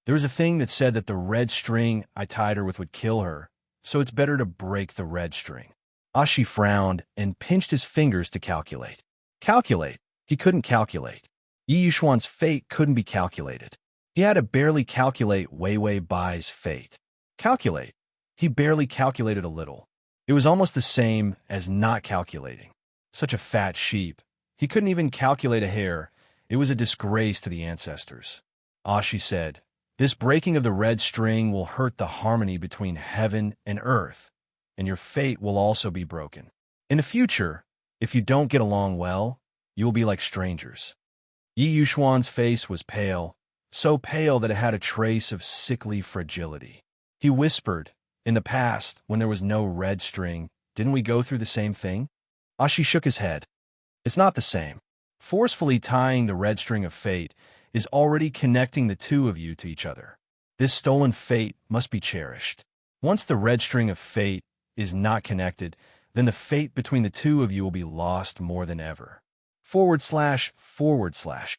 There was a thing that said that the red string I tied her with would kill her, so it's better to break the red string. Ashi frowned and pinched his fingers to calculate. Calculate? He couldn't calculate. Yi Yuxuan's fate couldn't be calculated. He had to barely calculate Wei Wei Bai's fate. Calculate? He barely calculated a little. It was almost the same as not calculating. Such a fat sheep. He couldn't even calculate a hair. It was a disgrace to the ancestors. Ashi said, this breaking of the red string will hurt the harmony between heaven and earth, and your fate will also be broken. In the future, if you don't get along well, you will be like strangers. Yi Yuxuan's face was pale, so pale that it had a trace of sickly fragility. He whispered, in the past, when there was no red string, didn't we go through the same thing? Ashi shook his head. It's not the same. Forcefully tying the red string of fate is already connecting the two of you to each other. This stolen fate must be cherished. Once the red string of fate is not connected, then the fate between the two of you will be lost more than ever. //.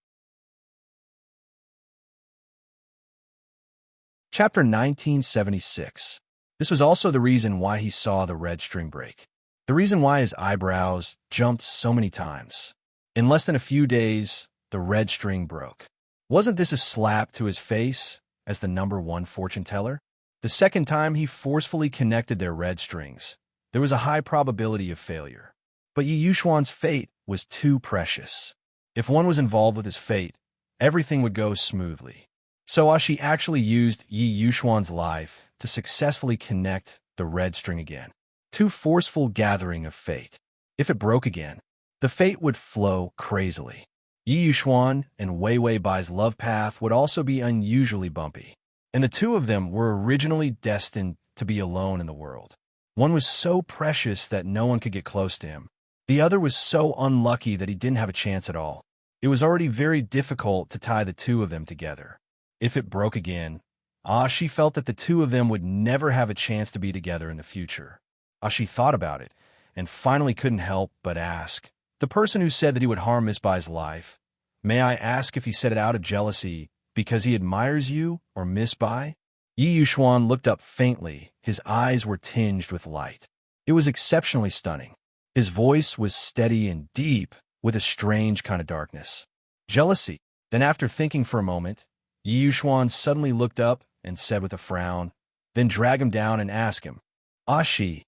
Chapter 1976. This was also the reason why he saw the red string break. The reason why his eyebrows jumped so many times. In less than a few days, the red string broke. Wasn't this a slap to his face as the #1 fortune teller? The second time he forcefully connected their red strings, there was a high probability of failure. But Yi Yuxuan's fate was too precious. If one was involved with his fate, everything would go smoothly. So Ashi actually used Yi Yuxuan's life to successfully connect the red string again. Too forceful gathering of fate. If it broke again, the fate would flow crazily. Yi Yuxuan and Wei Wei Bai's love path would also be unusually bumpy. And the two of them were originally destined to be alone in the world. One was so precious that no one could get close to him. The other was so unlucky that he didn't have a chance at all. It was already very difficult to tie the two of them together. If it broke again, Ashi felt that the two of them would never have a chance to be together in the future. Ashi thought about it, and finally couldn't help but ask, the person who said that he would harm Miss Bai's life, may I ask if he said it out of jealousy because he admires you or Miss Bai? Yi Yuxuan looked up faintly. His eyes were tinged with light. It was exceptionally stunning. His voice was steady and deep, with a strange kind of darkness. Jealousy. Then after thinking for a moment, Yi Yuxuan suddenly looked up and said with a frown, then drag him down and ask him. Ashi,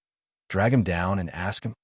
drag him down and ask him?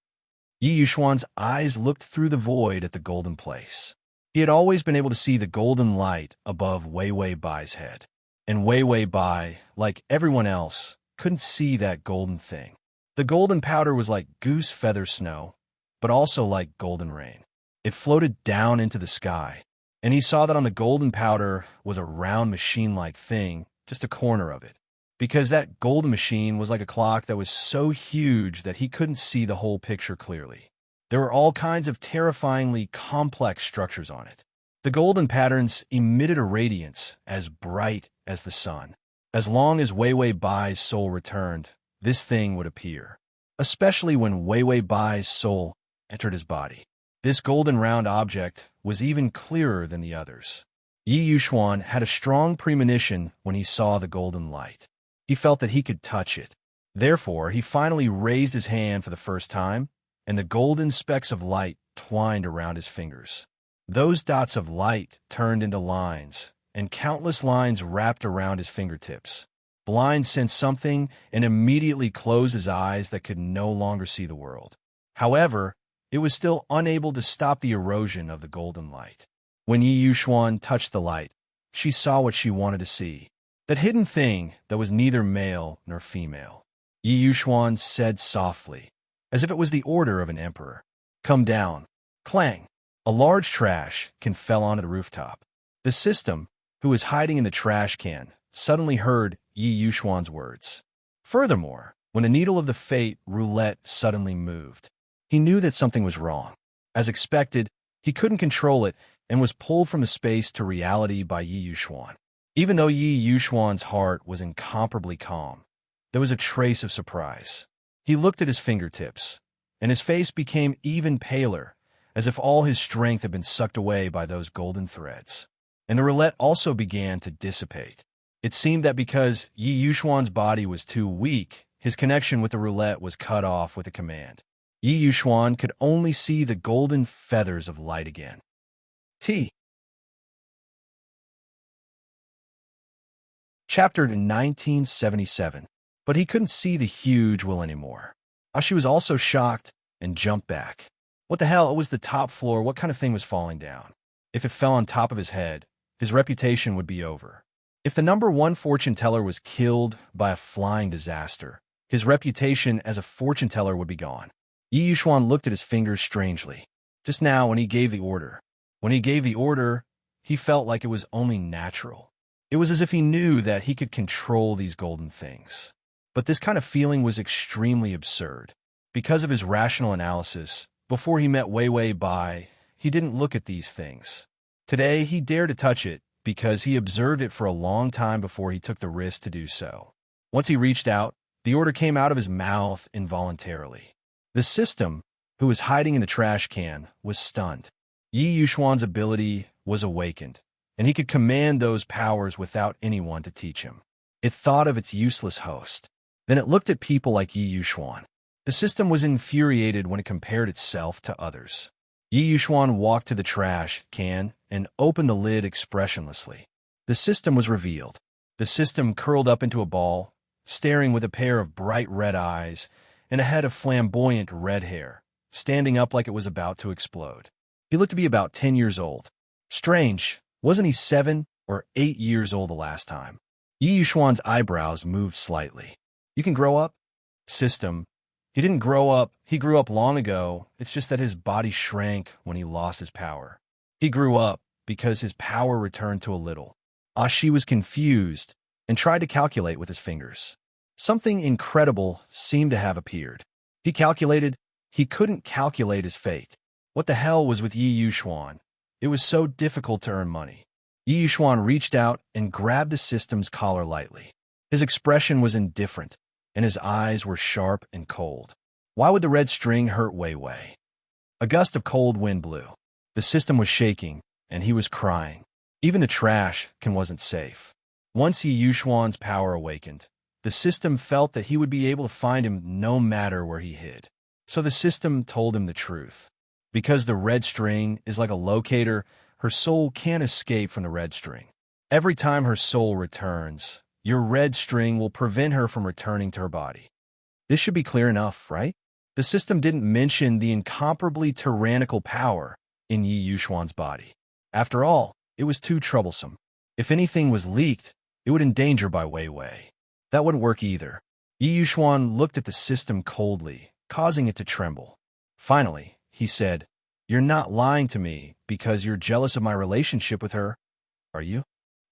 Yi Yuxuan's eyes looked through the void at the golden place. He had always been able to see the golden light above Wei Wei Bai's head. And Wei Wei Bai, like everyone else, couldn't see that golden thing. The golden powder was like goose feather snow, but also like golden rain. It floated down into the sky, and he saw that on the golden powder was a round machine-like thing, just a corner of it, because that golden machine was like a clock that was so huge that he couldn't see the whole picture clearly. There were all kinds of terrifyingly complex structures on it. The golden patterns emitted a radiance as bright as the sun. As long as Wei Wei Bai's soul returned, this thing would appear, especially when Wei Wei Bai's soul entered his body. This golden round object was even clearer than the others. Yi Yuxuan had a strong premonition when he saw the golden light. He felt that he could touch it. Therefore, he finally raised his hand for the first time, and the golden specks of light twined around his fingers. Those dots of light turned into lines, and countless lines wrapped around his fingertips. Blind sensed something and immediately closed his eyes that could no longer see the world. However, it was still unable to stop the erosion of the golden light. When Yi Yuxuan touched the light, she saw what she wanted to see. That hidden thing that was neither male nor female. Yi Yuxuan said softly, as if it was the order of an emperor. Come down. Clang. A large trash can fell onto the rooftop. The system, who was hiding in the trash can, suddenly heard Yi Yuxuan's words. Furthermore, when the needle of the fate roulette suddenly moved, he knew that something was wrong. As expected, he couldn't control it and was pulled from the space to reality by Yi Yuxuan. Even though Yi Yuxuan's heart was incomparably calm, there was a trace of surprise. He looked at his fingertips, and his face became even paler, as if all his strength had been sucked away by those golden threads. And the roulette also began to dissipate. It seemed that because Yi Yuxuan's body was too weak, his connection with the roulette was cut off with a command. Yi Yuxuan could only see the golden feathers of light again. Chapter 1977. But he couldn't see the huge wheel anymore. She was also shocked and jumped back. What the hell? It was the top floor. What kind of thing was falling down? If it fell on top of his head, his reputation would be over. If the number one fortune teller was killed by a flying disaster, his reputation as a fortune teller would be gone. Yi Yuxuan looked at his fingers strangely. Just now, when he gave the order, he felt like it was only natural. It was as if he knew that he could control these golden things. But this kind of feeling was extremely absurd. Because of his rational analysis, before he met Wei Bai, he didn't look at these things. Today, he dared to touch it because he observed it for a long time before he took the risk to do so. Once he reached out, the order came out of his mouth involuntarily. The system, who was hiding in the trash can, was stunned. Yi Yuxuan's ability was awakened, and he could command those powers without anyone to teach him. It thought of its useless host. Then it looked at people like Yi Yuxuan. The system was infuriated when it compared itself to others. Yi Yuxuan walked to the trash can and opened the lid expressionlessly. The system was revealed. The system curled up into a ball, staring with a pair of bright red eyes and a head of flamboyant red hair, standing up like it was about to explode. He looked to be about 10 years old. Strange, wasn't he 7 or 8 years old the last time? Yi Yuxuan's eyebrows moved slightly. You can grow up? System. He didn't grow up. He grew up long ago. It's just that his body shrank when he lost his power. He grew up because his power returned to a little. Shi was confused and tried to calculate with his fingers. Something incredible seemed to have appeared. He calculated. He couldn't calculate his fate. What the hell was with Yi Yuxuan? It was so difficult to earn money. Yi Yuxuan reached out and grabbed the system's collar lightly. His expression was indifferent, and his eyes were sharp and cold. Why would the red string hurt Wei? A gust of cold wind blew. The system was shaking, and he was crying. Even the trash can wasn't safe. Once Yi Yuxuan's power awakened, the system felt that he would be able to find him no matter where he hid. So the system told him the truth. Because the red string is like a locator, her soul can't escape from the red string. Every time her soul returns, your red string will prevent her from returning to her body. This should be clear enough, right? The system didn't mention the incomparably tyrannical power in Yi Yuxuan's body. After all, it was too troublesome. If anything was leaked, it would endanger Bai Wei. That wouldn't work either. Yi Yuxuan looked at the system coldly, causing it to tremble. Finally, he said, "You're not lying to me because you're jealous of my relationship with her, are you?"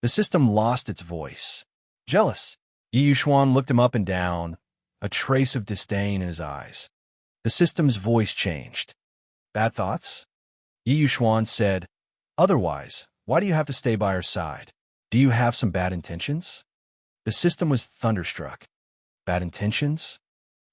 The system lost its voice. Jealous? Yi Yuxuan looked him up and down, a trace of disdain in his eyes. The system's voice changed. Bad thoughts? Yi Yuxuan said, "Otherwise, why do you have to stay by her side? Do you have some bad intentions?" The system was thunderstruck. Bad intentions?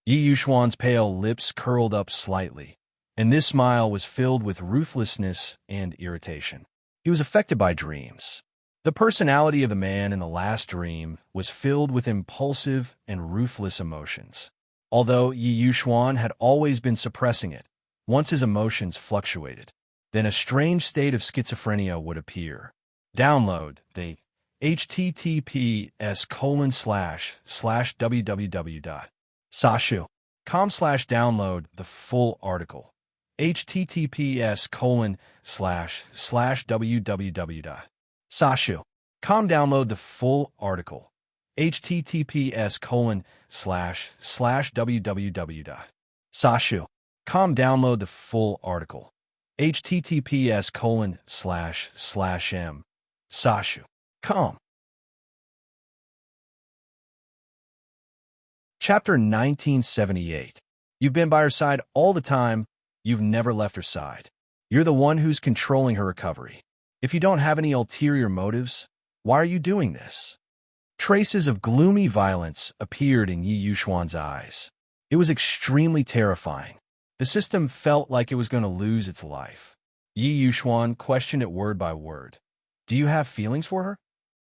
Yi Yuxuan's pale lips curled up slightly, and this smile was filled with ruthlessness and irritation. He was affected by dreams. The personality of the man in the last dream was filled with impulsive and ruthless emotions. Although Yi Yuxuan had always been suppressing it, once his emotions fluctuated. then a strange state of schizophrenia would appear. Download the https://www.sashu.com/download the full article. https://www.sashu.com download the full article. https://www.sashu.com download the full article. https://m.sashu.com. Chapter 1978. You've been by her side all the time. You've never left her side. You're the one who's controlling her recovery. If you don't have any ulterior motives, why are you doing this? Traces of gloomy violence appeared in Yi Yuxuan's eyes. It was extremely terrifying. The system felt like it was going to lose its life. Yi Yuxuan questioned it word by word. Do you have feelings for her?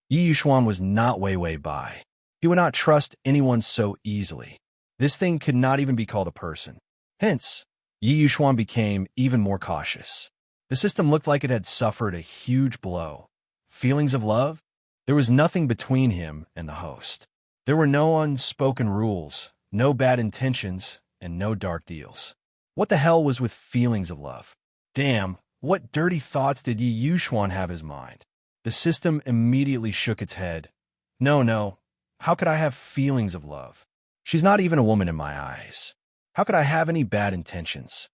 Yi Yuxuan was not Wei Bai. He would not trust anyone so easily. This thing could not even be called a person. Hence, Yi Yuxuan became even more cautious. The system looked like it had suffered a huge blow. Feelings of love? There was nothing between him and the host. There were no unspoken rules, no bad intentions, and no dark deals. What the hell was with feelings of love? Damn, what dirty thoughts did Yi Yuxuan have in his mind? The system immediately shook its head. No, how could I have feelings of love? She's not even a woman in my eyes. How could I have any bad intentions?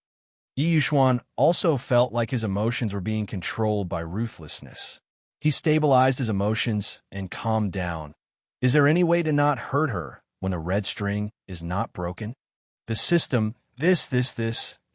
Yi Yuxuan also felt like his emotions were being controlled by ruthlessness. He stabilized his emotions and calmed down. Is there any way to not hurt her when the red string is not broken? The system, this.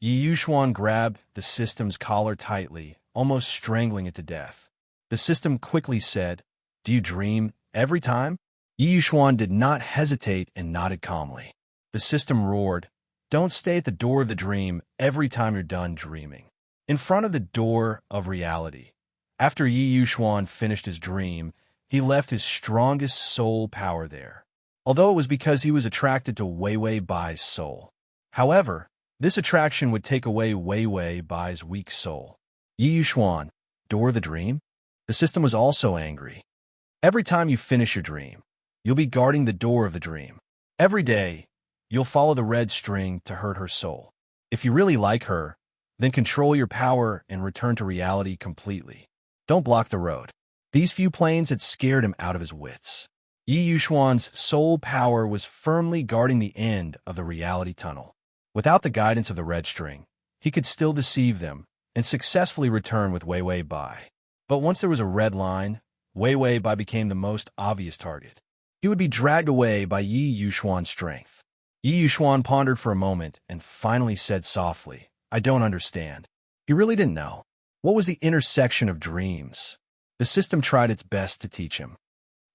Yi Yuxuan grabbed the system's collar tightly, almost strangling it to death. The system quickly said, "Do you dream every time?" Yi Yuxuan did not hesitate and nodded calmly. The system roared, "Don't stay at the door of the dream every time you're done dreaming. In front of the door of reality." After Yi Yuxuan finished his dream, he left his strongest soul power there. Although it was because he was attracted to Wei Bai's soul. However, this attraction would take away Wei Bai's weak soul. Yi Yuxuan, door of the dream? The system was also angry. Every time you finish your dream, you'll be guarding the door of the dream. Every day, you'll follow the red string to hurt her soul. If you really like her, then control your power and return to reality completely. Don't block the road. These few planes had scared him out of his wits. Yi Yuxuan's soul power was firmly guarding the end of the reality tunnel. Without the guidance of the red string, he could still deceive them and successfully return with Wei Bai. But once there was a red line, Wei Bai became the most obvious target. He would be dragged away by Yi Yuxuan's strength. Yi Yuxuan pondered for a moment and finally said softly, "I don't understand." He really didn't know. What was the intersection of dreams? The system tried its best to teach him.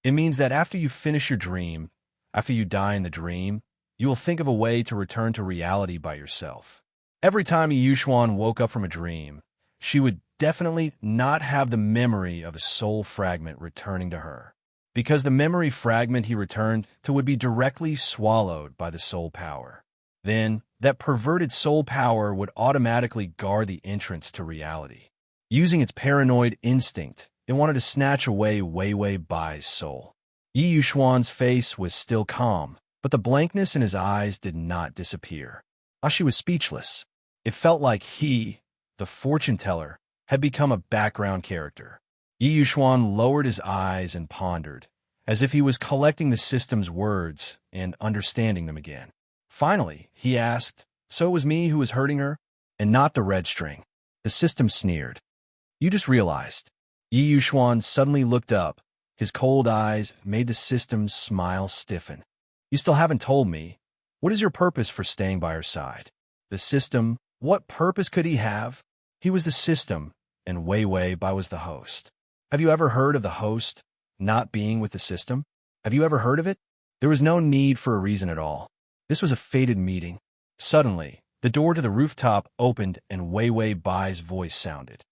It means that after you finish your dream, after you die in the dream, you will think of a way to return to reality by yourself. Every time Yi Yuxuan woke up from a dream, she would definitely not have the memory of a soul fragment returning to her, because the memory fragment he returned to would be directly swallowed by the soul power. Then, that perverted soul power would automatically guard the entrance to reality. Using its paranoid instinct, it wanted to snatch away Wei Bai's soul. Yi Yuxuan's face was still calm, but the blankness in his eyes did not disappear. She was speechless. It felt like he, the fortune teller, had become a background character. Yi Yuxuan lowered his eyes and pondered, as if he was collecting the system's words and understanding them again. Finally, he asked, "So it was me who was hurting her, and not the red string?" The system sneered. "You just realized." Yi Yuxuan suddenly looked up. His cold eyes made the system's smile stiffen. "You still haven't told me. What is your purpose for staying by her side?" The system, what purpose could he have? He was the system, and Wei Bai was the host. Have you ever heard of the host not being with the system? Have you ever heard of it? There was no need for a reason at all. This was a fated meeting. Suddenly, the door to the rooftop opened and Wei Bai's voice sounded.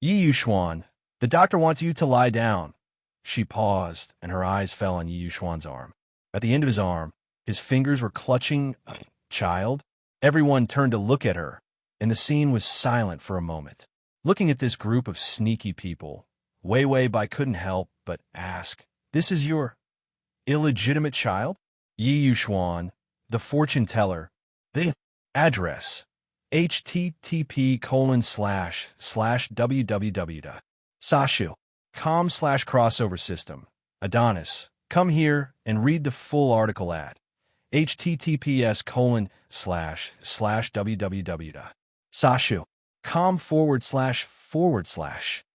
"Yi Yuxuan, the doctor wants you to lie down." She paused, and her eyes fell on Yi Yuxuan's arm. At the end of his arm, his fingers were clutching a child. Everyone turned to look at her, and the scene was silent for a moment. Looking at this group of sneaky people, Wei Wei Bai couldn't help but ask, "This is your illegitimate child?" Yi Yuxuan, the fortune teller. The address, http://www.sashu.com/crossover system. Adonis, come here and read the full article at https://com/////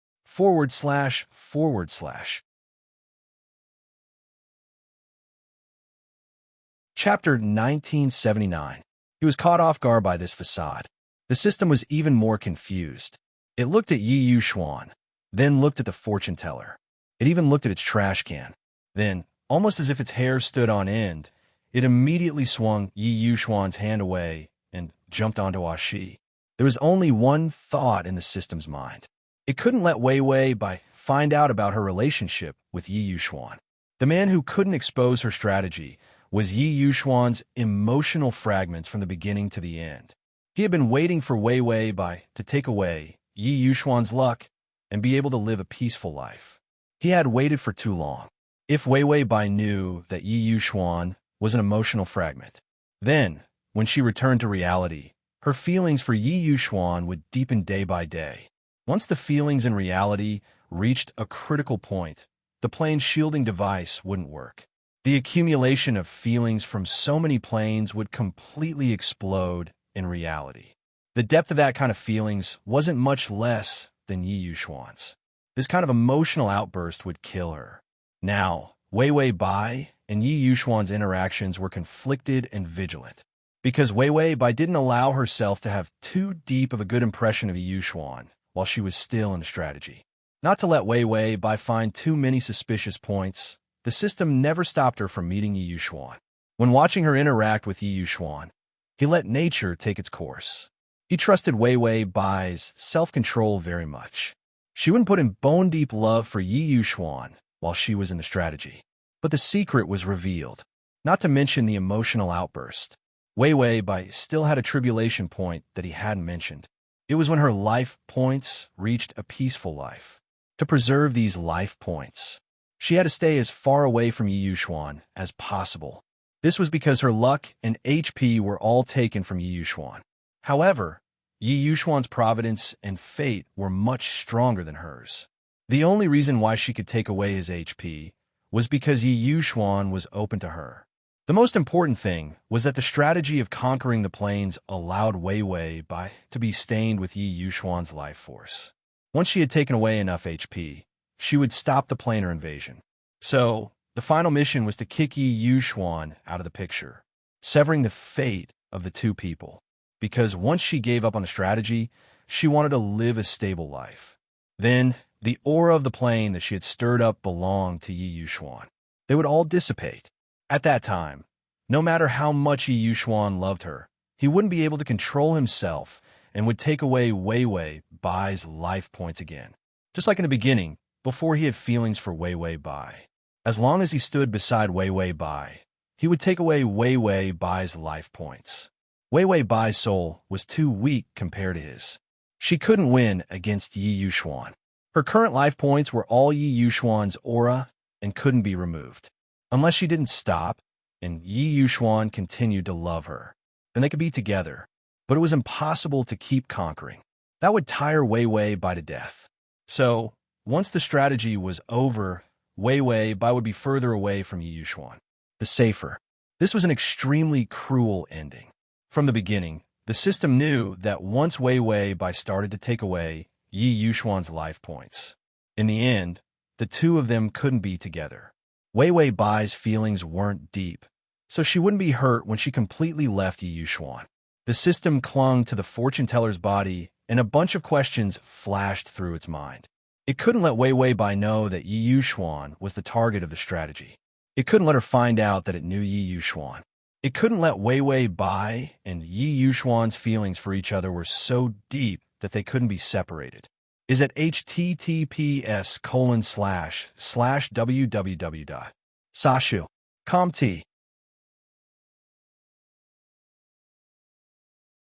Chapter 1979. He was caught off guard by this facade. The system was even more confused. It looked at Yi Yuxuan, then looked at the fortune teller. It even looked at its trash can. Then, almost as if its hair stood on end, it immediately swung Yi Yuxuan's hand away and jumped onto Ashi. There was only one thought in the system's mind. It couldn't let Wei Wei Bai find out about her relationship with Yi Yuxuan. The man who couldn't expose her strategy was Yi Yuxuan's emotional fragments from the beginning to the end. He had been waiting for Wei Wei Bai to take away Yi Yuxuan's luck and be able to live a peaceful life. He had waited for too long. If Wei Wei Bai knew that Yi Yuxuan was an emotional fragment, then, when she returned to reality, her feelings for Yi Yuxuan would deepen day by day. Once the feelings in reality reached a critical point, the plane's shielding device wouldn't work. The accumulation of feelings from so many planes would completely explode in reality. The depth of that kind of feelings wasn't much less than Yi Yuxuan's. This kind of emotional outburst would kill her. Now, Wei Wei Bai and Yi Yuxuan's interactions were conflicted and vigilant. Because Wei Wei Bai didn't allow herself to have too deep of a good impression of Yi Yuxuan while she was still in a strategy. Not to let Wei Wei Bai find too many suspicious points, the system never stopped her from meeting Yi Yuxuan. When watching her interact with Yi Yuxuan, he let nature take its course. He trusted Wei Wei Bai's self-control very much. She wouldn't put in bone-deep love for Yi Yuxuan while she was in the strategy. But the secret was revealed, not to mention the emotional outburst. Wei Wei Bai still had a tribulation point that he hadn't mentioned. It was when her life points reached a peaceful life. To preserve these life points, she had to stay as far away from Yi Yuxuan as possible. This was because her luck and HP were all taken from Yi Yuxuan. However, Yi Yuxuan's providence and fate were much stronger than hers. The only reason why she could take away his HP was because Yi Yuxuan was open to her. The most important thing was that the strategy of conquering the plains allowed Wei Wei Bai to be stained with Yi Yuxuan's life force. Once she had taken away enough HP, she would stop the planar invasion. So, the final mission was to kick Yi Yuxuan out of the picture, severing the fate of the two people. Because once she gave up on the strategy, she wanted to live a stable life. Then, the aura of the plane that she had stirred up belonged to Yi Yuxuan. They would all dissipate. At that time, no matter how much Yi Yuxuan loved her, he wouldn't be able to control himself and would take away Wei Wei Bai's life points again. Just like in the beginning, before he had feelings for Wei Wei Bai. As long as he stood beside Wei Wei Bai, he would take away Wei Wei Bai's life points. Wei Wei Bai's soul was too weak compared to his. She couldn't win against Yi Yuxuan. Her current life points were all Yi Yuxuan's aura and couldn't be removed. Unless she didn't stop, and Yi Yuxuan continued to love her, then they could be together. But it was impossible to keep conquering. That would tire Wei Wei Bai to death. So, once the strategy was over, Wei Wei Bai would be further away from Yi Yuxuan. The safer. This was an extremely cruel ending. From the beginning, the system knew that once Wei Wei Bai started to take away Yi Yuxuan's life points, in the end, the two of them couldn't be together. Wei Wei Bai's feelings weren't deep, so she wouldn't be hurt when she completely left Yi Yuxuan. The system clung to the fortune teller's body, and a bunch of questions flashed through its mind. It couldn't let Wei Wei Bai know that Yi Yuxuan was the target of the strategy. It couldn't let her find out that it knew Yi Yuxuan. It couldn't let Wei Wei Bai and Yi Yuxuan's feelings for each other were so deep that they couldn't be separated. Is at https://www.sashu.com.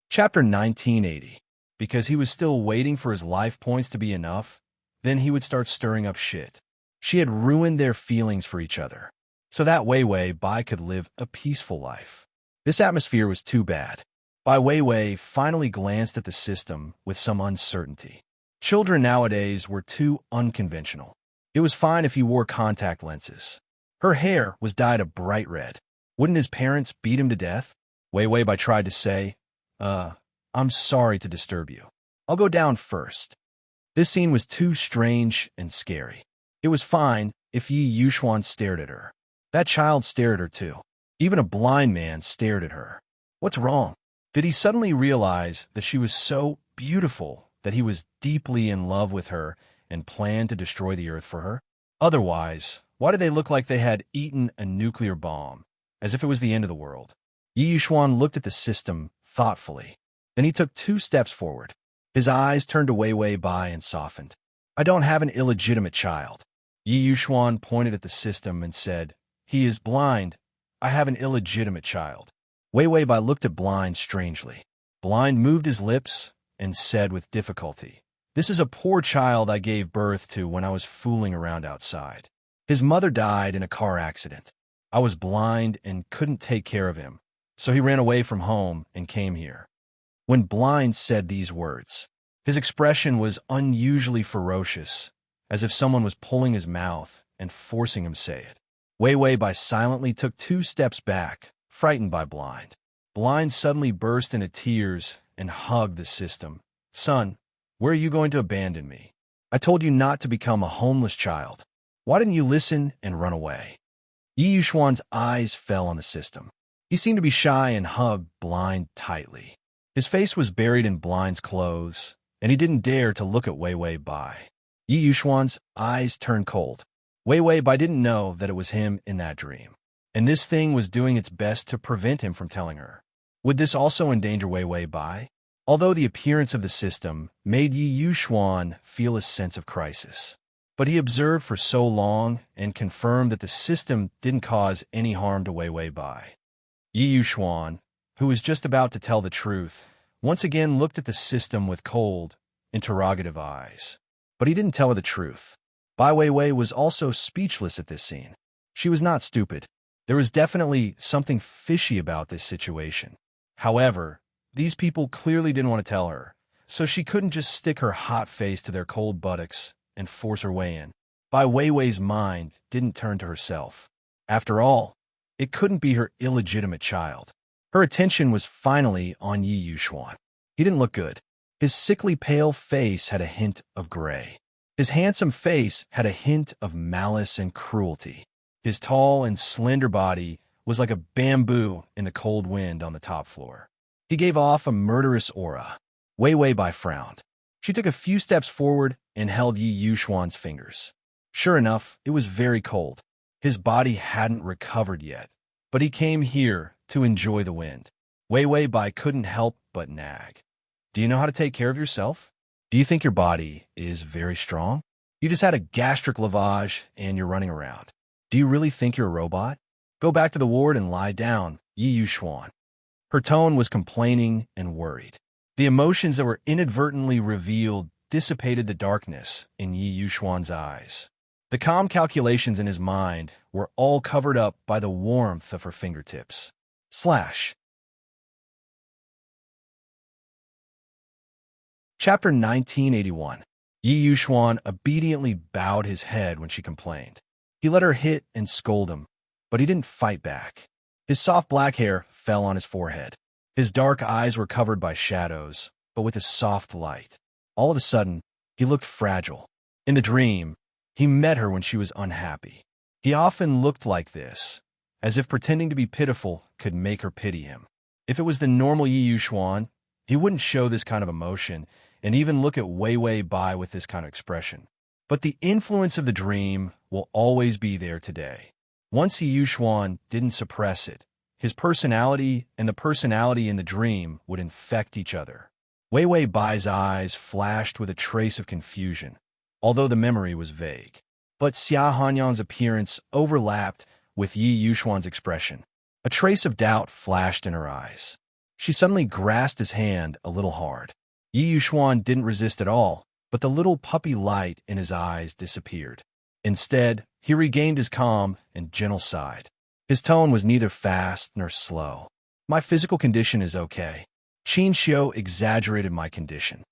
Chapter 1980. because he was still waiting for his life points to be enough, then he would start stirring up shit. She had ruined their feelings for each other, so that Wei Wei Bai could live a peaceful life. This atmosphere was too bad. Bai Weiwei finally glanced at the system with some uncertainty. Children nowadays were too unconventional. It was fine if he wore contact lenses. Her hair was dyed a bright red. Wouldn't his parents beat him to death? Wei Weibai tried to say, I'm sorry to disturb you. I'll go down first. This scene was too strange and scary. It was fine if Yi Yuxuan stared at her. That child stared at her too. Even a blind man stared at her. What's wrong? Did he suddenly realize that she was so beautiful that he was deeply in love with her and planned to destroy the earth for her? Otherwise, why did they look like they had eaten a nuclear bomb, as if it was the end of the world? Yi Yuxuan looked at the system thoughtfully. Then he took 2 steps forward. His eyes turned to Wei Wei Bai and softened. I don't have an illegitimate child. Yi Yuxuan pointed at the system and said, He is blind. I have an illegitimate child. Wei Wei Bai looked at Blind strangely. Blind moved his lips and said with difficulty, This is a poor child I gave birth to when I was fooling around outside. His mother died in a car accident. I was blind and couldn't take care of him, so he ran away from home and came here. When Blind said these words, his expression was unusually ferocious, as if someone was pulling his mouth and forcing him to say it. Wei Wei Bai silently took 2 steps back, frightened by Blind. Blind suddenly burst into tears and hugged the system. Son, where are you going to abandon me? I told you not to become a homeless child. Why didn't you listen and run away? Yi Yuxuan's eyes fell on the system. He seemed to be shy and hugged Blind tightly. His face was buried in Blind's clothes, and he didn't dare to look at Wei Wei Bai. Yi Yuxuan's eyes turned cold. Wei Wei Bai didn't know that it was him in that dream, and this thing was doing its best to prevent him from telling her. Would this also endanger Wei Wei Bai? Although the appearance of the system made Yi Yuxuan feel a sense of crisis. But he observed for so long and confirmed that the system didn't cause any harm to Wei Wei Bai. Yi Yuxuan, who was just about to tell the truth, once again looked at the system with cold, interrogative eyes. But he didn't tell her the truth. Bai Weiwei was also speechless at this scene. She was not stupid. There was definitely something fishy about this situation. However, these people clearly didn't want to tell her, so she couldn't just stick her hot face to their cold buttocks and force her way in. Bai Weiwei's mind didn't turn to herself. After all, it couldn't be her illegitimate child. Her attention was finally on Yi Yuxuan. He didn't look good. His sickly pale face had a hint of gray. His handsome face had a hint of malice and cruelty. His tall and slender body was like a bamboo in the cold wind on the top floor. He gave off a murderous aura. Wei Wei Bai frowned. She took a few steps forward and held Yi Yuxuan's fingers. Sure enough, it was very cold. His body hadn't recovered yet, but he came here to enjoy the wind. Wei Wei Bai couldn't help but nag. Do you know how to take care of yourself? Do you think your body is very strong? You just had a gastric lavage and you're running around. Do you really think you're a robot? Go back to the ward and lie down, Yi Yuxuan. Her tone was complaining and worried. The emotions that were inadvertently revealed dissipated the darkness in Yi Yuxuan's eyes. The calm calculations in his mind were all covered up by the warmth of her fingertips. Chapter 1981. Yi Yuxuan obediently bowed his head when she complained. He let her hit and scold him, but he didn't fight back. His soft black hair fell on his forehead. His dark eyes were covered by shadows, but with a soft light. All of a sudden, he looked fragile. In the dream, he met her when she was unhappy. He often looked like this, as if pretending to be pitiful could make her pity him. If it was the normal Yi Yuxuan, he wouldn't show this kind of emotion and even look at Wei Wei Bai with this kind of expression. But the influence of the dream will always be there today. Once Yi Yuxuan didn't suppress it, his personality and the personality in the dream would infect each other. Wei Wei Bai's eyes flashed with a trace of confusion, although the memory was vague. But Xia Hanyan's appearance overlapped with Yi Yuxuan's expression. A trace of doubt flashed in her eyes. She suddenly grasped his hand a little hard. Yi Yuxuan didn't resist at all, but the little puppy light in his eyes disappeared. Instead, he regained his calm and gentle side. His tone was neither fast nor slow. My physical condition is okay. Qin Xiu exaggerated my condition.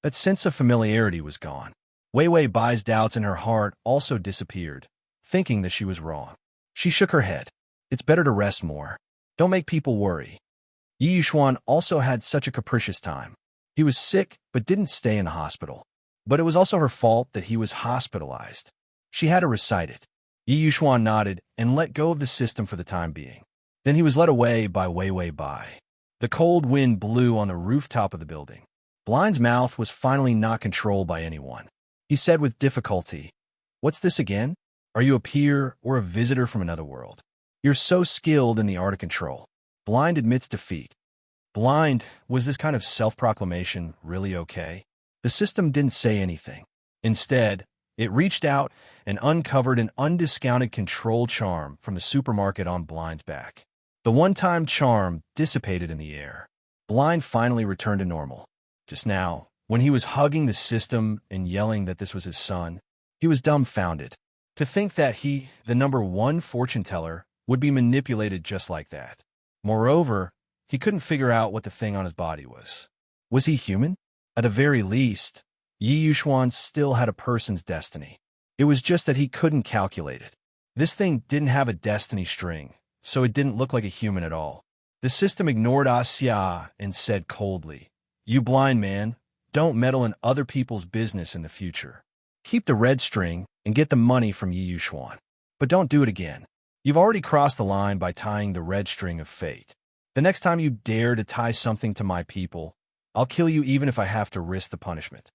That sense of familiarity was gone. Wei Wei Bai's doubts in her heart also disappeared, thinking that she was wrong. She shook her head. It's better to rest more. Don't make people worry. Yi Yuxuan also had such a capricious time. He was sick, but didn't stay in the hospital. But it was also her fault that he was hospitalized. She had to recite it. Yi Yuxuan nodded and let go of the system for the time being. Then he was led away by Wei Wei Bai. The cold wind blew on the rooftop of the building. Blind's mouth was finally not controlled by anyone. He said with difficulty, "What's this again? Are you a peer or a visitor from another world? You're so skilled in the art of control." Blind admits defeat. Blind, was this kind of self-proclamation really okay? The system didn't say anything. Instead, it reached out and uncovered an undiscounted control charm from the supermarket on Blind's back. The one-time charm dissipated in the air. Blind finally returned to normal. Just now, when he was hugging the system and yelling that this was his son, he was dumbfounded. To think that he, the #1 fortune teller, would be manipulated just like that. Moreover, he couldn't figure out what the thing on his body was. Was he human? At the very least, Yi Yuxuan still had a person's destiny. It was just that he couldn't calculate it. This thing didn't have a destiny string, so it didn't look like a human at all. The system ignored Xia and said coldly, "You blind man, don't meddle in other people's business in the future. Keep the red string and get the money from Yi Yuxuan. But don't do it again. You've already crossed the line by tying the red string of fate. The next time you dare to tie something to my people, I'll kill you even if I have to risk the punishment."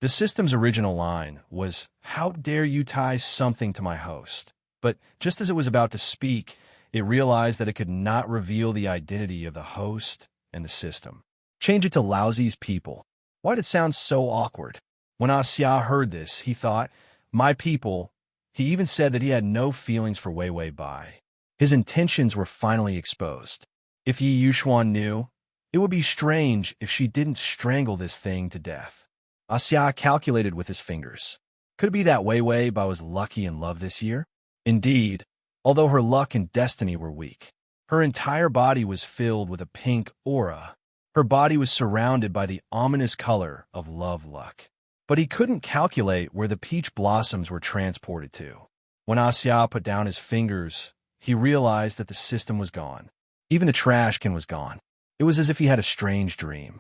The system's original line was, "How dare you tie something to my host?" But just as it was about to speak, it realized that it could not reveal the identity of the host and the system. Change it to Laozi's people. Why'd it sound so awkward? When Xia heard this, he thought, "My people." He even said that he had no feelings for Wei Wei Bai. His intentions were finally exposed. If Yi Yuxuan knew, it would be strange if she didn't strangle this thing to death. Xia calculated with his fingers. Could it be that Wei Wei Bai was lucky in love this year? Indeed, although her luck and destiny were weak, her entire body was filled with a pink aura. Her body was surrounded by the ominous color of love luck. But he couldn't calculate where the peach blossoms were transported to. When Xia put down his fingers, he realized that the system was gone. Even the trash can was gone. It was as if he had a strange dream.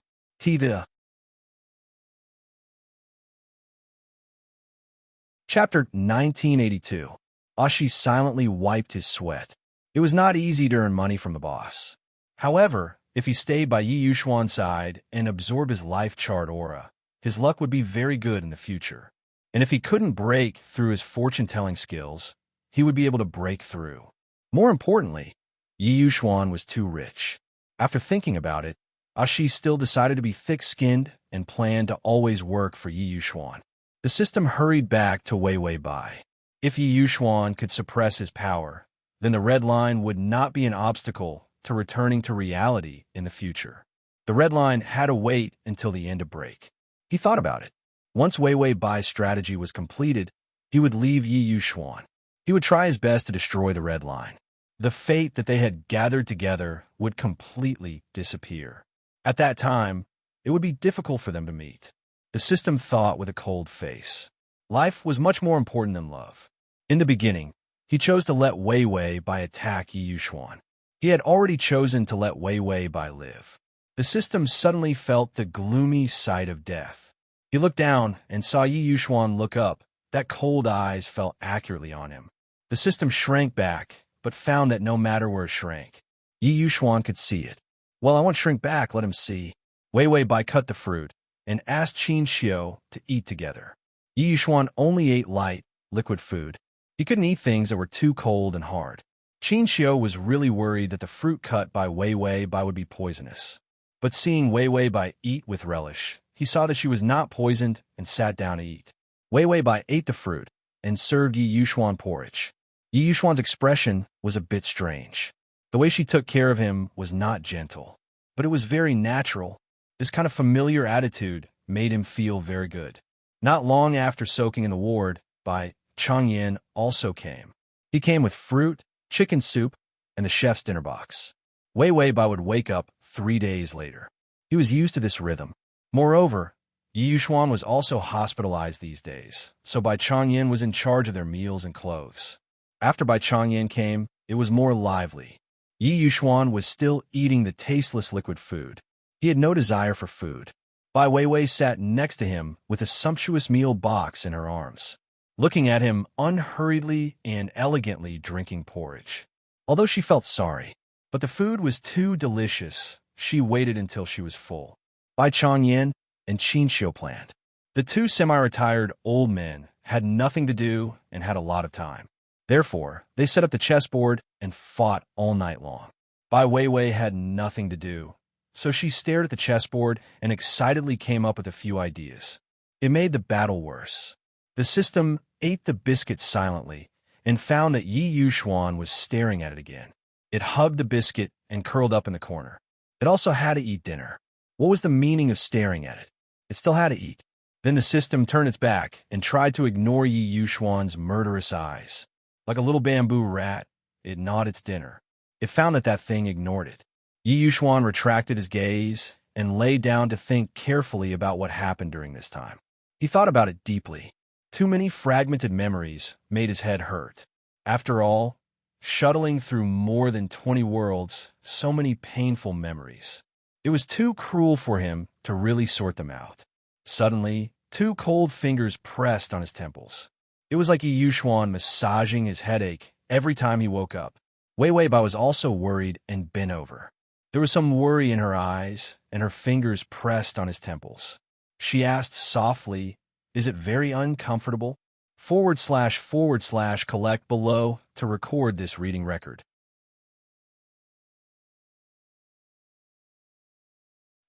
Chapter 1982. Ashi silently wiped his sweat. It was not easy to earn money from the boss. However, if he stayed by Yi Yuxuan's side and absorbed his life chart aura, his luck would be very good in the future. And if he couldn't break through his fortune-telling skills, he would be able to break through. More importantly, Yi Yuxuan was too rich. After thinking about it, Ashi still decided to be thick-skinned and planned to always work for Yi Yuxuan. The system hurried back to Wei Wei Bai. If Yi Yuxuan could suppress his power, then the red line would not be an obstacle to returning to reality in the future. The red line had to wait until the end of break. He thought about it. Once Wei Wei Bai's strategy was completed, he would leave Yi Yuxuan. He would try his best to destroy the red line. The fate that they had gathered together would completely disappear. At that time, it would be difficult for them to meet. The system thought with a cold face. Life was much more important than love. In the beginning, he chose to let Wei Wei Bai attack Yi Yuxuan. He had already chosen to let Wei Wei Bai live. The system suddenly felt the gloomy sight of death. He looked down and saw Yi Yuxuan look up. That cold eyes fell accurately on him. The system shrank back, but found that no matter where it shrank, Yi Yuxuan could see it. "Well, I won't shrink back, let him see." Wei Wei Bai cut the fruit and asked Qin Xiu to eat together. Yi Yuxuan only ate light, liquid food. He couldn't eat things that were too cold and hard. Qin Xiu was really worried that the fruit cut by Wei Wei Bai would be poisonous. But seeing Wei Wei Bai eat with relish, he saw that she was not poisoned and sat down to eat. Wei Wei Bai ate the fruit and served Yi Yuxuan porridge. Yi Yuxuan's expression was a bit strange. The way she took care of him was not gentle, but it was very natural. This kind of familiar attitude made him feel very good. Not long after soaking in the ward, Bai Changyin also came. He came with fruit, chicken soup, and the chef's dinner box. Wei Bai would wake up 3 days later. He was used to this rhythm. Moreover, Yi Yuxuan was also hospitalized these days, so Bai Changyin was in charge of their meals and clothes. After Bai Changyin came, it was more lively. Yi Yuxuan was still eating the tasteless liquid food. He had no desire for food. Bai Weiwei sat next to him with a sumptuous meal box in her arms, looking at him unhurriedly and elegantly drinking porridge. Although she felt sorry, but the food was too delicious, she waited until she was full. Bai Changyin and Qin Xiu planned. The two semi-retired old men had nothing to do and had a lot of time. Therefore, they set up the chessboard and fought all night long. Bai Weiwei had nothing to do, so she stared at the chessboard and excitedly came up with a few ideas. It made the battle worse. The system ate the biscuit silently and found that Yi Yuxuan was staring at it again. It hugged the biscuit and curled up in the corner. It also had to eat dinner. What was the meaning of staring at it? It still had to eat. Then the system turned its back and tried to ignore Yi Yuxuan's murderous eyes. Like a little bamboo rat, it gnawed its dinner. It found that thing ignored it. Yi Yuxuan retracted his gaze and lay down to think carefully about what happened during this time. He thought about it deeply. Too many fragmented memories made his head hurt. After all, shuttling through more than 20 worlds, so many painful memories. It was too cruel for him to really sort them out. Suddenly, 2 cold fingers pressed on his temples. It was like Yi Yuxuan massaging his headache every time he woke up. Wei Bai was also worried and bent over. There was some worry in her eyes, and her fingers pressed on his temples. She asked softly, "Is it very uncomfortable?" / collect below to record this reading record.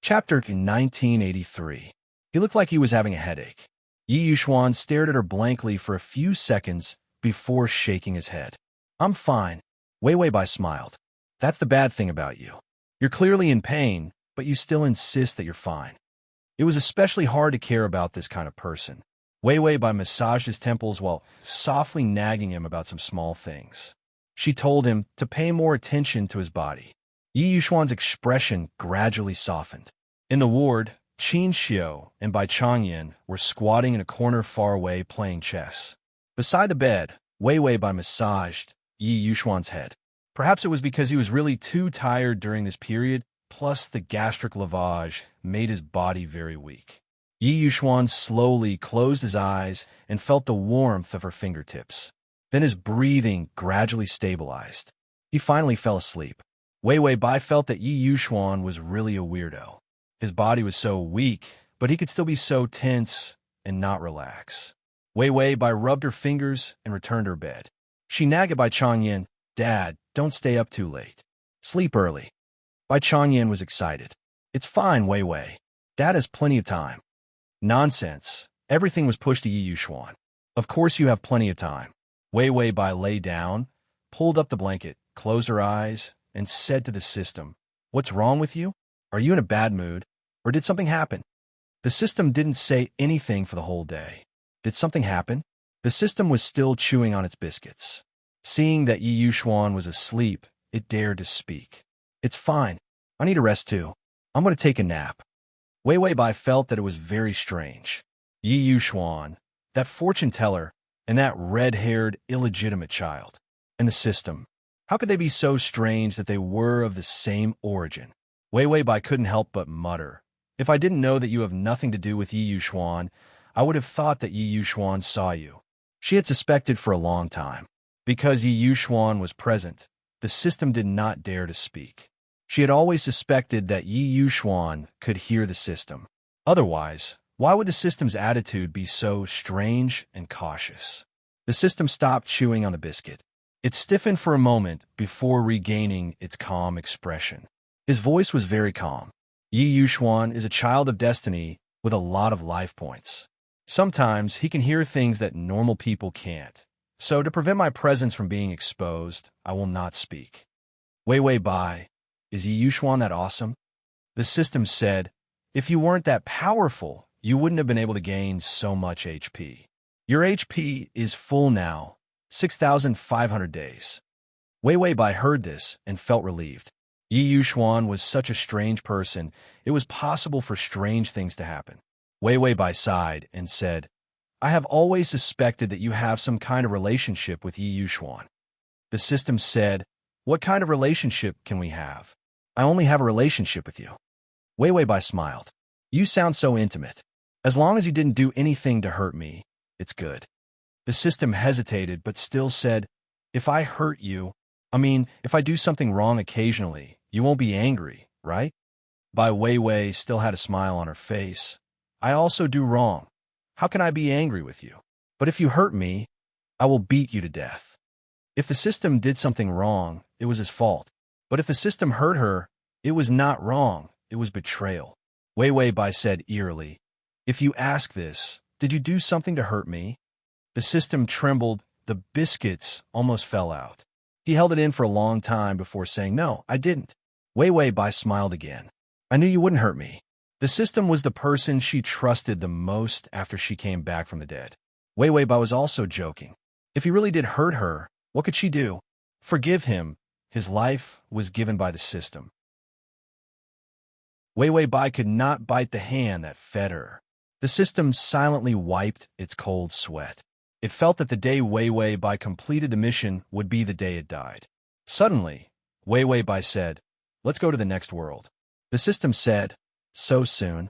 Chapter 1983. He looked like he was having a headache. Yi Yuxuan stared at her blankly for a few seconds before shaking his head. "I'm fine." Wei Bai smiled. "That's the bad thing about you. You're clearly in pain, but you still insist that you're fine." It was especially hard to care about this kind of person. Wei Bai massaged his temples while softly nagging him about some small things. She told him to pay more attention to his body. Yi Yuxuan's expression gradually softened. In the ward, Qin Xiu and Bai Changyin were squatting in a corner far away playing chess. Beside the bed, Wei Bai massaged Yi Yuxuan's head. Perhaps it was because he was really too tired during this period, plus the gastric lavage made his body very weak. Yi Yuxuan slowly closed his eyes and felt the warmth of her fingertips. Then his breathing gradually stabilized. He finally fell asleep. Wei Bai felt that Yi Yuxuan was really a weirdo. His body was so weak, but he could still be so tense and not relax. Wei Bai rubbed her fingers and returned to her bed. She nagged at Bai Changyin, "Dad, don't stay up too late. Sleep early." Bai Changyin was excited. "It's fine, Wei. Dad has plenty of time." Nonsense. Everything was pushed to Yi Yuxuan. "Of course you have plenty of time." Wei Bai lay down, pulled up the blanket, closed her eyes, and said to the system, "What's wrong with you? Are you in a bad mood? Or did something happen?" The system didn't say anything for the whole day. Did something happen? The system was still chewing on its biscuits. Seeing that Yi Yuxuan was asleep, it dared to speak. "It's fine. I need a rest too. I'm going to take a nap." Wei Bai felt that it was very strange. Yi Yuxuan, that fortune teller, and that red-haired, illegitimate child. And the system. How could they be so strange that they were of the same origin? Wei Bai couldn't help but mutter, "If I didn't know that you have nothing to do with Yi Yuxuan, I would have thought that Yi Yuxuan saw you." She had suspected for a long time. Because Yi Yuxuan was present, the system did not dare to speak. She had always suspected that Yi Yuxuan could hear the system. Otherwise, why would the system's attitude be so strange and cautious? The system stopped chewing on the biscuit. It stiffened for a moment before regaining its calm expression. His voice was very calm. Yi Yuxuan is a child of destiny with a lot of life points. Sometimes he can hear things that normal people can't. So to prevent my presence from being exposed, I will not speak. Wei Bai, is Yi Yuxuan that awesome? The system said, If you weren't that powerful, you wouldn't have been able to gain so much HP. Your HP is full now, 6,500 days. Wei Wei Bai heard this and felt relieved. Yi Yuxuan was such a strange person, it was possible for strange things to happen. Wei Wei Bai sighed and said, I have always suspected that you have some kind of relationship with Yi Yuxuan. The system said, What kind of relationship can we have? I only have a relationship with you. Wei Wei Bai smiled. You sound so intimate. As long as you didn't do anything to hurt me, it's good. The system hesitated but still said, If I hurt you, if I do something wrong occasionally, you won't be angry, right? Bai Wei Wei still had a smile on her face. I also do wrong. How can I be angry with you? But if you hurt me, I will beat you to death. If the system did something wrong, it was his fault. But if the system hurt her, it was not wrong, it was betrayal. Wei Wei Bai said eerily, If you ask this, did you do something to hurt me? The system trembled, the biscuits almost fell out. He held it in for a long time before saying, No, I didn't. Wei Wei Bai smiled again. I knew you wouldn't hurt me. The system was the person she trusted the most after she came back from the dead. Wei Wei Bai was also joking. If he really did hurt her, what could she do? Forgive him. His life was given by the system. Wei Wei Bai could not bite the hand that fed her. The system silently wiped its cold sweat. It felt that the day Wei Wei Bai completed the mission would be the day it died. Suddenly, Wei Wei Bai said, Let's go to the next world. The system said, So soon?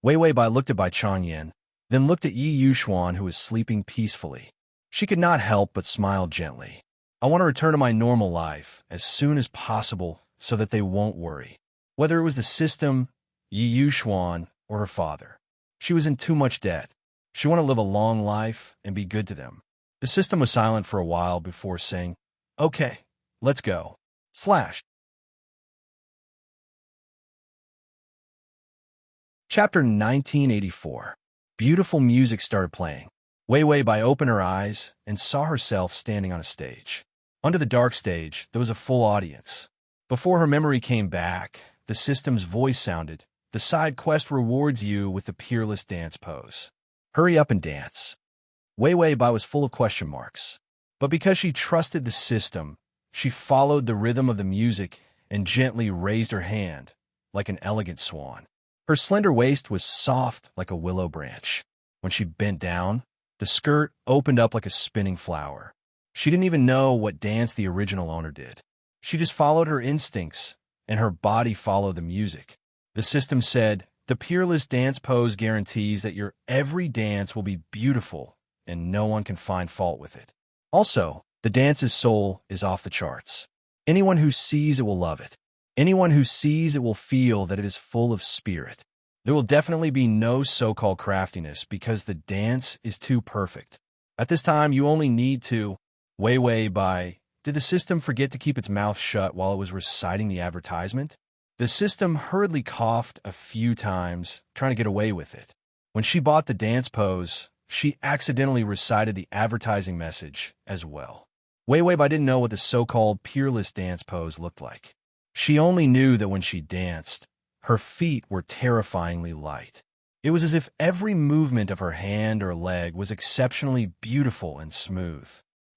Wei Wei Bai looked at Bai Changyan, then looked at Yi Yuxuan who was sleeping peacefully. She could not help but smile gently. I want to return to my normal life as soon as possible so that they won't worry. Whether it was the system, Yi Yuxuan, or her father. She was in too much debt. She wanted to live a long life and be good to them. The system was silent for a while before saying, Okay, let's go. Chapter 1984. Beautiful music started playing. Wei Wei Bai opened her eyes and saw herself standing on a stage. Under the dark stage, there was a full audience. Before her memory came back, the system's voice sounded, The side quest rewards you with the peerless dance pose. Hurry up and dance. Wei Wei Bai was full of question marks. But because she trusted the system, she followed the rhythm of the music and gently raised her hand, like an elegant swan. Her slender waist was soft like a willow branch. When she bent down, the skirt opened up like a spinning flower. She didn't even know what dance the original owner did. She just followed her instincts, and her body followed the music. The system said, The peerless dance pose guarantees that your every dance will be beautiful, and no one can find fault with it. Also, the dance's soul is off the charts. Anyone who sees it will love it. Anyone who sees it will feel that it is full of spirit. There will definitely be no so-called craftiness because the dance is too perfect. At this time, you only need to... Wei Wei Bai. Did the system forget to keep its mouth shut while it was reciting the advertisement? The system hurriedly coughed a few times, trying to get away with it. When she bought the dance pose, she accidentally recited the advertising message as well. Wei Wei Bai didn't know what the so-called peerless dance pose looked like. She only knew that when she danced, her feet were terrifyingly light. It was as if every movement of her hand or leg was exceptionally beautiful and smooth.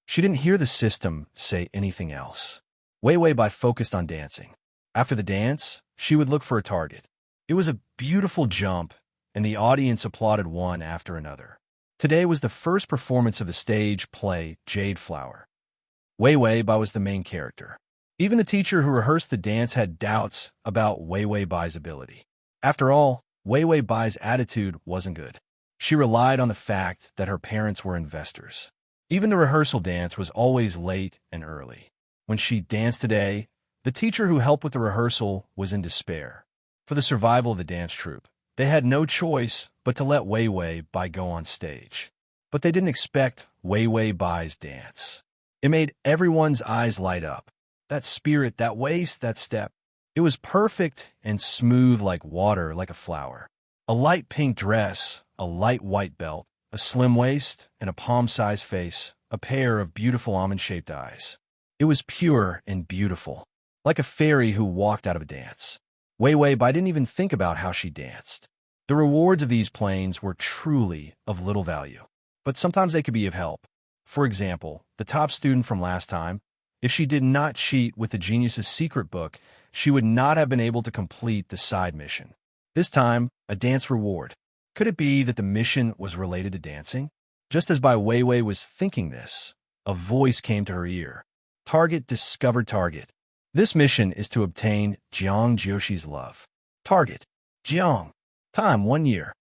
She didn't hear the system say anything else. Wei Wei Bai focused on dancing. After the dance, she would look for a target. It was a beautiful jump, and the audience applauded one after another. Today was the first performance of the stage play Jade Flower. Wei Wei Bai was the main character. Even the teacher who rehearsed the dance had doubts about Wei Wei Bai's ability. After all, Wei Wei Bai's attitude wasn't good. She relied on the fact that her parents were investors. Even the rehearsal dance was always late and early. When she danced today, the teacher who helped with the rehearsal was in despair. For the survival of the dance troupe, they had no choice but to let Wei Wei Bai go on stage. But they didn't expect Wei Wei Bai's dance. It made everyone's eyes light up. That spirit, that waist, that step. It was perfect and smooth like water, like a flower. A light pink dress, a light white belt, a slim waist, and a palm-sized face, a pair of beautiful almond-shaped eyes. It was pure and beautiful, like a fairy who walked out of a dance. Wei Wei Bai didn't even think about how she danced. The rewards of these planes were truly of little value, but sometimes they could be of help. For example, the top student from last time, if she did not cheat with the genius's secret book, she would not have been able to complete the side mission. This time, a dance reward. Could it be that the mission was related to dancing? Just as Bai Weiwei was thinking this, a voice came to her ear. Target discovered target. This mission is to obtain Jiang Jioshi's love. Target. Jiang. Time 1 year.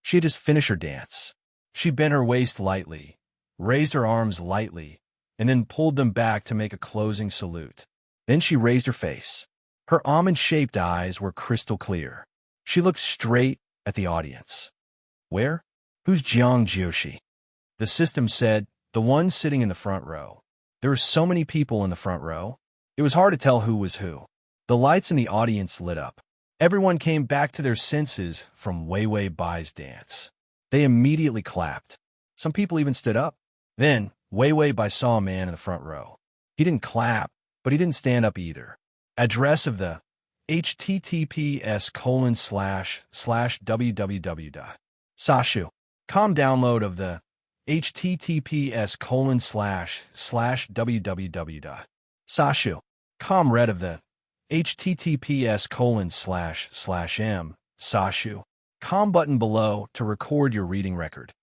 She had just finished her dance. She bent her waist lightly, raised her arms lightly, and then pulled them back to make a closing salute. Then she raised her face. Her almond-shaped eyes were crystal clear. She looked straight at the audience. Where? Who's Jiang Jioshi? The system said, the one sitting in the front row. There were so many people in the front row. It was hard to tell who was who. The lights in the audience lit up. Everyone came back to their senses from Wei Wei Bai's dance. They immediately clapped. Some people even stood up. Then, Wei Wei Bai saw a man in the front row. He didn't clap, but he didn't stand up either. Address of the https://www. Sashu. Download of the https://www. Sashu. Read of the https://m. Sashu. Button below to record your reading record.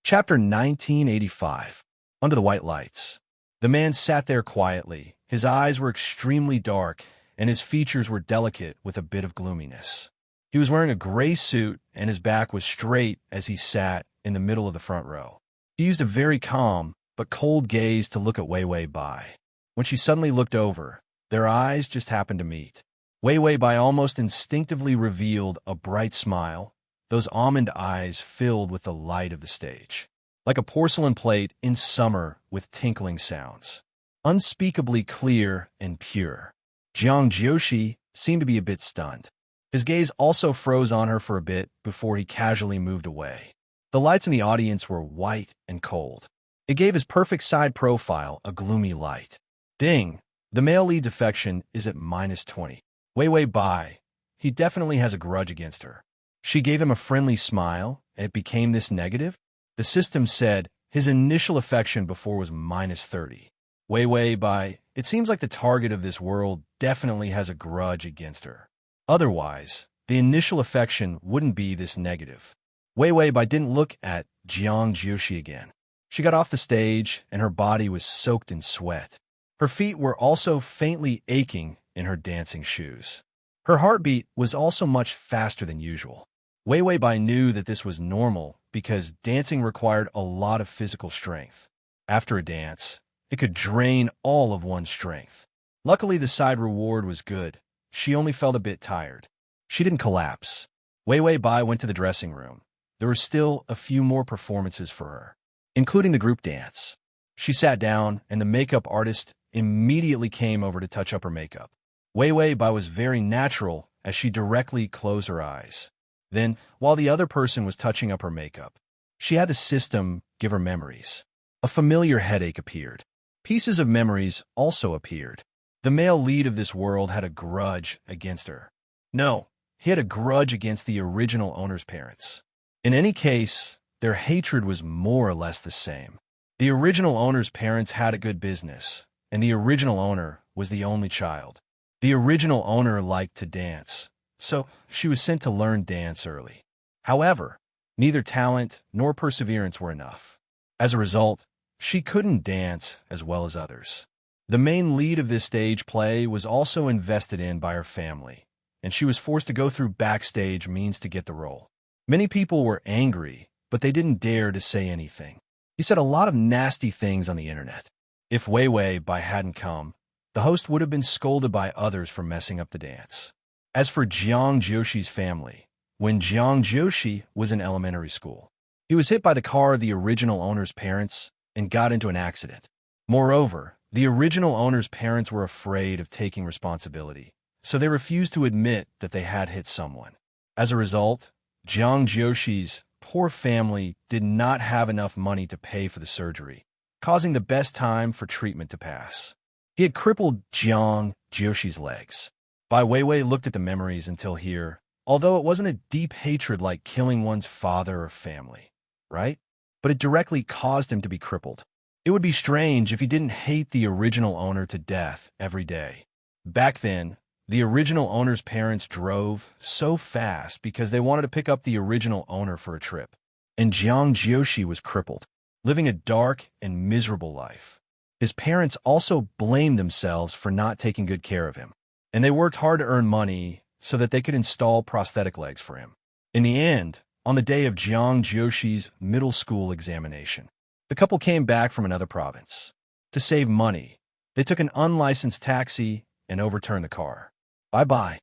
Chapter 1985. Under the White Lights. The man sat there quietly. His eyes were extremely dark, and his features were delicate with a bit of gloominess. He was wearing a gray suit, and his back was straight as he sat in the middle of the front row. He used a very calm but cold gaze to look at Wei Wei Bai. When she suddenly looked over, their eyes just happened to meet. Wei Wei Bai almost instinctively revealed a bright smile, those almond eyes filled with the light of the stage. Like a porcelain plate in summer with tinkling sounds. Unspeakably clear and pure. Jiang Jioshi seemed to be a bit stunned. His gaze also froze on her for a bit before he casually moved away. The lights in the audience were white and cold. It gave his perfect side profile a gloomy light. Ding! The male lead's affection is at -20. Wei Wei Bai. He definitely has a grudge against her. She gave him a friendly smile, and it became this negative? The system said his initial affection before was -30. Wei Wei Bai, it seems like the target of this world definitely has a grudge against her. Otherwise, the initial affection wouldn't be this negative. Wei Wei Bai didn't look at Jiang Jioshi again. She got off the stage, and her body was soaked in sweat. Her feet were also faintly aching in her dancing shoes. Her heartbeat was also much faster than usual. Wei Wei Bai knew that this was normal because dancing required a lot of physical strength. After a dance, it could drain all of one's strength. Luckily, the side reward was good. She only felt a bit tired. She didn't collapse. Wei Wei Bai went to the dressing room. There were still a few more performances for her, including the group dance. She sat down, and the makeup artist immediately came over to touch up her makeup. Wei Wei Bai was very natural as she directly closed her eyes. Then, while the other person was touching up her makeup, she had the system give her memories. A familiar headache appeared. Pieces of memories also appeared. The male lead of this world had a grudge against her. No, he had a grudge against the original owner's parents. In any case, their hatred was more or less the same. The original owner's parents had a good business, and the original owner was the only child. The original owner liked to dance, so she was sent to learn dance early. However, neither talent nor perseverance were enough. As a result, she couldn't dance as well as others. The main lead of this stage play was also invested in by her family, and she was forced to go through backstage means to get the role. Many people were angry, but they didn't dare to say anything. He said a lot of nasty things on the internet. If Wei Wei Bai hadn't come, the host would have been scolded by others for messing up the dance. As for Jiang Jioshi's family, when Jiang Jioshi was in elementary school, he was hit by the car of the original owner's parents and got into an accident. Moreover, the original owner's parents were afraid of taking responsibility, so they refused to admit that they had hit someone. As a result, Jiang Jioshi's poor family did not have enough money to pay for the surgery. causing the best time for treatment to pass. He had crippled Jiang Jioshi's legs. Bai Weiwei looked at the memories until here, although it wasn't a deep hatred like killing one's father or family, right? But it directly caused him to be crippled. It would be strange if he didn't hate the original owner to death every day. Back then, the original owner's parents drove so fast because they wanted to pick up the original owner for a trip. And Jiang Jioshi was crippled, living a dark and miserable life. His parents also blamed themselves for not taking good care of him, and they worked hard to earn money so that they could install prosthetic legs for him. In the end, on the day of Jiang Jioshi's middle school examination, the couple came back from another province. To save money, they took an unlicensed taxi and overturned the car. Bye-bye.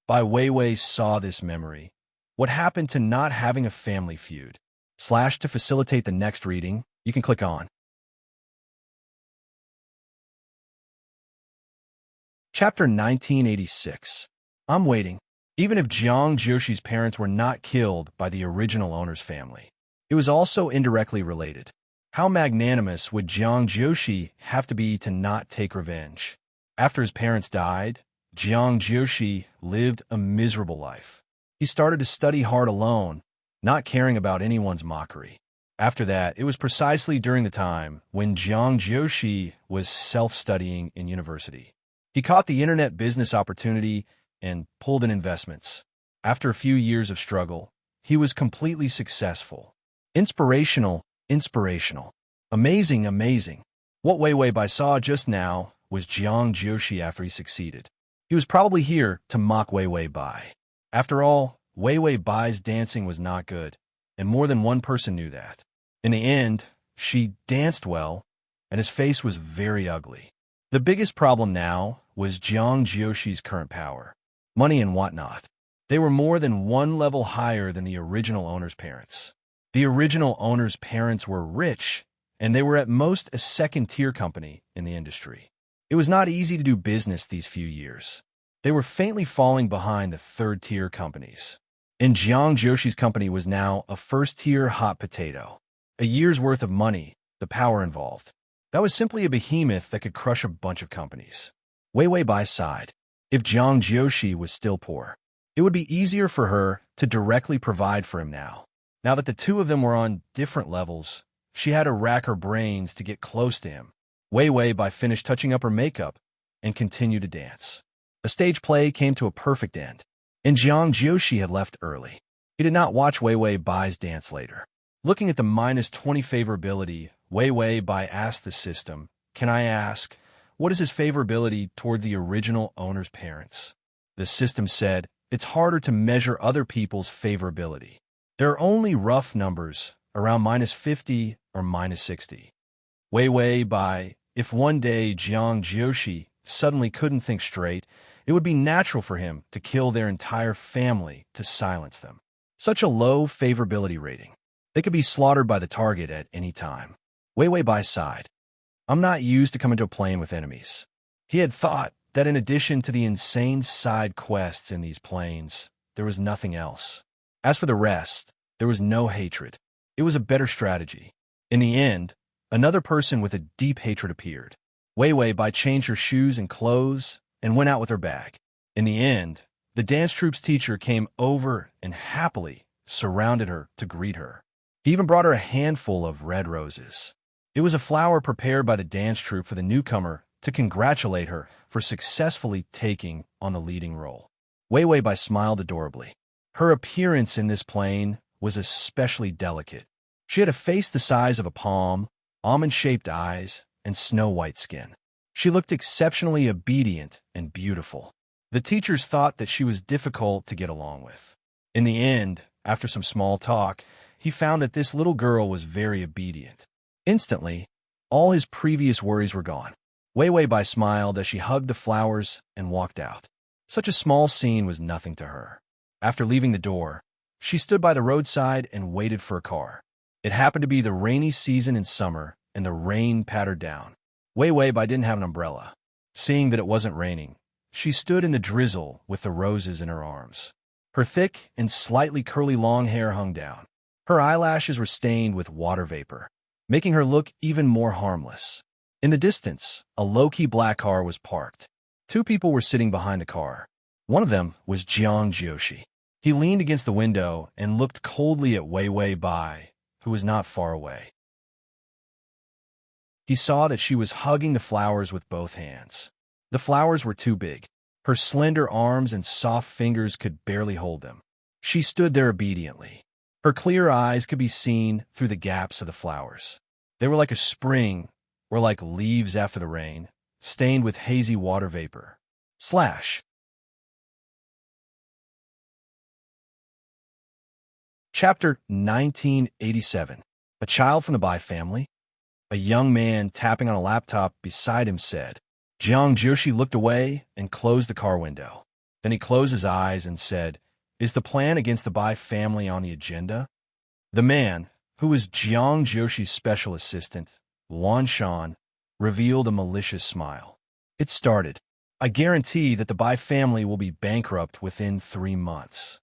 Bai Weiwei saw this memory. What happened to not having a family feud? / to facilitate the next reading, you can click on. Chapter 1986. I'm waiting. Even if Jiang Jioshi's parents were not killed by the original owner's family, it was also indirectly related. How magnanimous would Jiang Jioshi have to be to not take revenge? After his parents died, Jiang Jioshi lived a miserable life. He started to study hard alone, not caring about anyone's mockery. After that, it was precisely during the time when Jiang Jioshi was self-studying in university. He caught the internet business opportunity and pulled in investments. After a few years of struggle, he was completely successful. Inspirational. Amazing. What Weiwei Bai saw just now was Jiang Jioshi after he succeeded. He was probably here to mock Weiwei Bai. After all, Weiwei Bai's dancing was not good, and more than one person knew that. In the end, she danced well, and his face was very ugly. The biggest problem now was Jiang Jioshi's current power, money and whatnot. They were more than one level higher than the original owner's parents. The original owner's parents were rich, and they were at most a second-tier company in the industry. It was not easy to do business these few years. They were faintly falling behind the third-tier companies. And Jiang Jioshi's company was now a first-tier hot potato. A year's worth of money, the power involved. That was simply a behemoth that could crush a bunch of companies. Weiwei Bai sighed. If Jiang Jioshi was still poor, it would be easier for her to directly provide for him now. Now that the two of them were on different levels, she had to rack her brains to get close to him. Weiwei Bai finished touching up her makeup and continued to dance. The stage play came to a perfect end, and Jiang Jioshi had left early. He did not watch Weiwei Bai's dance later. Looking at the -20 favorability, Weiwei Bai asked the system, "Can I ask, what is his favorability toward the original owner's parents?" The system said, "It's harder to measure other people's favorability. There are only rough numbers, around -50 or -60. Weiwei Bai, if one day Jiang Jioshi suddenly couldn't think straight, it would be natural for him to kill their entire family to silence them. Such a low favorability rating. They could be slaughtered by the target at any time." Weiwei Bai sighed. "I'm not used to coming to a plane with enemies." He had thought that in addition to the insane side quests in these planes, there was nothing else. As for the rest, there was no hatred. It was a better strategy. In the end, another person with a deep hatred appeared. Weiwei Bai changed her shoes and clothes and went out with her bag. In the end, the dance troupe's teacher came over and happily surrounded her to greet her. He even brought her a handful of red roses. It was a flower prepared by the dance troupe for the newcomer to congratulate her for successfully taking on the leading role. Weiwei Bai smiled adorably. Her appearance in this plane was especially delicate. She had a face the size of a palm, almond-shaped eyes, and snow-white skin. She looked exceptionally obedient and beautiful. The teachers thought that she was difficult to get along with. In the end, after some small talk, he found that this little girl was very obedient. Instantly, all his previous worries were gone. Weiwei Bai smiled as she hugged the flowers and walked out. Such a small scene was nothing to her. After leaving the door, she stood by the roadside and waited for a car. It happened to be the rainy season in summer, and the rain pattered down. Weiwei Bai didn't have an umbrella. Seeing that it wasn't raining, she stood in the drizzle with the roses in her arms. Her thick and slightly curly long hair hung down. Her eyelashes were stained with water vapor. making her look even more harmless. In the distance, a low-key black car was parked. Two people were sitting behind the car. One of them was Jiang Jiushi. He leaned against the window and looked coldly at Wei Wei Bai, who was not far away. He saw that she was hugging the flowers with both hands. The flowers were too big. Her slender arms and soft fingers could barely hold them. She stood there obediently. Her clear eyes could be seen through the gaps of the flowers. They were like a spring, or like leaves after the rain, stained with hazy water vapor. Slash. Chapter 1987. A child from the Bai family? A young man tapping on a laptop beside him said. Jiang Jiushi looked away and closed the car window. Then he closed his eyes and said, Is the plan against the Bai family on the agenda? The man, who was Jiang Jiushi's special assistant, Wan Shan, revealed a malicious smile. It started. I guarantee that the Bai family will be bankrupt within 3 months.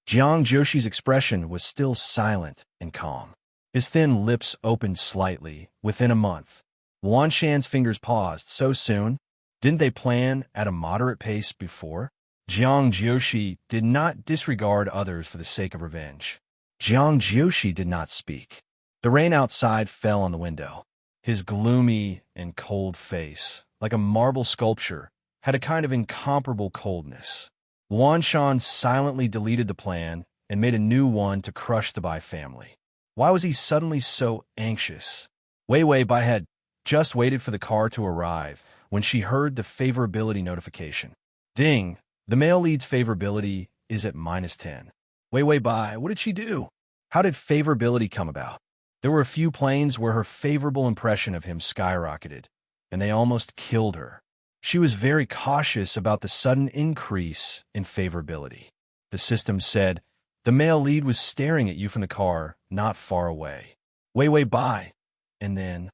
Jiang Jiushi's expression was still silent and calm. His thin lips opened slightly. Within a month. Wan Shan's fingers paused. So soon? Didn't they plan at a moderate pace before? Jiang Jiushi did not disregard others for the sake of revenge. Jiang Jiushi did not speak. The rain outside fell on the window. His gloomy and cold face, like a marble sculpture, had a kind of incomparable coldness. Wan Shan silently deleted the plan and made a new one to crush the Bai family. Why was he suddenly so anxious? Wei Wei Bai had just waited for the car to arrive when she heard the favorability notification. Ding! The male lead's favorability is at -10. Wei Wei Bai, what did she do? How did favorability come about? There were a few planes where her favorable impression of him skyrocketed, and they almost killed her. She was very cautious about the sudden increase in favorability. The system said, the male lead was staring at you from the car, not far away. Wei Wei Bai. And then,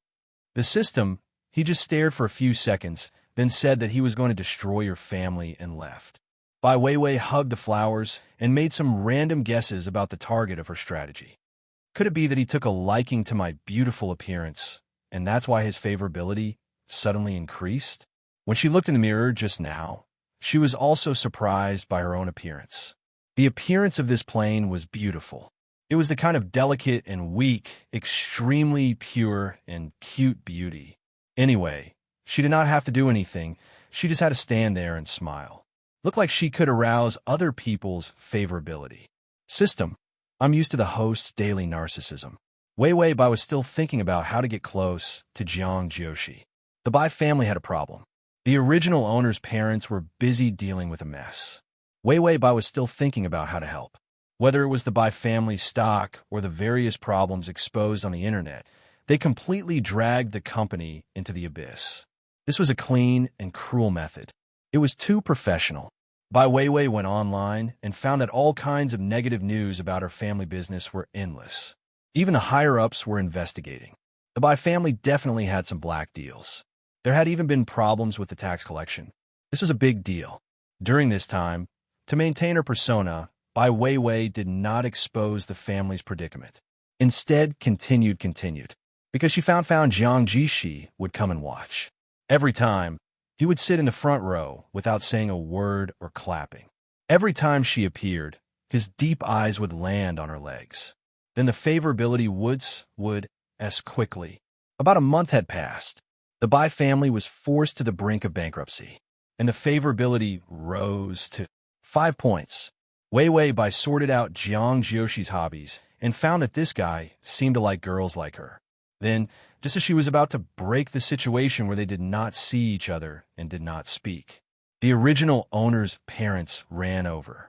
the system, he just stared for a few seconds, then said that he was going to destroy your family and left. Bai Weiwei hugged the flowers and made some random guesses about the target of her strategy. Could it be that he took a liking to my beautiful appearance, and that's why his favorability suddenly increased? When she looked in the mirror just now, she was also surprised by her own appearance. The appearance of this plane was beautiful. It was the kind of delicate and weak, extremely pure and cute beauty. Anyway, she did not have to do anything. She just had to stand there and smile. Looked like she could arouse other people's favorability. System. I'm used to the host's daily narcissism. Wei Wei Bai was still thinking about how to get close to Jiang Jiushi. The Bai family had a problem. The original owner's parents were busy dealing with a mess. Wei Wei Bai was still thinking about how to help. Whether it was the Bai family's stock or the various problems exposed on the internet, they completely dragged the company into the abyss. This was a clean and cruel method. It was too professional. Bai Weiwei went online and found that all kinds of negative news about her family business were endless. Even the higher-ups were investigating. The Bai family definitely had some black deals. There had even been problems with the tax collection. This was a big deal. During this time, to maintain her persona, Bai Weiwei did not expose the family's predicament. Instead, continued, because she found Jiang Jiushi would come and watch. Every time, he would sit in the front row without saying a word or clapping. Every time she appeared, his deep eyes would land on her legs. Then the favorability would escalate quickly. About a month had passed. The Bai family was forced to the brink of bankruptcy, and the favorability rose to 5 points. Wei Wei Bai sorted out Jiang Jiushi's hobbies and found that this guy seemed to like girls like her. Then, just as she was about to break the situation where they did not see each other and did not speak, the original owner's parents ran over.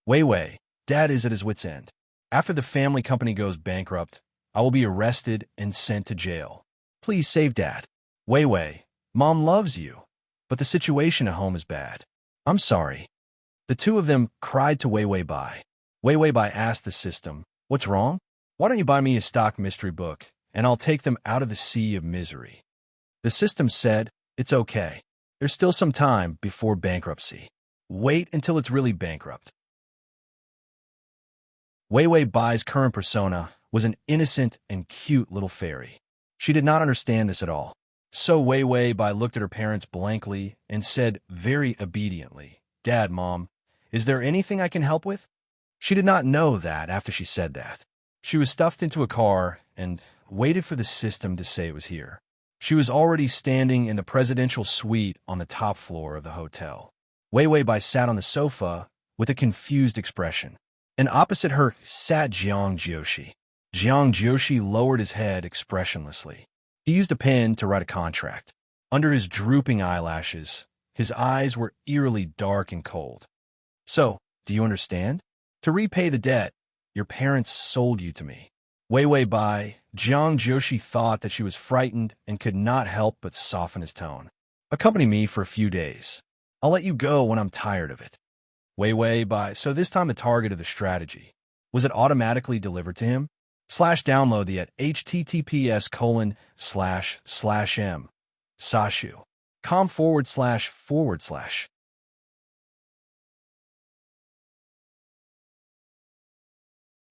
Wei Wei, Dad is at his wit's end. After the family company goes bankrupt, I will be arrested and sent to jail. Please save Dad. Wei Wei, Mom loves you, but the situation at home is bad. I'm sorry. The two of them cried to Wei Wei Bai. Wei Wei Bai asked the system, what's wrong? Why don't you buy me a stock mystery book, and I'll take them out of the sea of misery. The system said, it's okay. There's still some time before bankruptcy. Wait until it's really bankrupt. Wei Wei Bai's current persona was an innocent and cute little fairy. She did not understand this at all. So Wei Wei Bai looked at her parents blankly and said very obediently, "Dad, Mom, is there anything I can help with?" She did not know that after she said that. She was stuffed into a car and waited for the system to say it was here. She was already standing in the presidential suite on the top floor of the hotel. Wei Wei Bai sat on the sofa with a confused expression, and opposite her sat Jiang Jiushi. Jiang Jiushi lowered his head expressionlessly. He used a pen to write a contract. Under his drooping eyelashes, his eyes were eerily dark and cold. "So, do you understand? To repay the debt, your parents sold you to me." Wei Wei Bai, Jiang Jiushi thought that she was frightened and could not help but soften his tone. "Accompany me for a few days. I'll let you go when I'm tired of it." Wei Wei Bai, so this time the target of the strategy. Was it automatically delivered to him? Download the at https://m sashu.com//.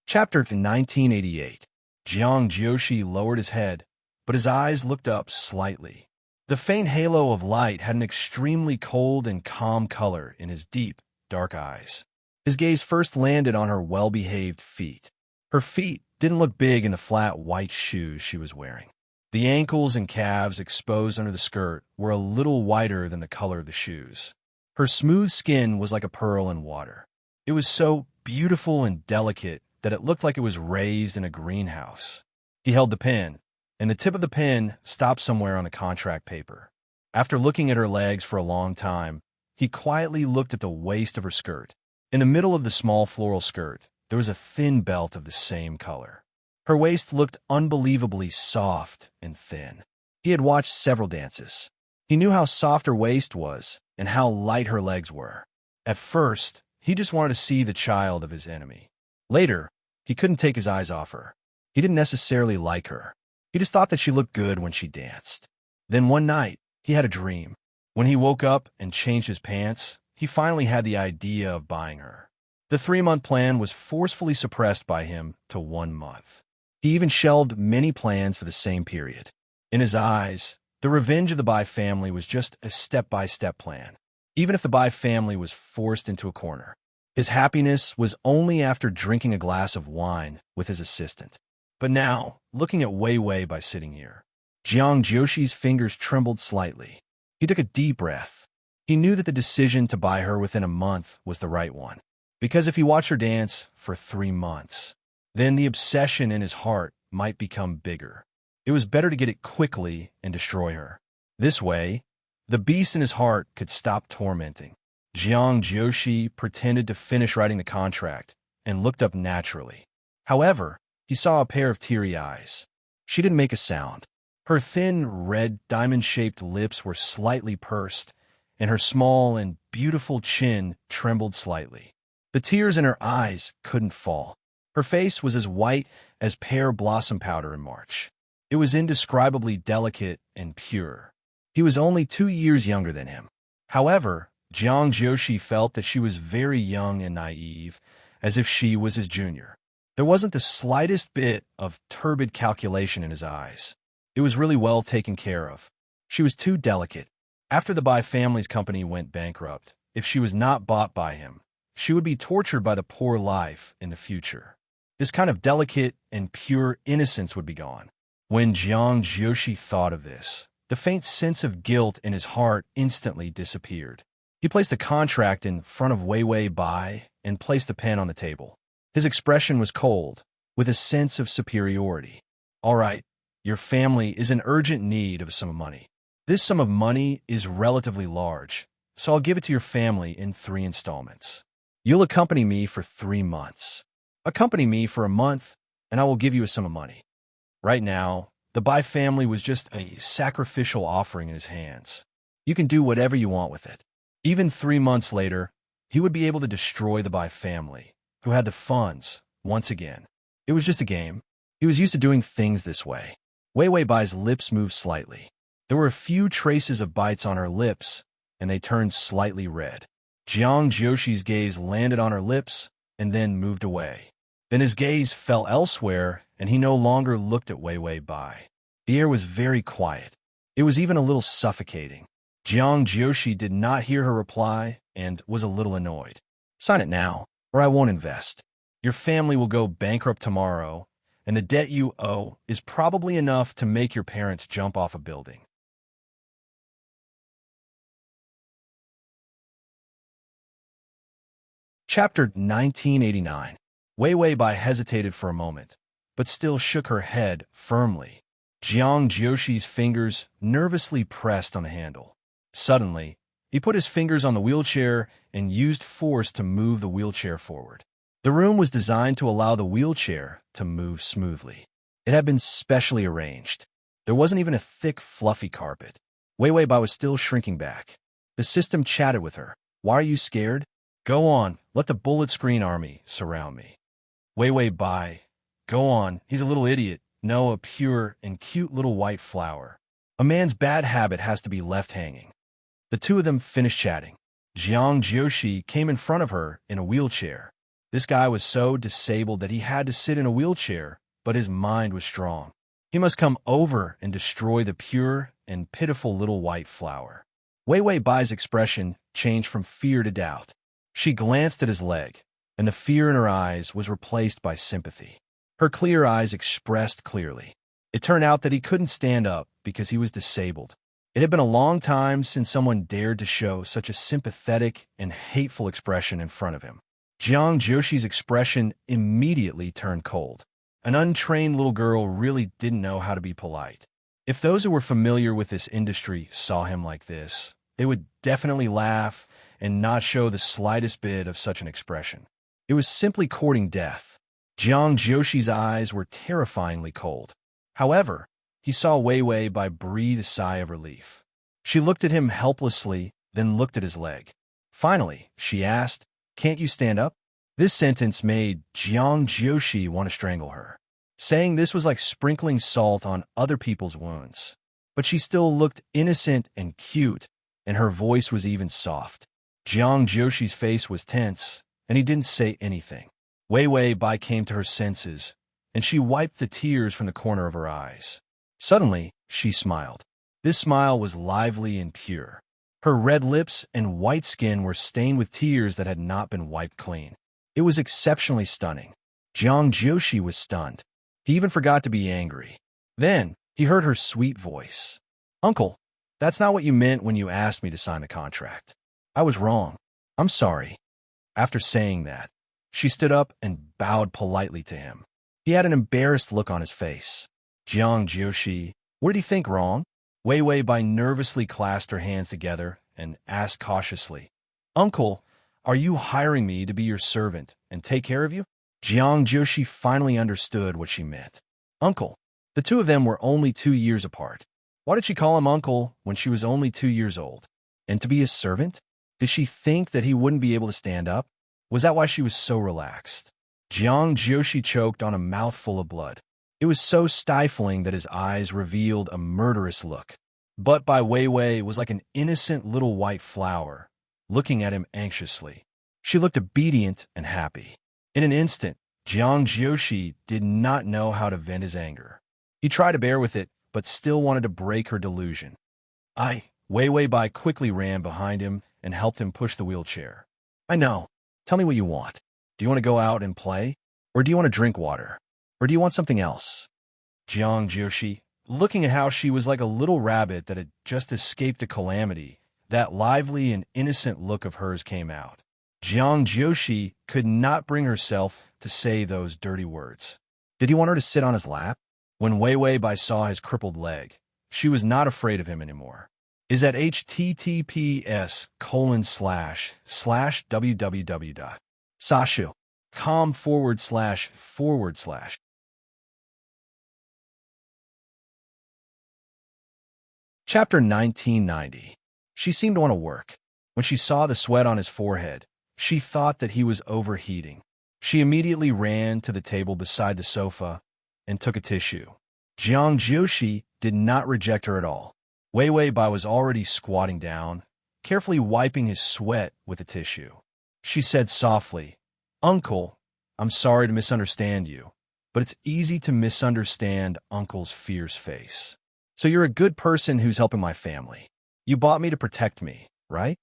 Chapter 1988. Jiang Jiushi lowered his head, but his eyes looked up slightly. The faint halo of light had an extremely cold and calm color in his deep, dark eyes. His gaze first landed on her well-behaved feet. Her feet didn't look big in the flat white shoes she was wearing. The ankles and calves exposed under the skirt were a little whiter than the color of the shoes. Her smooth skin was like a pearl in water. It was so beautiful and delicate that it looked like it was raised in a greenhouse. He held the pen, and the tip of the pen stopped somewhere on the contract paper. After looking at her legs for a long time, he quietly looked at the waist of her skirt. In the middle of the small floral skirt, there was a thin belt of the same color. Her waist looked unbelievably soft and thin. He had watched several dances. He knew how soft her waist was and how light her legs were. At first, he just wanted to see the child of his enemy. Later, he couldn't take his eyes off her. He didn't necessarily like her. He just thought that she looked good when she danced. Then one night, he had a dream. When he woke up and changed his pants, he finally had the idea of buying her. The 3-month plan was forcefully suppressed by him to 1 month. He even shelved many plans for the same period. In his eyes, the revenge of the Bai family was just a step-by-step plan, even if the Bai family was forced into a corner. His happiness was only after drinking a glass of wine with his assistant. But now, looking at Wei Wei Bai sitting here, Jiang Jiushi's fingers trembled slightly. He took a deep breath. He knew that the decision to buy her within a month was the right one, because if he watched her dance for 3 months, then the obsession in his heart might become bigger. It was better to get it quickly and destroy her. This way, the beast in his heart could stop tormenting. Jiang Jiushi pretended to finish writing the contract and looked up naturally. However, he saw a pair of teary eyes. She didn't make a sound. Her thin, red, diamond-shaped lips were slightly pursed, and her small and beautiful chin trembled slightly. The tears in her eyes couldn't fall. Her face was as white as pear blossom powder in March. It was indescribably delicate and pure. He was only 2 years younger than him. However, Jiang Jiushi felt that she was very young and naive, as if she was his junior. There wasn't the slightest bit of turbid calculation in his eyes. It was really well taken care of. She was too delicate. After the Bai family's company went bankrupt, if she was not bought by him, she would be tortured by the poor life in the future. This kind of delicate and pure innocence would be gone. When Jiang Jiushi thought of this, the faint sense of guilt in his heart instantly disappeared. He placed the contract in front of Wei Wei Bai and placed the pen on the table. His expression was cold, with a sense of superiority. "All right, your family is in urgent need of a sum of money. This sum of money is relatively large, so I'll give it to your family in 3 installments. You'll accompany me for 3 months. Accompany me for a month, and I will give you a sum of money." Right now, the Bai family was just a sacrificial offering in his hands. You can do whatever you want with it. Even 3 months later, he would be able to destroy the Bai family, who had the funds, once again. It was just a game. He was used to doing things this way. Wei Wei Bai's lips moved slightly. There were a few traces of bites on her lips, and they turned slightly red. Jiang Jiushi's gaze landed on her lips and then moved away. Then his gaze fell elsewhere, and he no longer looked at Wei Wei Bai. The air was very quiet. It was even a little suffocating. Jiang Jiushi did not hear her reply and was a little annoyed. Sign it now, or I won't invest. Your family will go bankrupt tomorrow, and the debt you owe is probably enough to make your parents jump off a building. Chapter 1989. Wei Wei Bai hesitated for a moment, but still shook her head firmly. Jiang Jiushi's fingers nervously pressed on the handle. Suddenly, he put his fingers on the wheelchair and used force to move the wheelchair forward. The room was designed to allow the wheelchair to move smoothly. It had been specially arranged. There wasn't even a thick, fluffy carpet. Wei Wei Bai was still shrinking back. The system chatted with her. Why are you scared? Go on, let the bullet screen army surround me. Wei Wei Bai. Go on, he's a little idiot. No, a pure and cute little white flower. A man's bad habit has to be left hanging. The two of them finished chatting. Jiang Jiushi came in front of her in a wheelchair. This guy was so disabled that he had to sit in a wheelchair, but his mind was strong. He must come over and destroy the pure and pitiful little white flower. Wei Wei Bai's expression changed from fear to doubt. She glanced at his leg, and the fear in her eyes was replaced by sympathy. Her clear eyes expressed clearly. It turned out that he couldn't stand up because he was disabled. It had been a long time since someone dared to show such a sympathetic and hateful expression in front of him. Jiang Jiushi's expression immediately turned cold. An untrained little girl really didn't know how to be polite. If those who were familiar with this industry saw him like this, they would definitely laugh and not show the slightest bit of such an expression. It was simply courting death. Jiang Jiushi's eyes were terrifyingly cold. However, he saw Wei Wei Bai breathe a sigh of relief. She looked at him helplessly, then looked at his leg. Finally, she asked, "Can't you stand up?" This sentence made Jiang Jiushi want to strangle her. Saying this was like sprinkling salt on other people's wounds. But she still looked innocent and cute, and her voice was even soft. Jiang Jiushi's face was tense, and he didn't say anything. Wei Wei Bai came to her senses, and she wiped the tears from the corner of her eyes. Suddenly, she smiled. This smile was lively and pure. Her red lips and white skin were stained with tears that had not been wiped clean. It was exceptionally stunning. Jiang Jiushi was stunned. He even forgot to be angry. Then, he heard her sweet voice. "Uncle, that's not what you meant when you asked me to sign the contract. I was wrong. I'm sorry." After saying that, she stood up and bowed politely to him. He had an embarrassed look on his face. Jiang Jiushi, what did he think wrong? Wei Wei Bai nervously clasped her hands together and asked cautiously, "Uncle, are you hiring me to be your servant and take care of you?" Jiang Jiushi finally understood what she meant. Uncle. The two of them were only 2 years apart. Why did she call him uncle when she was only 2 years old? And to be his servant? Did she think that he wouldn't be able to stand up? Was that why she was so relaxed? Jiang Jiushi choked on a mouthful of blood. It was so stifling that his eyes revealed a murderous look. But Bai Wei Wei was like an innocent little white flower, looking at him anxiously. She looked obedient and happy. In an instant, Jiang Jiushi did not know how to vent his anger. He tried to bear with it, but still wanted to break her delusion. Wei Wei Bai quickly ran behind him and helped him push the wheelchair. I know. Tell me what you want. Do you want to go out and play? Or do you want to drink water? Or do you want something else? Jiang Jiushi, looking at how she was like a little rabbit that had just escaped a calamity, that lively and innocent look of hers came out. Jiang Jiushi could not bring herself to say those dirty words. Did he want her to sit on his lap? When Wei Wei Bai saw his crippled leg, she was not afraid of him anymore. Is at https://www.sashu.com// Chapter 1990. She seemed to want to work. When she saw the sweat on his forehead, she thought that he was overheating. She immediately ran to the table beside the sofa and took a tissue. Jiang Jiushi did not reject her at all. Wei Wei Bai was already squatting down, carefully wiping his sweat with a tissue. She said softly, "Uncle, I'm sorry to misunderstand you. but it's easy to misunderstand Uncle's fierce face. So you're a good person who's helping my family. You bought me to protect me, right?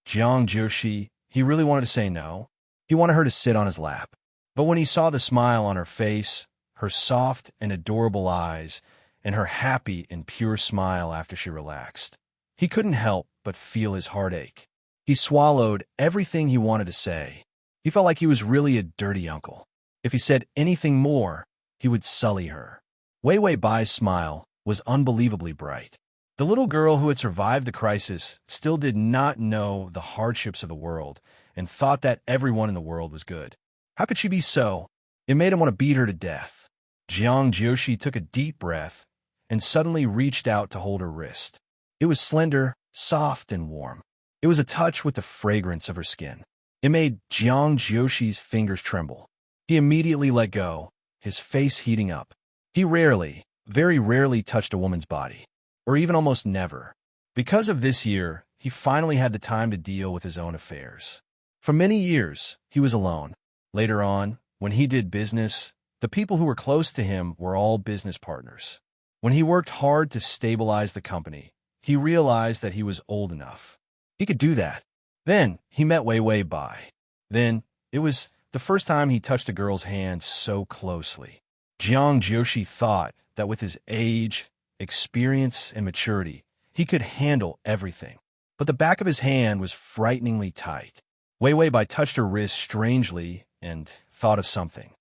Jiang Joshi, he really wanted to say no. He wanted her to sit on his lap. But when he saw the smile on her face, her soft and adorable eyes, and her happy and pure smile after she relaxed, he couldn't help but feel his heart ache. He swallowed everything he wanted to say. He felt like he was really a dirty uncle. If he said anything more, he would sully her. Wei Wei Bai's smile was unbelievably bright. The little girl who had survived the crisis still did not know the hardships of the world and thought that everyone in the world was good. How could she be so? It made him want to beat her to death. Jiang Joshi took a deep breath and suddenly reached out to hold her wrist. It was slender, soft, and warm. It was a touch with the fragrance of her skin. It made Jiang Joshi's fingers tremble. He immediately let go, his face heating up. He rarely, very rarely touched a woman's body, or even almost never. Because of this year, he finally had the time to deal with his own affairs. For many years, he was alone. Later on, when he did business, the people who were close to him were all business partners. When he worked hard to stabilize the company, he realized that he was old enough. He could do that. Then he met Wei Wei Bai. Then it was the first time he touched a girl's hand so closely. Jiang Joshi thought that with his age, experience, and maturity, he could handle everything. But the back of his hand was frighteningly tight. Wei Wei Bai touched her wrist strangely and thought of something.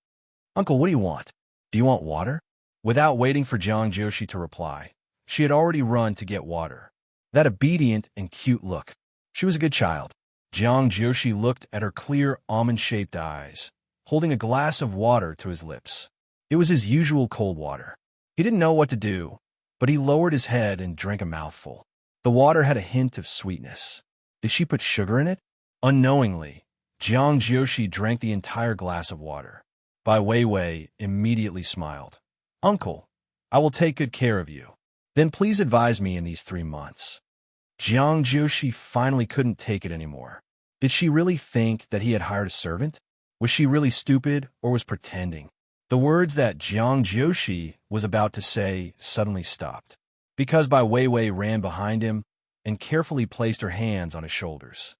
"Uncle, what do you want? Do you want water?" Without waiting for Jiang Joshi to reply, she had already run to get water. That obedient and cute look. She was a good child. Jiang Joshi looked at her clear, almond-shaped eyes, holding a glass of water to his lips. It was his usual cold water. He didn't know what to do, but he lowered his head and drank a mouthful. The water had a hint of sweetness. Did she put sugar in it? Unknowingly, Jiang Joshi drank the entire glass of water. Bai Weiwei immediately smiled. "Uncle, I will take good care of you. Then please advise me in these 3 months." Jiang Joshi finally couldn't take it anymore. Did she really think that he had hired a servant? Was she really stupid or was pretending? The words that Jiang Joshi was about to say suddenly stopped, because Bai Weiwei ran behind him and carefully placed her hands on his shoulders.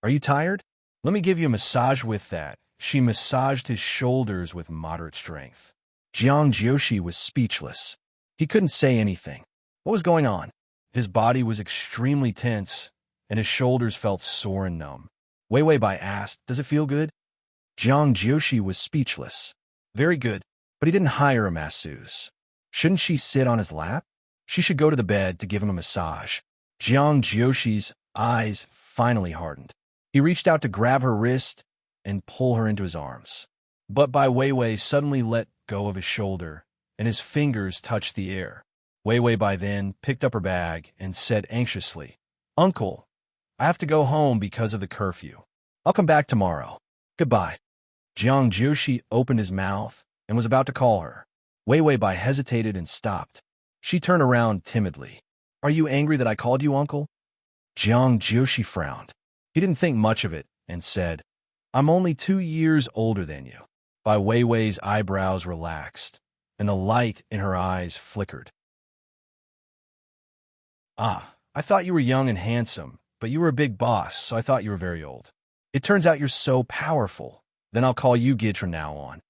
"Are you tired? Let me give you a massage with that." She massaged his shoulders with moderate strength. Jiang Joshi was speechless. He couldn't say anything. What was going on? His body was extremely tense, and his shoulders felt sore and numb. Wei Wei Bai asked, "Does it feel good?" Jiang Joshi was speechless. Very good, but he didn't hire a masseuse. Shouldn't she sit on his lap? She should go to the bed to give him a massage. Jiang Joshi's eyes finally hardened. He reached out to grab her wrist and pull her into his arms. But Bai Weiwei suddenly let go of his shoulder, and his fingers touched the air. Wei Wei Bai then picked up her bag and said anxiously, "Uncle, I have to go home because of the curfew. I'll come back tomorrow. Goodbye." Jiang Joshi opened his mouth and was about to call her. Wei Wei Bai hesitated and stopped. She turned around timidly. "Are you angry that I called you uncle?" Jiang Joshi frowned. He didn't think much of it and said, "I'm only 2 years older than you." Bai Weiwei's eyebrows relaxed, and the light in her eyes flickered. "Ah, I thought you were young and handsome, but you were a big boss, so I thought you were very old. It turns out you're so powerful. Then I'll call you Gid from now on."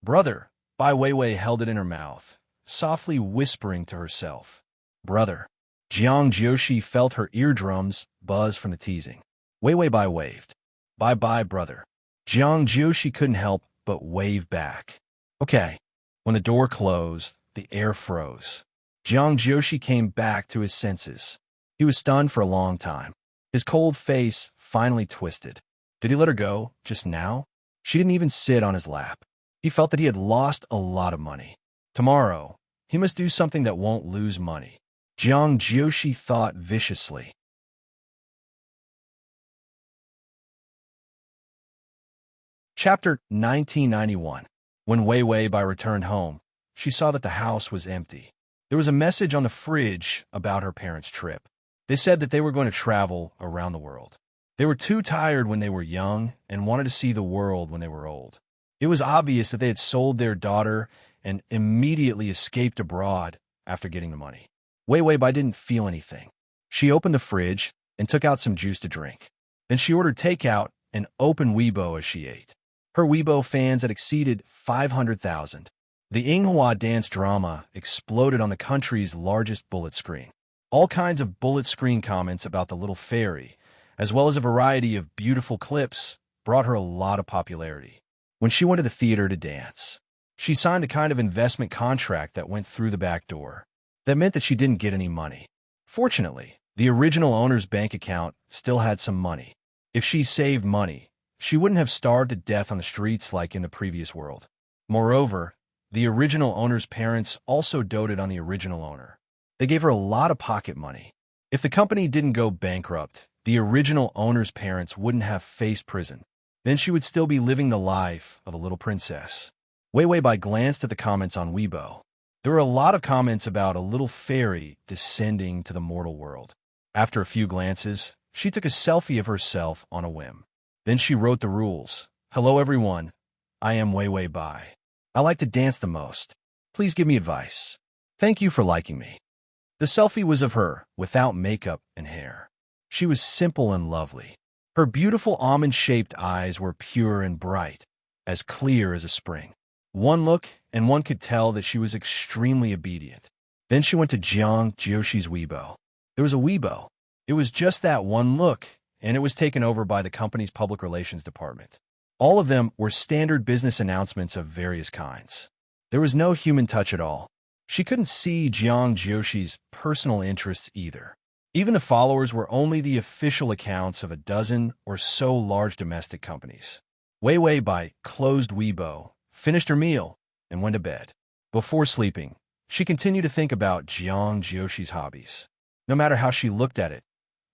"Brother," Bai Weiwei held it in her mouth, softly whispering to herself. "Brother." Jiang Joshi felt her eardrums buzz from the teasing. Wei Wei Bai waved. "Bye-bye, brother." Jiang Joshi couldn't help but wave back. "Okay." When the door closed, the air froze. Jiang Joshi came back to his senses. He was stunned for a long time. His cold face finally twisted. Did he let her go just now? She didn't even sit on his lap. He felt that he had lost a lot of money. Tomorrow, he must do something that won't lose money. Jiang Joshi thought viciously. Chapter 1991. When Wei Wei Bai returned home, she saw that the house was empty. There was a message on the fridge about her parents' trip. They said that they were going to travel around the world. They were too tired when they were young and wanted to see the world when they were old. It was obvious that they had sold their daughter and immediately escaped abroad after getting the money. Wei Wei Bai didn't feel anything. She opened the fridge and took out some juice to drink. Then she ordered takeout and opened Weibo as she ate. Her Weibo fans had exceeded 500,000. The Yinghua dance drama exploded on the country's largest bullet screen. All kinds of bullet screen comments about the little fairy, as well as a variety of beautiful clips, brought her a lot of popularity. When she went to the theater to dance, she signed a kind of investment contract that went through the back door. That meant that she didn't get any money. Fortunately, the original owner's bank account still had some money. If she saved money, she wouldn't have starved to death on the streets like in the previous world. Moreover, the original owner's parents also doted on the original owner. They gave her a lot of pocket money. If the company didn't go bankrupt, the original owner's parents wouldn't have faced prison. Then she would still be living the life of a little princess. Wei Wei Bai glanced at the comments on Weibo. There were a lot of comments about a little fairy descending to the mortal world. After a few glances, she took a selfie of herself on a whim. Then she wrote the rules. Hello everyone, I am Wei Wei Bai. I like to dance the most. Please give me advice. Thank you for liking me. The selfie was of her, without makeup and hair. She was simple and lovely. Her beautiful almond-shaped eyes were pure and bright, as clear as a spring. One look, and one could tell that she was extremely obedient. Then she went to Jiang Jioshi's Weibo. There was a Weibo. It was just that one look, and it was taken over by the company's public relations department. All of them were standard business announcements of various kinds. There was no human touch at all. She couldn't see Jiang Jioshi's personal interests either. Even the followers were only the official accounts of a dozen or so large domestic companies. Wei Wei Bai closed Weibo, finished her meal, and went to bed. Before sleeping, she continued to think about Jiang Jioshi's hobbies. No matter how she looked at it,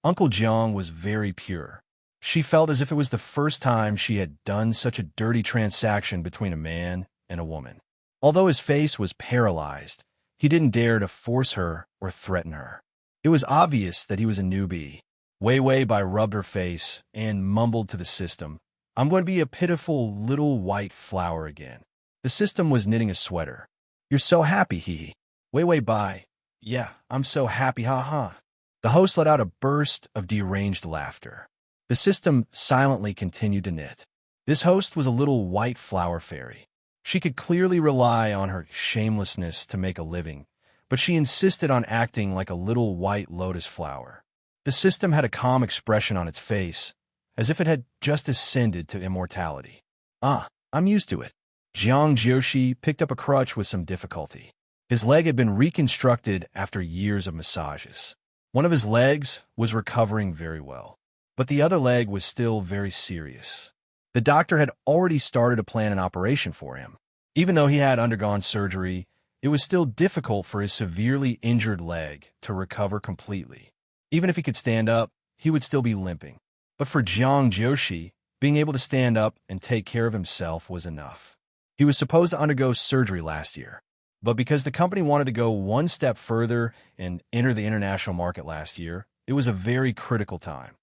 Uncle Jiang was very pure. She felt as if it was the first time she had done such a dirty transaction between a man and a woman. Although his face was paralyzed, he didn't dare to force her or threaten her. It was obvious that he was a newbie. Wei Wei Bai rubbed her face and mumbled to the system, I'm going to be a pitiful little white flower again. The system was knitting a sweater. You're so happy, hee. Wei Wei Bai. Yeah, I'm so happy, ha. The host let out a burst of deranged laughter. The system silently continued to knit. This host was a little white flower fairy. She could clearly rely on her shamelessness to make a living, but she insisted on acting like a little white lotus flower. The system had a calm expression on its face, as if it had just ascended to immortality. I'm used to it. Jiang Jiushi picked up a crutch with some difficulty. His leg had been reconstructed after years of massages. One of his legs was recovering very well, but the other leg was still very serious. The doctor had already started to plan an operation for him. Even though he had undergone surgery, it was still difficult for his severely injured leg to recover completely. Even if he could stand up, he would still be limping. But for Jiang Jiushi, being able to stand up and take care of himself was enough. He was supposed to undergo surgery last year, but because the company wanted to go one step further and enter the international market last year, it was a very critical time.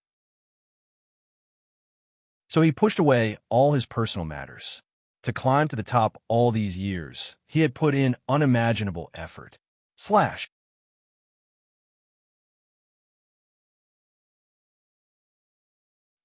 So he pushed away all his personal matters. To climb to the top all these years, he had put in unimaginable effort.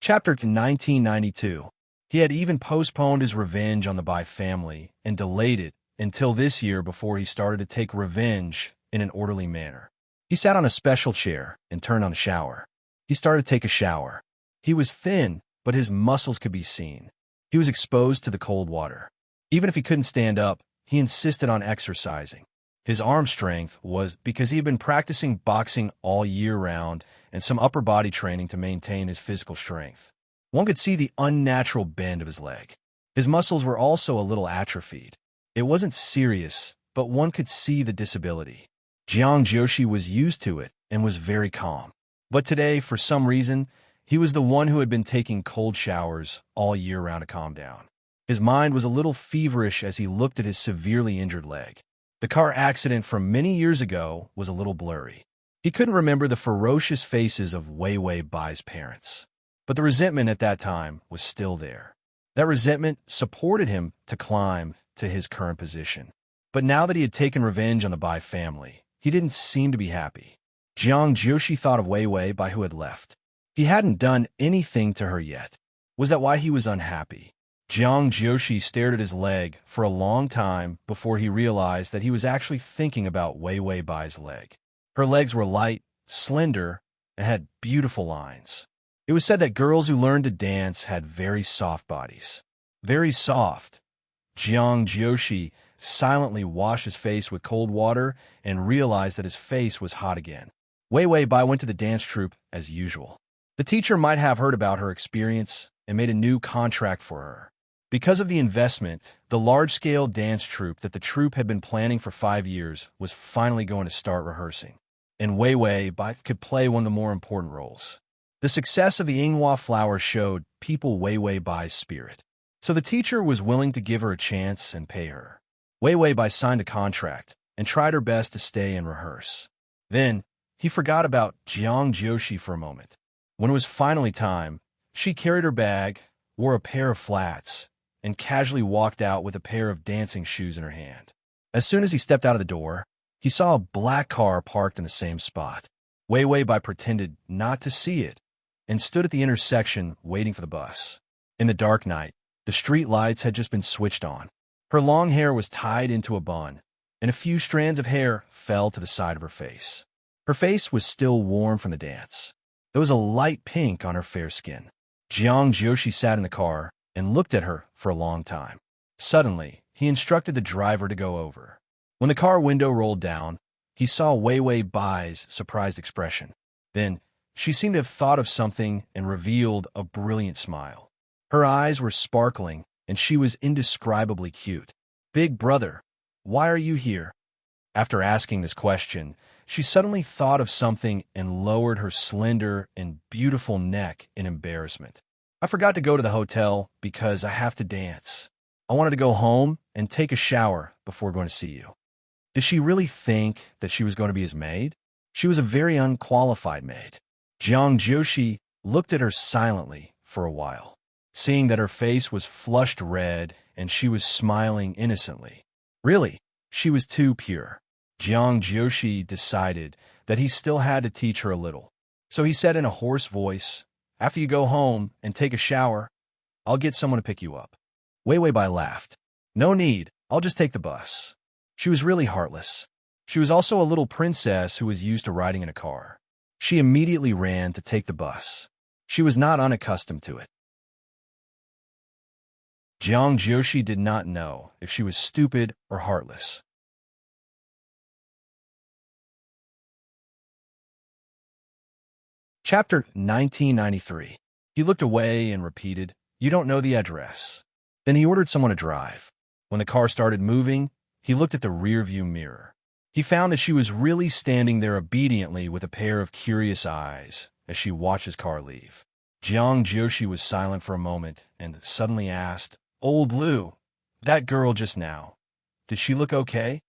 Chapter 1992. He had even postponed his revenge on the Bai family and delayed it until this year before he started to take revenge in an orderly manner. He sat on a special chair and turned on a shower. He started to take a shower. He was thin, but his muscles could be seen. He was exposed to the cold water. Even if he couldn't stand up, he insisted on exercising. His arm strength was because he had been practicing boxing all year round and some upper body training to maintain his physical strength. One could see the unnatural bend of his leg. His muscles were also a little atrophied. It wasn't serious, but one could see the disability. Jiang Jiushi was used to it and was very calm. But today, for some reason, he was the one who had been taking cold showers all year round to calm down. His mind was a little feverish as he looked at his severely injured leg. The car accident from many years ago was a little blurry. He couldn't remember the ferocious faces of Wei Wei Bai's parents. But the resentment at that time was still there. That resentment supported him to climb to his current position. But now that he had taken revenge on the Bai family, he didn't seem to be happy. Jiang Jiushi thought of Wei Wei Bai who had left. He hadn't done anything to her yet. Was that why he was unhappy? Jiang Jiushi stared at his leg for a long time before he realized that he was actually thinking about Wei Wei Bai's leg. Her legs were light, slender, and had beautiful lines. It was said that girls who learned to dance had very soft bodies. Very soft. Jiang Jiushi silently washed his face with cold water and realized that his face was hot again. Wei Wei Bai went to the dance troupe as usual. The teacher might have heard about her experience and made a new contract for her. Because of the investment, the large-scale dance troupe that the troupe had been planning for 5 years was finally going to start rehearsing. And Wei Wei Bai could play one of the more important roles. The success of the Yinghua flower showed people Wei Wei Bai's spirit. So the teacher was willing to give her a chance and pay her. Wei Wei Bai signed a contract and tried her best to stay and rehearse. Then, he forgot about Jiang Jiushi for a moment. When it was finally time, she carried her bag, wore a pair of flats, and casually walked out with a pair of dancing shoes in her hand. As soon as he stepped out of the door, he saw a black car parked in the same spot. Wei Wei Bai pretended not to see it and stood at the intersection waiting for the bus. In the dark night, the street lights had just been switched on. Her long hair was tied into a bun, and a few strands of hair fell to the side of her face. Her face was still warm from the dance. There was a light pink on her fair skin. Jiang Jiushi sat in the car and looked at her for a long time. Suddenly, he instructed the driver to go over. When the car window rolled down, he saw Wei Wei Bai's surprised expression. Then, she seemed to have thought of something and revealed a brilliant smile. Her eyes were sparkling, and she was indescribably cute. "Big brother, why are you here?" After asking this question, she suddenly thought of something and lowered her slender and beautiful neck in embarrassment. "I forgot to go to the hotel because I have to dance. I wanted to go home and take a shower before going to see you." Did she really think that she was going to be his maid? She was a very unqualified maid. Jiang Jiushi looked at her silently for a while, seeing that her face was flushed red and she was smiling innocently. Really, she was too pure. Jiang Jiushi decided that he still had to teach her a little. So he said in a hoarse voice, "After you go home and take a shower, I'll get someone to pick you up." Wei Wei Bai laughed. "No need, I'll just take the bus." She was really heartless. She was also a little princess who was used to riding in a car. She immediately ran to take the bus. She was not unaccustomed to it. Jiang Jiushi did not know if she was stupid or heartless. Chapter 1993. He looked away and repeated, "You don't know the address." Then he ordered someone to drive. When the car started moving, he looked at the rearview mirror. He found that she was really standing there obediently with a pair of curious eyes as she watched his car leave. Jiang Jiushi was silent for a moment and suddenly asked, "Old Lu, that girl just now, did she look okay?"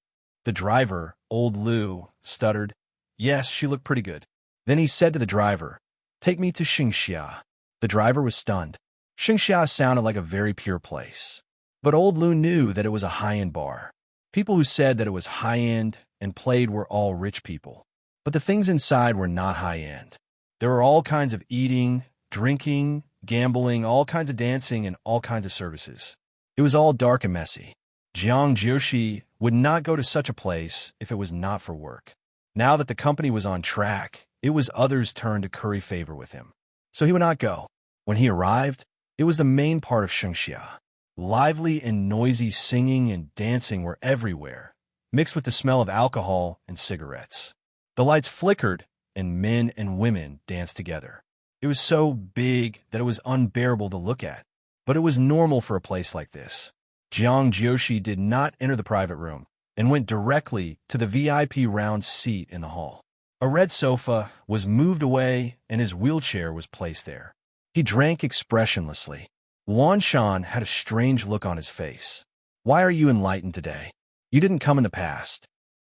The driver, Old Lu, stuttered, "Yes, she looked pretty good." Then he said to the driver, "Take me to Xingxia." The driver was stunned. Xingxia sounded like a very pure place. But Old Lu knew that it was a high-end bar. People who said that it was high-end and played were all rich people. But the things inside were not high-end. There were all kinds of eating, drinking, gambling, all kinds of dancing, and all kinds of services. It was all dark and messy. Jiang Jiushi would not go to such a place if it was not for work. Now that the company was on track, it was others' turn to curry favor with him. So he would not go. When he arrived, it was the main part of Xingxia. Lively and noisy singing and dancing were everywhere, mixed with the smell of alcohol and cigarettes. The lights flickered, and men and women danced together. It was so big that it was unbearable to look at, but it was normal for a place like this. Jiang Jiushi did not enter the private room and went directly to the VIP round seat in the hall. A red sofa was moved away and his wheelchair was placed there. He drank expressionlessly. Wan Shan had a strange look on his face. "Why are you enlightened today? You didn't come in the past."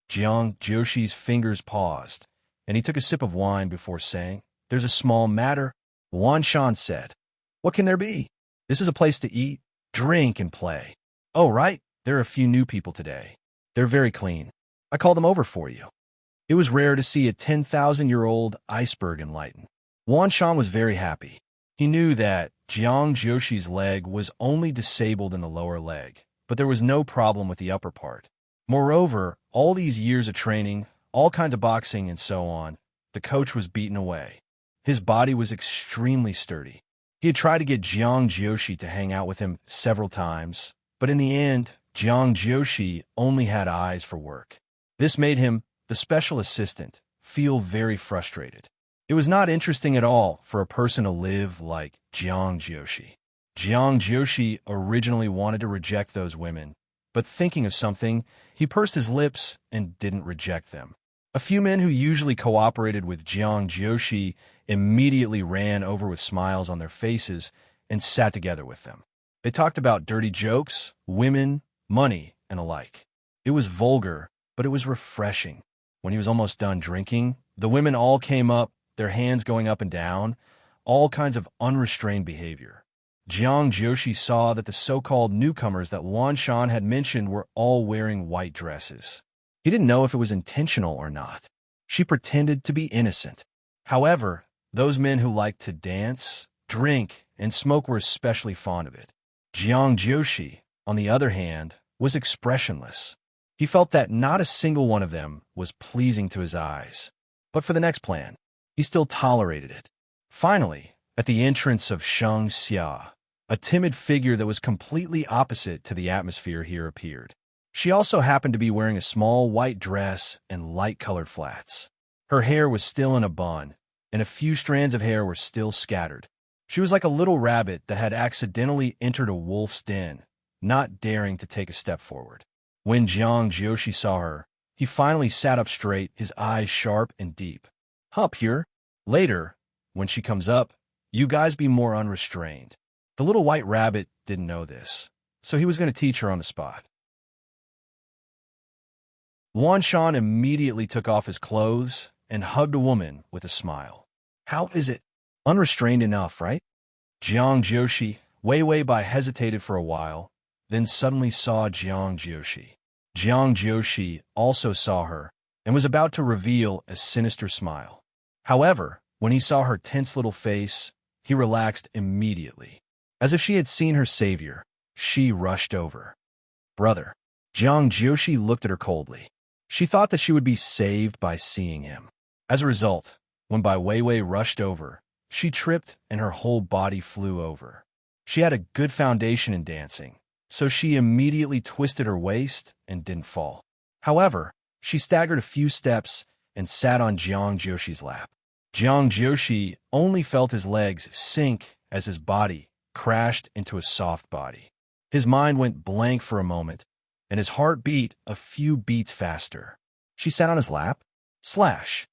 Jiang Jiushi's fingers paused, and he took a sip of wine before saying, "There's a small matter." Wan Shan said, "What can there be?" This is a place to eat, drink, and play. Oh, right, there are a few new people today. They're very clean. I called them over for you. It was rare to see a 10,000-year-old iceberg enlighten. Wan Shan was very happy. He knew that Jiang Jioshi's leg was only disabled in the lower leg, but there was no problem with the upper part. Moreover, all these years of training, all kinds of boxing and so on, the coach was beaten away. His body was extremely sturdy. He had tried to get Jiang Jioshi to hang out with him several times, but in the end, Jiang Jioshi only had eyes for work. This made him, the special assistant, feel very frustrated. It was not interesting at all for a person to live like Jiang Jioshi. Jiang Jioshi originally wanted to reject those women, but thinking of something, he pursed his lips and didn't reject them. A few men who usually cooperated with Jiang Jioshi immediately ran over with smiles on their faces and sat together with them. They talked about dirty jokes, women, money, and alike. It was vulgar, but it was refreshing. When he was almost done drinking, the women all came up, their hands going up and down, all kinds of unrestrained behavior. Jiang Jioshi saw that the so-called newcomers that Wan Shan had mentioned were all wearing white dresses. He didn't know if it was intentional or not. She pretended to be innocent. However, those men who liked to dance, drink, and smoke were especially fond of it. Jiang Jioshi, on the other hand, was expressionless. He felt that not a single one of them was pleasing to his eyes. But for the next plan, he still tolerated it. Finally, at the entrance of Sheng Xia, a timid figure that was completely opposite to the atmosphere here appeared. She also happened to be wearing a small white dress and light-colored flats. Her hair was still in a bun, and a few strands of hair were still scattered. She was like a little rabbit that had accidentally entered a wolf's den, not daring to take a step forward. When Jiang Jioshi saw her, he finally sat up straight, his eyes sharp and deep. Up here. Later, when she comes up, you guys be more unrestrained. The little white rabbit didn't know this, so he was going to teach her on the spot. Wan Shan immediately took off his clothes and hugged a woman with a smile. How is it? Unrestrained enough, right? Jiang Jioshi, Wei Bai hesitated for a while, then suddenly saw Jiang Jioshi. Jiang Jioshi also saw her and was about to reveal a sinister smile. However, when he saw her tense little face, he relaxed immediately. As if she had seen her savior, she rushed over. Brother. Jiang Jioshi looked at her coldly. She thought that she would be saved by seeing him. As a result, when Bai Weiwei rushed over, she tripped and her whole body flew over. She had a good foundation in dancing, so she immediately twisted her waist and didn't fall. However, she staggered a few steps and sat on Jiang Jioshi's lap. Jiang Jioshi only felt his legs sink as his body crashed into a soft body. His mind went blank for a moment, and his heart beat a few beats faster. She sat on his lap. Slash.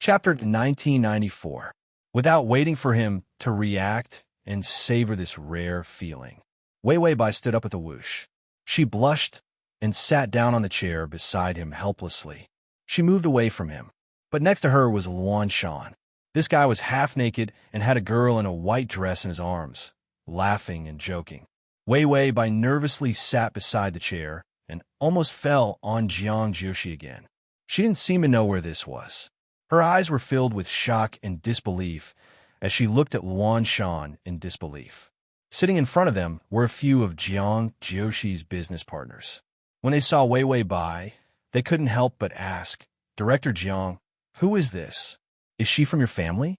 Chapter 1994. Without waiting for him to react and savor this rare feeling, Wei Bai stood up with a whoosh. She blushed and sat down on the chair beside him helplessly. She moved away from him, but next to her was Luan Shan. This guy was half naked and had a girl in a white dress in his arms, laughing and joking. Wei Bai nervously sat beside the chair and almost fell on Jiang Jioshi again. She didn't seem to know where this was. Her eyes were filled with shock and disbelief as she looked at Luan Shan in disbelief. Sitting in front of them were a few of Jiang Jioshi's business partners. When they saw Wei Bai, they couldn't help but ask, Director Jiang, who is this? Is she from your family?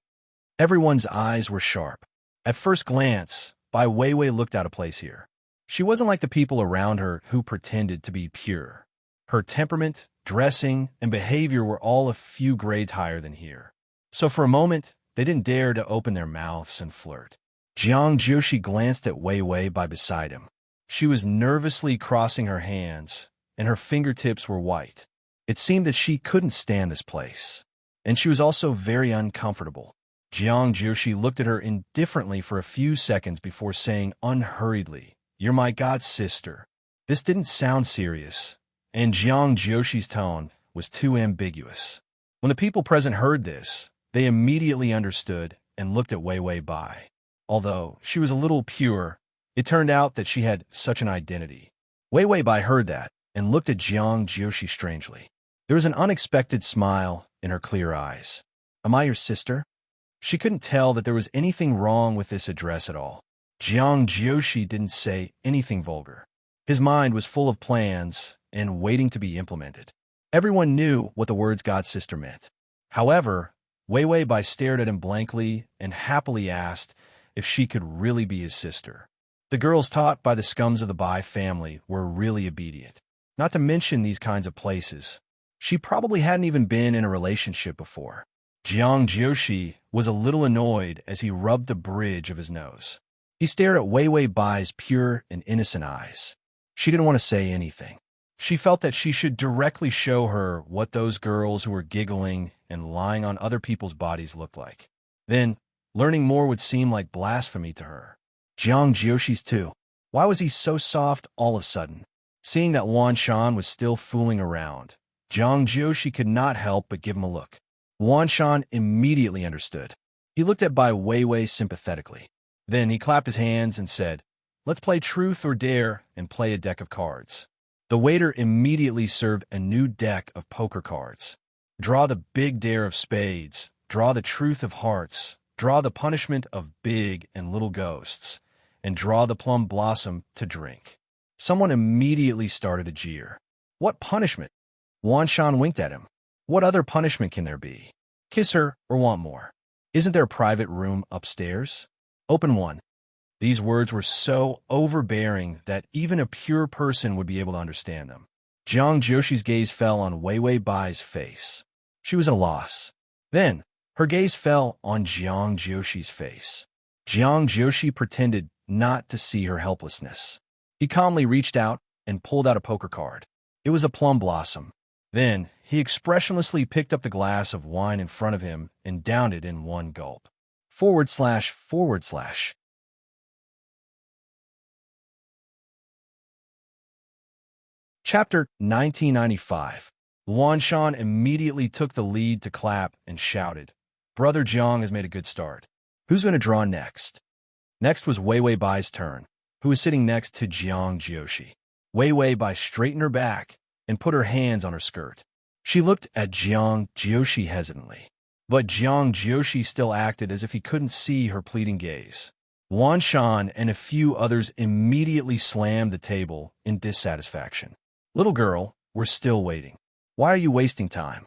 Everyone's eyes were sharp. At first glance, Bai Weiwei looked out of place here. She wasn't like the people around her who pretended to be pure. Her temperament, dressing, and behavior were all a few grades higher than here. So for a moment, they didn't dare to open their mouths and flirt. Jiang Jioshi glanced at Wei Bai beside him. She was nervously crossing her hands, and her fingertips were white. It seemed that she couldn't stand this place. And she was also very uncomfortable. Jiang Jioshi looked at her indifferently for a few seconds before saying unhurriedly, You're my god-sister. This didn't sound serious, and Jiang Jioshi's tone was too ambiguous. When the people present heard this, They immediately understood and looked at Wei Wei Bai. Although she was a little pure, it turned out that she had such an identity. Wei Wei Bai heard that and looked at Jiang Jiushi strangely. There was an unexpected smile in her clear eyes. "Am I your sister?" She couldn't tell that there was anything wrong with this address at all. Jiang Jiushi didn't say anything vulgar. His mind was full of plans and waiting to be implemented. Everyone knew what the words "God sister" meant. However, Wei Wei Bai stared at him blankly and happily asked if she could really be his sister. The girls taught by the scums of the Bai family were really obedient. Not to mention these kinds of places. She probably hadn't even been in a relationship before. Jiang Jiushi was a little annoyed as he rubbed the bridge of his nose. He stared at Wei Wei Bai's pure and innocent eyes. She didn't want to say anything. She felt that she should directly show her what those girls who were giggling and lying on other people's bodies looked like. Then, learning more would seem like blasphemy to her. Jiang Jiushi's too. Why was he so soft all of a sudden? Seeing that Wan Shan was still fooling around, Jiang Jiushi could not help but give him a look. Wan Shan immediately understood. He looked at Bai Weiwei sympathetically. Then he clapped his hands and said, "Let's play truth or dare and play a deck of cards." The waiter immediately served a new deck of poker cards. Draw the big dare of spades, draw the truth of hearts, draw the punishment of big and little ghosts, and draw the plum blossom to drink. Someone immediately started a jeer. What punishment? Wan Shan winked at him. What other punishment can there be? Kiss her or want more? Isn't there a private room upstairs? Open one. These words were so overbearing that even a pure person would be able to understand them. Jiang Jiushi's gaze fell on Wei Wei Bai's face. She was at a loss. Then, her gaze fell on Jiang Jiushi's face. Jiang Jiushi pretended not to see her helplessness. He calmly reached out and pulled out a poker card. It was a plum blossom. Then, he expressionlessly picked up the glass of wine in front of him and downed it in one gulp. // Chapter 1995. Wan Shan immediately took the lead to clap and shouted, "Brother Jiang has made a good start. Who's going to draw next?" Next was Wei Wei Bai's turn, who was sitting next to Jiang Jiushi. Wei Wei Bai straightened her back and put her hands on her skirt. She looked at Jiang Jiushi hesitantly, but Jiang Jiushi still acted as if he couldn't see her pleading gaze. Wan Shan and a few others immediately slammed the table in dissatisfaction. "Little girl, we're still waiting. Why are you wasting time?"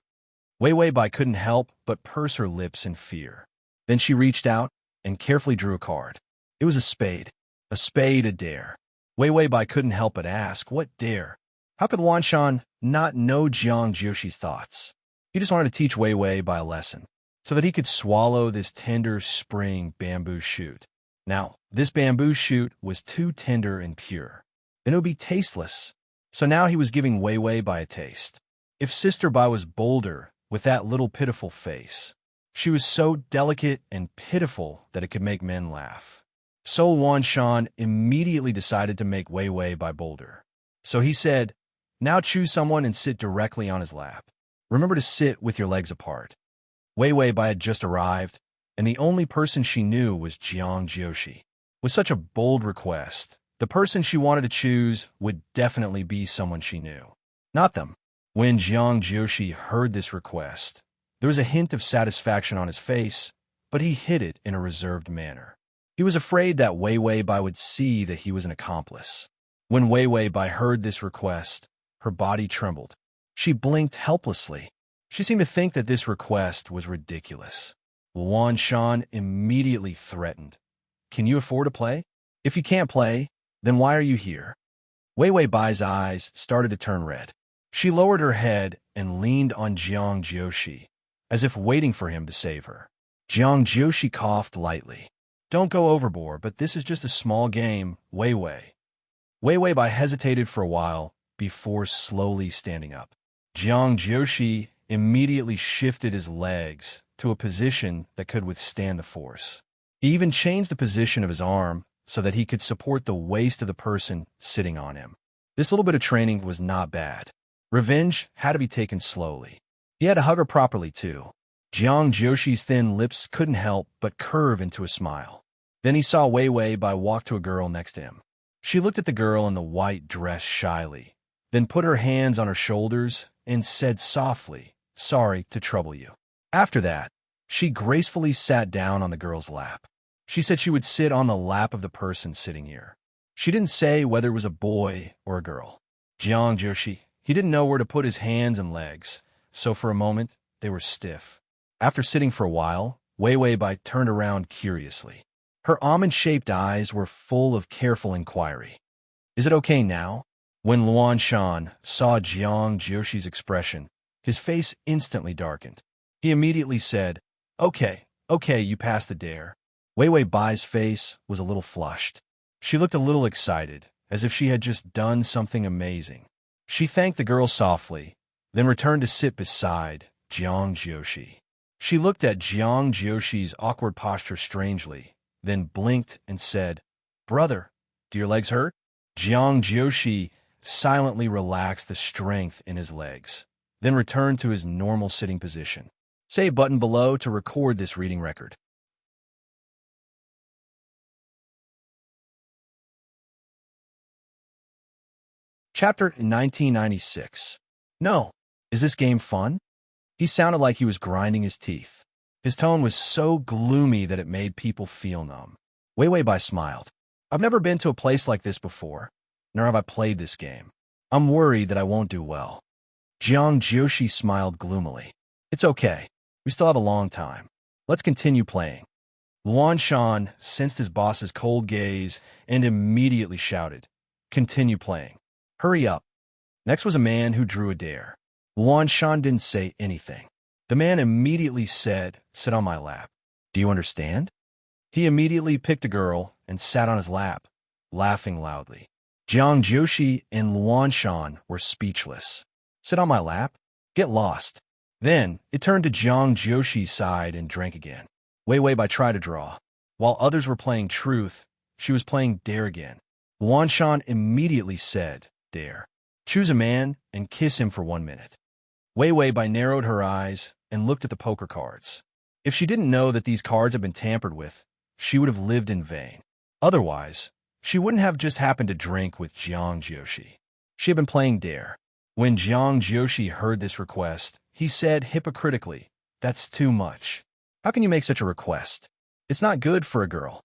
Wei Wei Bai couldn't help but purse her lips in fear. Then she reached out and carefully drew a card. It was a spade. A dare. Wei Wei Bai couldn't help but ask, what dare? How could Wan Shan not know Jiang Jiushi's thoughts? He just wanted to teach Wei Wei Bai a lesson, so that he could swallow this tender spring bamboo shoot. Now, this bamboo shoot was too tender and pure. Then it would be tasteless. So now he was giving Wei Wei Bai a taste. If Sister Bai was bolder with that little pitiful face, she was so delicate and pitiful that it could make men laugh. So Wan Shan immediately decided to make Wei Wei Bai bolder. So he said, "Now choose someone and sit directly on his lap. Remember to sit with your legs apart." Wei Wei Bai had just arrived, and the only person she knew was Jiang Jiushi. With such a bold request, the person she wanted to choose would definitely be someone she knew. Not them. When Jiang Jiushi heard this request, there was a hint of satisfaction on his face, but he hid it in a reserved manner. He was afraid that Wei Wei Bai would see that he was an accomplice. When Wei Wei Bai heard this request, her body trembled. She blinked helplessly. She seemed to think that this request was ridiculous. Wan Shan immediately threatened, "Can you afford to play? If you can't play, then why are you here?" Wei Wei Bai's eyes started to turn red. She lowered her head and leaned on Jiang Jiushi, as if waiting for him to save her. Jiang Jiushi coughed lightly. "Don't go overboard, but this is just a small game, Wei Wei." Wei Wei Bai hesitated for a while before slowly standing up. Jiang Jiushi immediately shifted his legs to a position that could withstand the force. He even changed the position of his arm so that he could support the waist of the person sitting on him. This little bit of training was not bad. Revenge had to be taken slowly. He had to hug her properly, too. Jiang Joshi's thin lips couldn't help but curve into a smile. Then he saw Wei Wei Bai walk to a girl next to him. She looked at the girl in the white dress shyly, then put her hands on her shoulders and said softly, "Sorry to trouble you." After that, she gracefully sat down on the girl's lap. She said she would sit on the lap of the person sitting here. She didn't say whether it was a boy or a girl. Jiang Joshi, he didn't know where to put his hands and legs, so for a moment, they were stiff. After sitting for a while, Wei Wei Bai turned around curiously. Her almond-shaped eyes were full of careful inquiry. "Is it okay now?" When Luan Shan saw Jiang Joshi's expression, his face instantly darkened. He immediately said, Okay, you passed the dare." Wei Wei Bai's face was a little flushed. She looked a little excited, as if she had just done something amazing. She thanked the girl softly, then returned to sit beside Jiang Joshi. She looked at Jiang Joshi's awkward posture strangely, then blinked and said, "Brother, do your legs hurt?" Jiang Joshi silently relaxed the strength in his legs, then returned to his normal sitting position. Say button below to record this reading record. Chapter 1996. No. Is this game fun? He sounded like he was grinding his teeth. His tone was so gloomy that it made people feel numb. Wei Wei Bai smiled. "I've never been to a place like this before, nor have I played this game. I'm worried that I won't do well." Jiang Joshi smiled gloomily. "It's okay. We still have a long time. Let's continue playing." Luan Shan sensed his boss's cold gaze and immediately shouted, "Continue playing. Hurry up." Next was a man who drew a dare. Luan Shan didn't say anything. The man immediately said, "Sit on my lap. Do you understand?" He immediately picked a girl and sat on his lap, laughing loudly. Jiang Joshi and Luan Shan were speechless. "Sit on my lap? Get lost." Then it turned to Jiang Joshi's side and drank again. Wei Wei Bai tried to draw. While others were playing truth, she was playing dare again. Luan Shan immediately said, "Dare. Choose a man and kiss him for 1 minute." Wei Wei Bai narrowed her eyes and looked at the poker cards. If she didn't know that these cards had been tampered with, she would have lived in vain. Otherwise, she wouldn't have just happened to drink with Jiang Joshi. She had been playing dare. When Jiang Joshi heard this request, he said hypocritically, "That's too much. How can you make such a request? It's not good for a girl."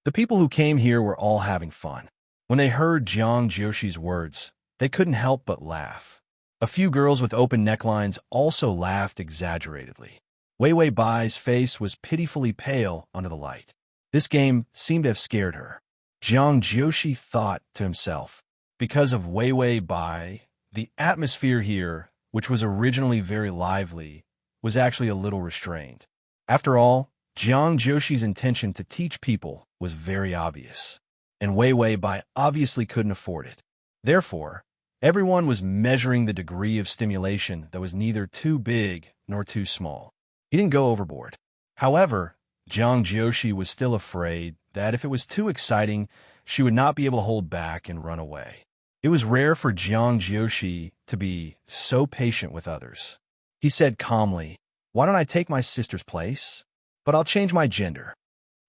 The people who came here were all having fun. When they heard Jiang Joshi's words, they couldn't help but laugh. A few girls with open necklines also laughed exaggeratedly. Wei Wei Bai's face was pitifully pale under the light. This game seemed to have scared her. Jiang Joshi thought to himself, because of Wei Wei Bai, the atmosphere here, which was originally very lively, was actually a little restrained. After all, Jiang Joshi's intention to teach people was very obvious, and Wei Wei Bai obviously couldn't afford it. Therefore, everyone was measuring the degree of stimulation that was neither too big nor too small. He didn't go overboard. However, Jiang Joshi was still afraid that if it was too exciting, she would not be able to hold back and run away. It was rare for Jiang Joshi to be so patient with others. He said calmly, "Why don't I take my sister's place? But I'll change my gender."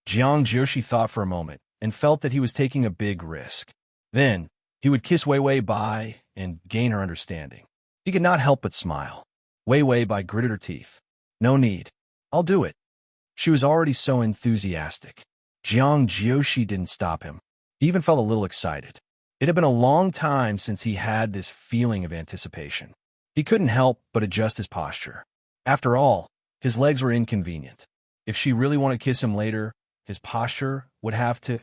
Jiang Joshi thought for a moment and felt that he was taking a big risk. Then, he would kiss Wei Wei Bai and gain her understanding. He could not help but smile. Wei Wei Bai gritted her teeth. "No need. I'll do it." She was already so enthusiastic. Jiang Joshi didn't stop him. He even felt a little excited. It had been a long time since he had this feeling of anticipation. He couldn't help but adjust his posture. After all, his legs were inconvenient. If she really wanted to kiss him later, his posture would have to...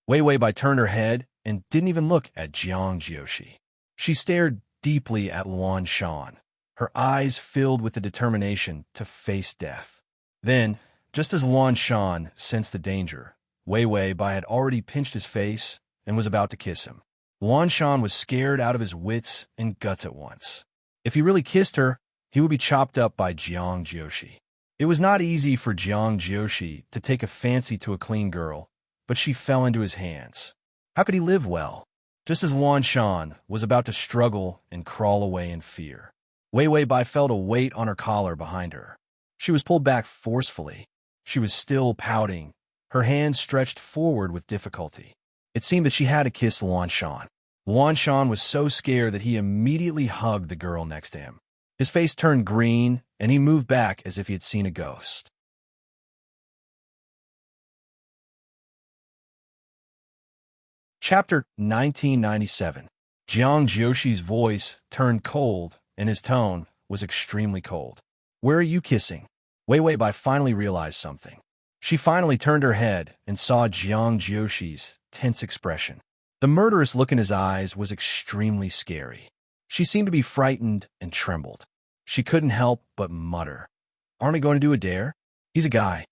Wei Wei Bai turned her head and didn't even look at Jiang Joshi. She stared deeply at Luan Shan, her eyes filled with the determination to face death. Then, just as Luan Shan sensed the danger, Wei Wei Bai had already pinched his face and was about to kiss him. Luan Shan was scared out of his wits and guts at once. If he really kissed her, he would be chopped up by Jiang Joshi. It was not easy for Jiang Joshi to take a fancy to a clean girl, but she fell into his hands. How could he live well? Just as Luan Shan was about to struggle and crawl away in fear, Wei Wei Bai felt a weight on her collar behind her. She was pulled back forcefully. She was still pouting, her hands stretched forward with difficulty. It seemed that she had to kiss Luan Shan. Luan Shan was so scared that he immediately hugged the girl next to him. His face turned green, and he moved back as if he had seen a ghost. Chapter 1997. Jiang Jioshi's voice turned cold, and his tone was extremely cold. "Where are you kissing?" Wei Wei Bai finally realized something. She finally turned her head and saw Jiang Jioshi's tense expression. The murderous look in his eyes was extremely scary. She seemed to be frightened and trembled. She couldn't help but mutter, "Aren't we going to do a dare? He's a guy."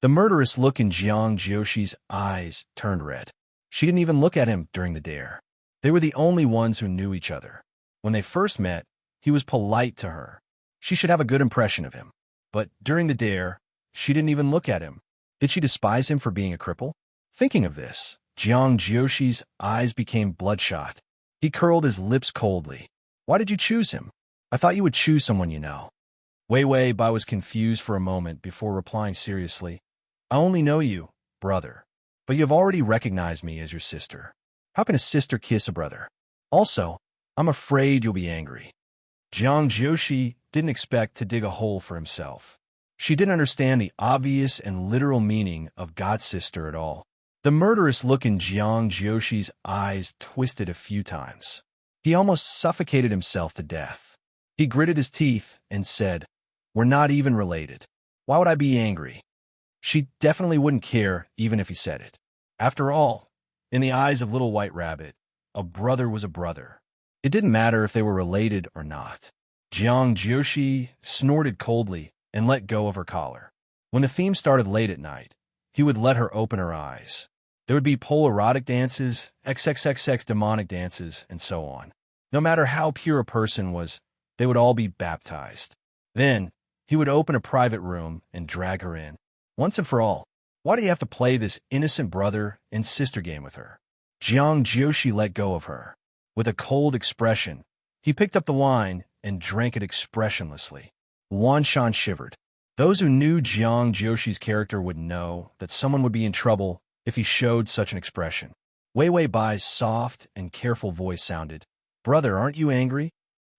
The murderous look in Jiang Jioshi's eyes turned red. She didn't even look at him during the dare. They were the only ones who knew each other. When they first met, he was polite to her. She should have a good impression of him. But during the dare, she didn't even look at him. Did she despise him for being a cripple? Thinking of this, Jiang Jioshi's eyes became bloodshot. He curled his lips coldly. "Why did you choose him? I thought you would choose someone you know." Wei Wei Bai was confused for a moment before replying seriously, "I only know you, brother, but you have already recognized me as your sister. How can a sister kiss a brother? Also, I'm afraid you'll be angry." Jiang Jiushi didn't expect to dig a hole for himself. She didn't understand the obvious and literal meaning of God's sister at all. The murderous look in Jiang Jioshi's eyes twisted a few times. He almost suffocated himself to death. He gritted his teeth and said, "We're not even related. Why would I be angry?" She definitely wouldn't care even if he said it. After all, in the eyes of Little White Rabbit, a brother was a brother. It didn't matter if they were related or not. Jiang Jiushi snorted coldly and let go of her collar. When the theme started late at night, he would let her open her eyes. There would be pole-erotic dances, XXXX demonic dances, and so on. No matter how pure a person was, they would all be baptized. Then, he would open a private room and drag her in. Once and for all, why do you have to play this innocent brother and sister game with her? Jiang Jiushi let go of her. With a cold expression, he picked up the wine and drank it expressionlessly. Wan Shan shivered. Those who knew Jiang Jioshi's character would know that someone would be in trouble if he showed such an expression. Wei Wei Bai's soft and careful voice sounded, "Brother, aren't you angry?"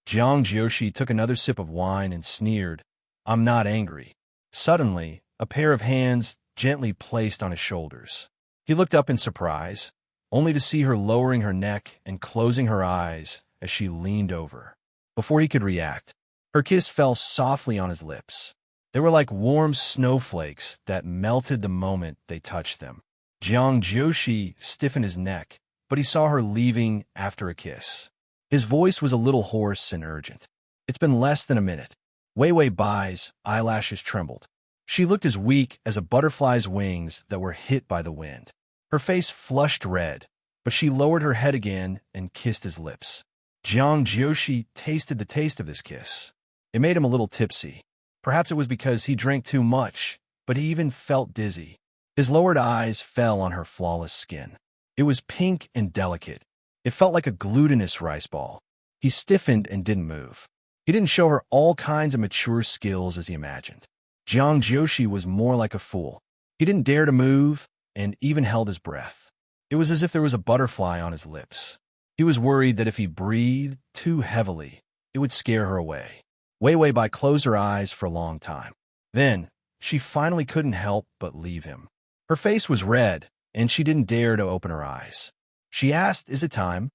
Jiang Jioshi took another sip of wine and sneered, "I'm not angry." Suddenly, a pair of hands gently placed on his shoulders. He looked up in surprise, only to see her lowering her neck and closing her eyes as she leaned over. Before he could react, her kiss fell softly on his lips. They were like warm snowflakes that melted the moment they touched them. Jiang Jioshi stiffened his neck, but he saw her leaving after a kiss. His voice was a little hoarse and urgent. "It's been less than a minute." Wei Wei Bai's eyelashes trembled. She looked as weak as a butterfly's wings that were hit by the wind. Her face flushed red, but she lowered her head again and kissed his lips. Jiang Jioshi tasted the taste of this kiss. It made him a little tipsy. Perhaps it was because he drank too much, but he even felt dizzy. His lowered eyes fell on her flawless skin. It was pink and delicate. It felt like a glutinous rice ball. He stiffened and didn't move. He didn't show her all kinds of mature skills as he imagined. Jiang Jioshi was more like a fool. He didn't dare to move and even held his breath. It was as if there was a butterfly on his lips. He was worried that if he breathed too heavily, it would scare her away. Wei Wei Bai closed her eyes for a long time. Then, she finally couldn't help but leave him. Her face was red, and she didn't dare to open her eyes. She asked, "Is it time?"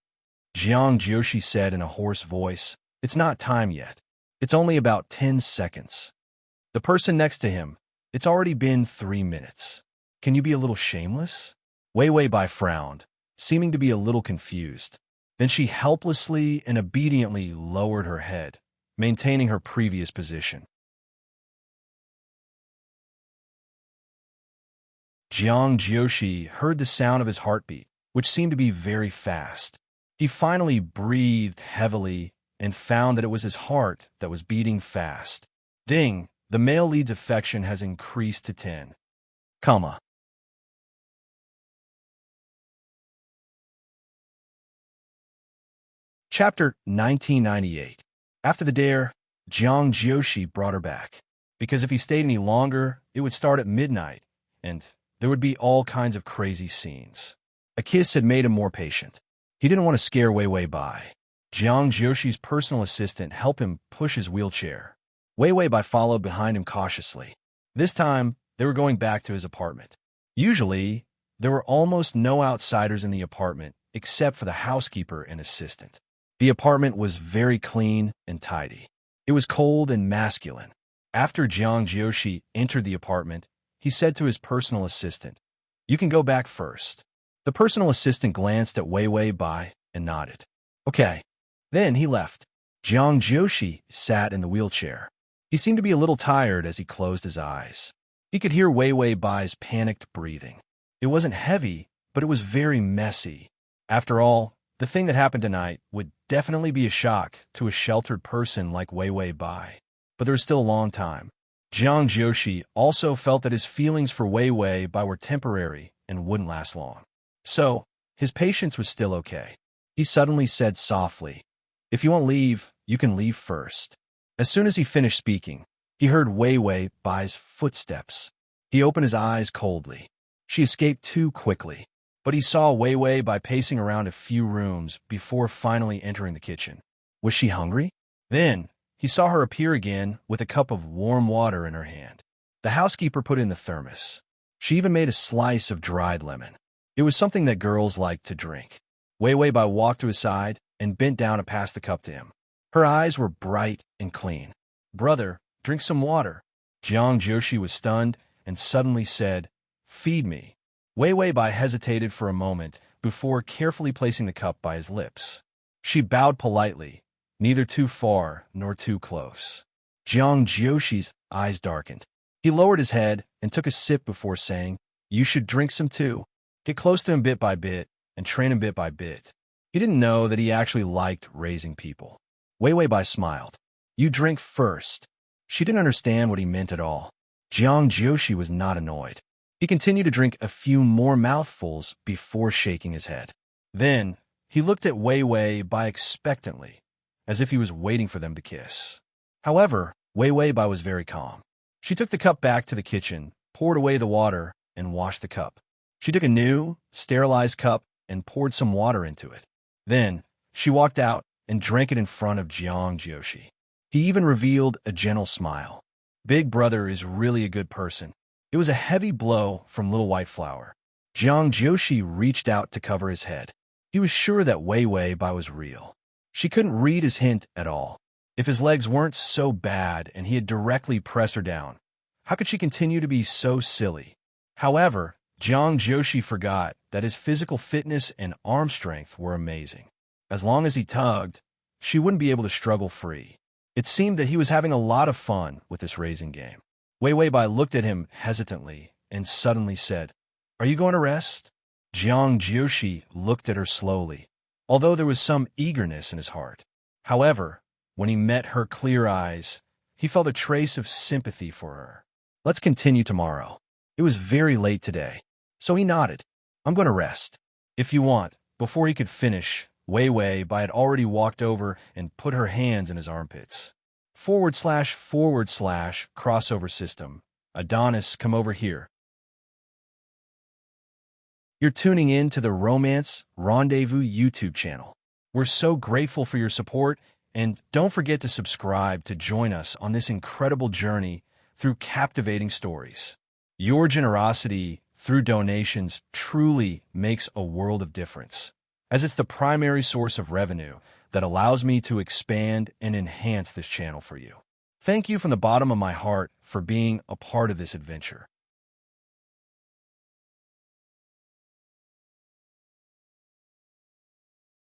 Jiang Jioshi said in a hoarse voice, "It's not time yet. It's only about 10 seconds. The person next to him, it's already been 3 minutes. Can you be a little shameless?" Wei Wei Bai frowned, seeming to be a little confused. Then she helplessly and obediently lowered her head, maintaining her previous position. Jiang Jioshi heard the sound of his heartbeat, which seemed to be very fast. He finally breathed heavily and found that it was his heart that was beating fast. Ding! The male lead's affection has increased to 10. Comma. Chapter 1998. After the dare, Jiang Jioshi brought her back. because if he stayed any longer, it would start at midnight, and there would be all kinds of crazy scenes. A kiss had made him more patient. He didn't want to scare Wei Wei Bai. Jiang Jioshi's personal assistant helped him push his wheelchair. Wei Wei Bai followed behind him cautiously. This time, they were going back to his apartment. Usually, there were almost no outsiders in the apartment except for the housekeeper and assistant. The apartment was very clean and tidy. It was cold and masculine. After Jiang Jioshi entered the apartment, he said to his personal assistant, "You can go back first." The personal assistant glanced at Wei Wei Bai and nodded. Okay. Then he left. Jiang Jioshi sat in the wheelchair. He seemed to be a little tired as he closed his eyes. He could hear Wei Wei Bai's panicked breathing. It wasn't heavy, but it was very messy. After all, the thing that happened tonight would definitely be a shock to a sheltered person like Wei Wei Bai. But there was still a long time. Jiang Jioshi also felt that his feelings for Wei Wei Bai were temporary and wouldn't last long. So, his patience was still okay. He suddenly said softly, "If you won't leave, you can leave first." As soon as he finished speaking, he heard Wei Wei Bai's footsteps. He opened his eyes coldly. She escaped too quickly, but he saw Wei Wei Bai pacing around a few rooms before finally entering the kitchen. Was she hungry? Then, he saw her appear again with a cup of warm water in her hand. The housekeeper put in the thermos. She even made a slice of dried lemon. It was something that girls liked to drink. Wei Wei Bai walked to his side and bent down to pass the cup to him. Her eyes were bright and clean. "Brother, drink some water." Jiang Jioshi was stunned and suddenly said, "Feed me." Wei Wei Bai hesitated for a moment before carefully placing the cup by his lips. She bowed politely, neither too far nor too close. Jiang Jioshi's eyes darkened. He lowered his head and took a sip before saying, "You should drink some too. Get close to him bit by bit and train him bit by bit." He didn't know that he actually liked raising people. Wei Wei Bai smiled. "You drink first." She didn't understand what he meant at all. Jiang Jioshi was not annoyed. He continued to drink a few more mouthfuls before shaking his head. Then, he looked at Wei Wei Bai expectantly, as if he was waiting for them to kiss. However, Wei Wei Bai was very calm. She took the cup back to the kitchen, poured away the water, and washed the cup. She took a new, sterilized cup and poured some water into it. Then, she walked out and drank it in front of Jiang Jioshi. He even revealed a gentle smile. Big brother is really a good person. It was a heavy blow from Little White Flower. Jiang Jioshi reached out to cover his head. He was sure that Wei Wei Bai was real. She couldn't read his hint at all. If his legs weren't so bad and he had directly pressed her down, how could she continue to be so silly? However, Jiang Jioshi forgot that his physical fitness and arm strength were amazing. As long as he tugged, she wouldn't be able to struggle free. It seemed that he was having a lot of fun with this raising game. Wei Wei Bai looked at him hesitantly and suddenly said, "Are you going to rest?" Jiang Jioshi looked at her slowly, although there was some eagerness in his heart. However, when he met her clear eyes, he felt a trace of sympathy for her. "Let's continue tomorrow." It was very late today, so he nodded. "I'm going to rest." "If you want." Before he could finish, Wei Wei Bai had already walked over and put her hands in his armpits. / crossover system. Adonis, come over here. You're tuning in to the Romance Rendezvous YouTube channel. We're so grateful for your support, and don't forget to subscribe to join us on this incredible journey through captivating stories. Your generosity through donations truly makes a world of difference, as it's the primary source of revenue that allows me to expand and enhance this channel for you. Thank you from the bottom of my heart for being a part of this adventure.